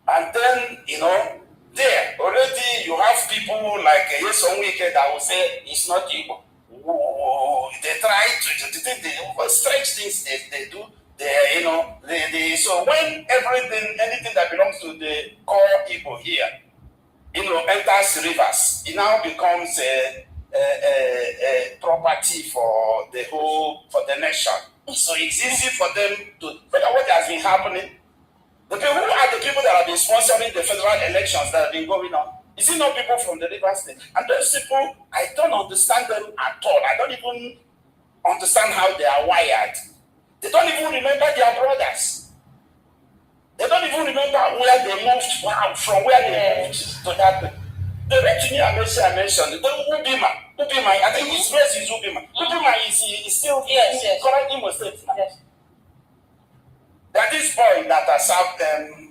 And then, you know, there already you have people like Yeson Wike that will say it's not Igbo. They try to the strange things they do. They, you know, so when anything that belongs to the core Igbo here, you know, enters rivers, it now becomes a property for the nation. So it's easy for them to. But what has been happening? The people who are the people that have been sponsoring the federal elections that have been going on. Is it not people from the River State? And those people, I don't understand them at all. I don't even understand how they are wired. They don't even remember their brothers. They don't even remember where they moved from, where they moved to that. The Retini I mentioned, the Ubima, I think his place is Ubima. Ubima is still correct Imo State now. Yes. That this boy that has served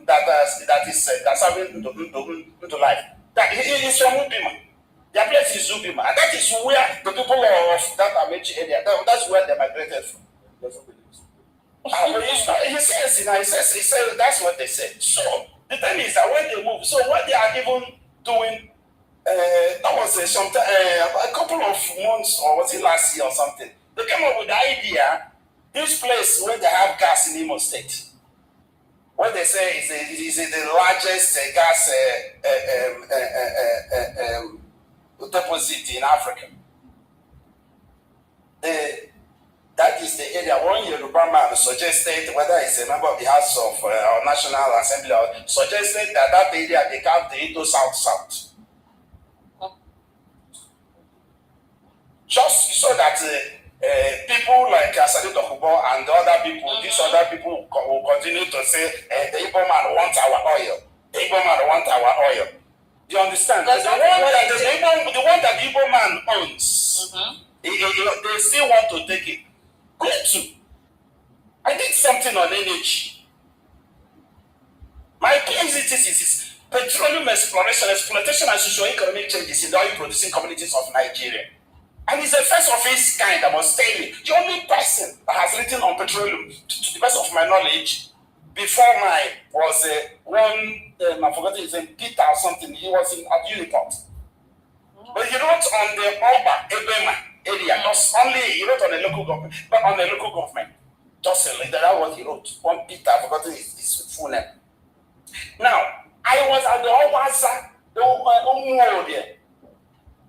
that is serving into life. That he is from Ubima. Their place is Ubima. And that is where the people of that Amechi area, that's where they migrated from. He says that's what they said. So the thing is that when they move, so what they are even doing, that was a couple of months, or was it last year or something? They came up with the idea. This place where they have gas in Imo State, what they say is the largest gas deposit in Africa. That is the area. One Yoruba man suggested, whether it's a member of the House of our National Assembly, suggested that area they count the Indo South. Just so that people like Asadi Dokubo and other people, these other people will continue to say, the Igbo man wants our oil. The Igbo man wants our oil. Do you understand? The one that the Igbo man owns, they still want to take it. Good too. I did something on energy. My PhD thesis is petroleum exploitation and socio-economic changes in the oil-producing communities of Nigeria. And it's the first of its kind, I must tell you. The only person that has written on petroleum, to the best of my knowledge, before mine was I forgot his name, Peter or something. He was at Uniport. But he wrote on the Oba, Ebema area, he wrote on the local government, but on the local government. Just that was he wrote. One Peter, I forgot his full name. Now, I was at the Owaza, the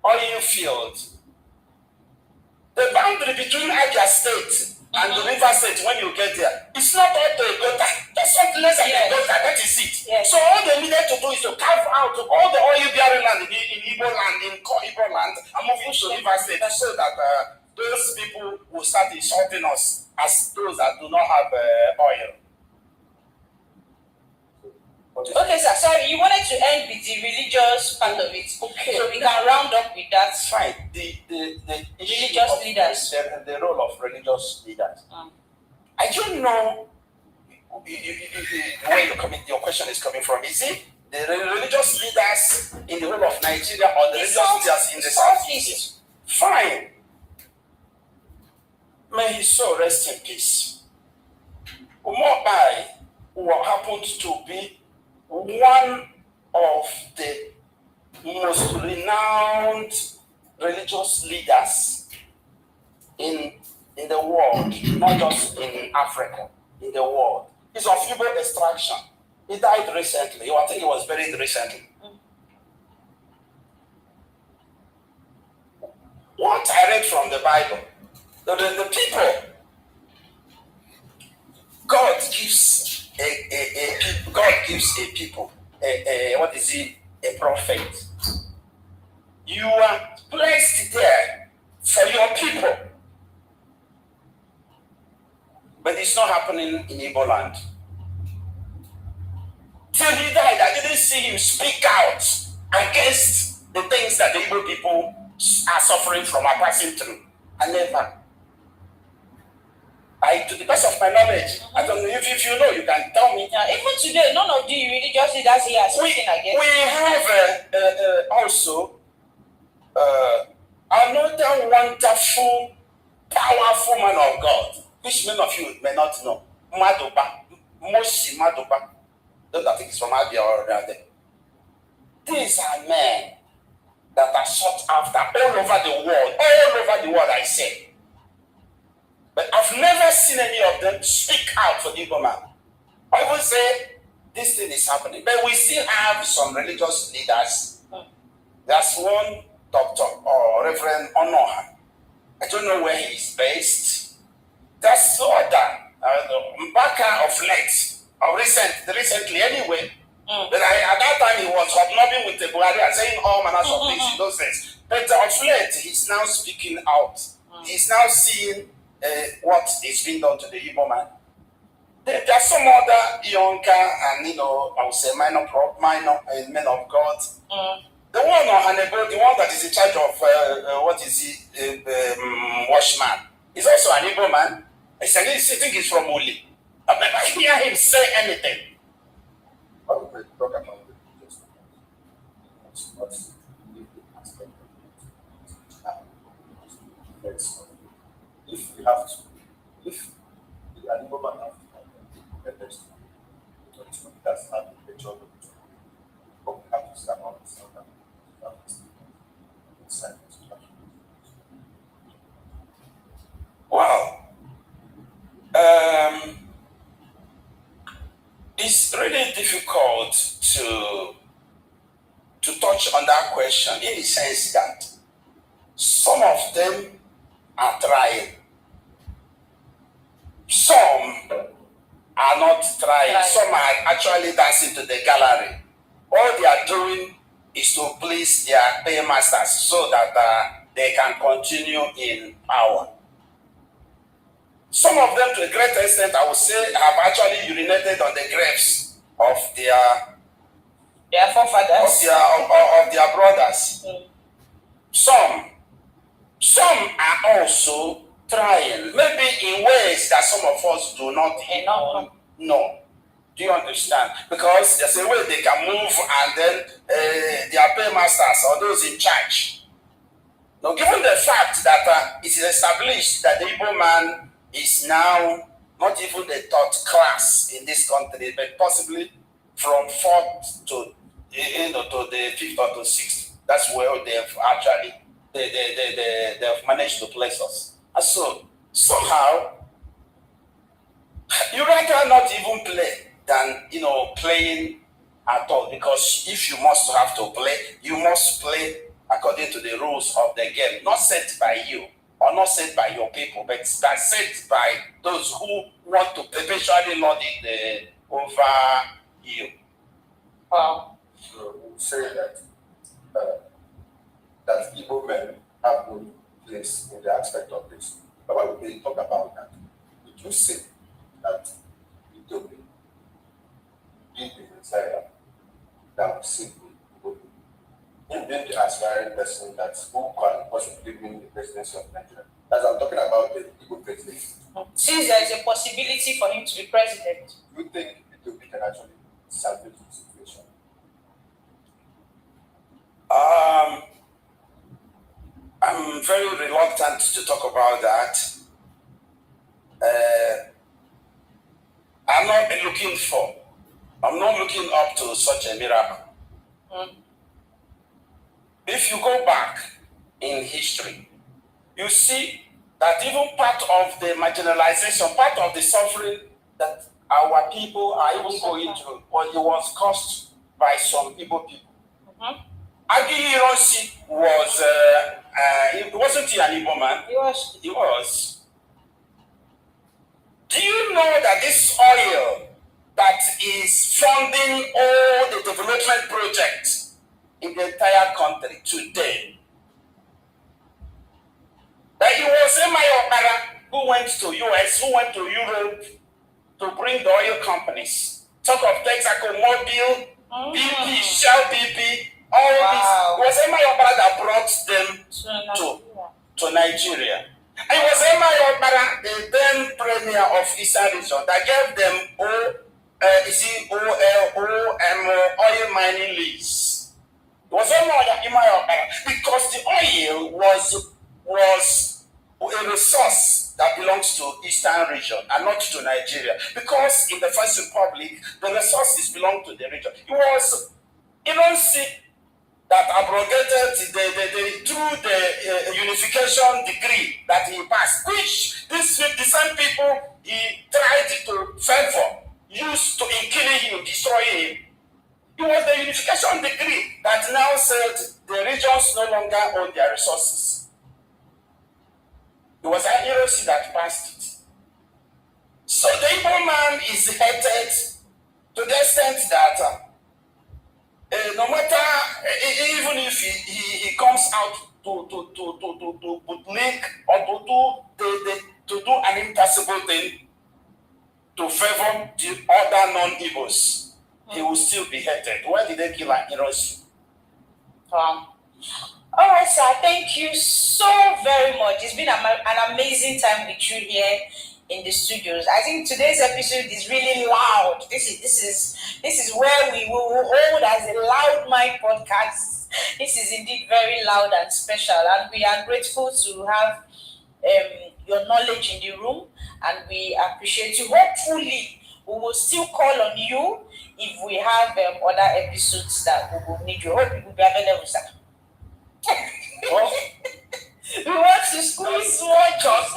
oil field. The boundary between Abia State and the River State, when you get there, it's not all to a gutter. There's something less than a gutter, that is it. Yes. So all they needed to do is to carve out all the oil-bearing land in Igbo land, in Igbo land, and move into River State so that those people will start insulting us as those that do not have oil. Okay, sir. Sorry, you wanted to end with the religious part of it. Okay. So we can round up with that. Fine. The religious leaders. The role of religious leaders. I don't know where your question is coming from. Is it the religious leaders in the whole of Nigeria or the religious leaders in the Southeast? Fine. May his soul rest in peace. Umobai, who happened to be one of the most renowned religious leaders in the world, not just in Africa, in the world. He's of Igbo extraction. He died recently. I think he was buried recently. What I read from the Bible, the people, God gives a people, a prophet. You are placed there for your people. But it's not happening in Igbo land. Till he died, I didn't see him speak out against the things that the Igbo people are suffering from, are passing through. I never. To the best of my knowledge, I don't know if you know, you can tell me. Yeah, even today, none of the religious leaders here are speaking against. We have also another wonderful, powerful man of God, which many of you may not know, Madoba, Moshi Madoba. Those I think it's from Abia or rather. These are men that are sought after all over the world, I say. But I've never seen any of them speak out for the Igbo man. I would say this thing is happening, but we still have some religious leaders. There's one doctor or Reverend Onoha. I don't know where he is based. There's other Mbaka of late, or recently anyway. But at that time he was hobnobbing with the Buhari and saying all manners of things in those days. But of late he's now speaking out. He's now seeing what is being done to the Igbo man. There are some other younger and I would say minor men of God. The one on Hanebo, the one that is in charge of washman, is also an Igbo man. I think he's from Uli. I've never hear him say anything. How do we talk about the just what's the aspect of it? If we have to, if the animal man have to have the that's not the picture of it. But we have to stand on the sound inside. Wow. It's really difficult to touch on that question in the sense that some of them are trying. Some are not trying. Some are actually dancing to the gallery. All they are doing is to please their paymasters so that they can continue in power. Some of them, to a great extent, I would say, have actually urinated on the graves of their forefathers, of their brothers. Some are also trying, maybe in ways that some of us do not know. Do you understand? Because there's a way they can move, and then their paymasters or those in charge. Now, given the fact that it is established that the Igbo man is now not even the third class in this country, but possibly from fourth to the fifth or to sixth. That's where they've actually they've managed to place us. And so somehow you rather not even play than playing at all, because if you must have to play, you must play according to the rules of the game, not set by you. Or not set by your people, but that's set by those who want to perpetually lord it over you. So we say that that Igbo men have no place in the aspect of this. But when we talk about that, we do say that Igbo being the Messiah that will save Igbo. Him being the aspiring person who can possibly win the presidency of Nigeria. As I'm talking about the Igbo presidency. Since there is a possibility for him to be president, do you think Ethiopia can actually salvage the situation? I'm very reluctant to talk about that. I'm not looking up to such a miracle. If you go back in history, you see that even part of the marginalization, part of the suffering that our people are even going through, was caused by some Igbo people. Agi Hiroshi wasn't he an Igbo man? He was. Do you know that this oil that is funding all the development projects in the entire country today, that it was Ekpa who went to US, who went to Europe to bring the oil companies. Talk of Texaco, Mobile, BP, Shell BP, all this. It was Ekpa that brought them to Nigeria. It was Emma Yobara, the then premier of Eastern Region, that gave them oil mining lease. It was Emma Yobara because the oil was a resource that belongs to Eastern Region and not to Nigeria. Because in the First Republic, the resources belong to the region. It was Ironsi that abrogated through the unification decree that he passed, which the same people he tried to favor, used to in killing him, destroying him. It was the unification decree that now said the regions no longer own their resources. It was IPOB that passed it. So the Igbo man is hated to the extent that no matter, even if he comes out to bootleg or to do an impossible thing to favor the other non-Igbos, he will still be hated. Why did they kill Hiroshi? All right, sir. Thank you so very much. It's been an amazing time with you here in the studios. I think today's episode is really loud. This is where we will hold as a Loud Mic podcast. This is indeed very loud and special, and we are grateful to have your knowledge in the room, and we appreciate you. Hopefully, we will still call on you if we have other episodes that we will need you. Hope you will be available, sir. We want to squeeze more just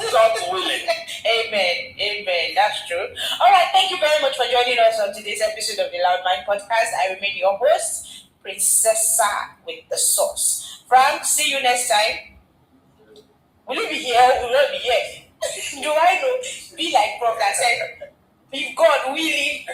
willing. Amen. That's true. All right. Thank you very much for joining us on today's episode of the Loud Mind Podcast. I remain your host, Princessa with the Sauce. Frank, see you next time. Will you be here? Will you not be here? Do I know? Be like Prof. that said, if God willing,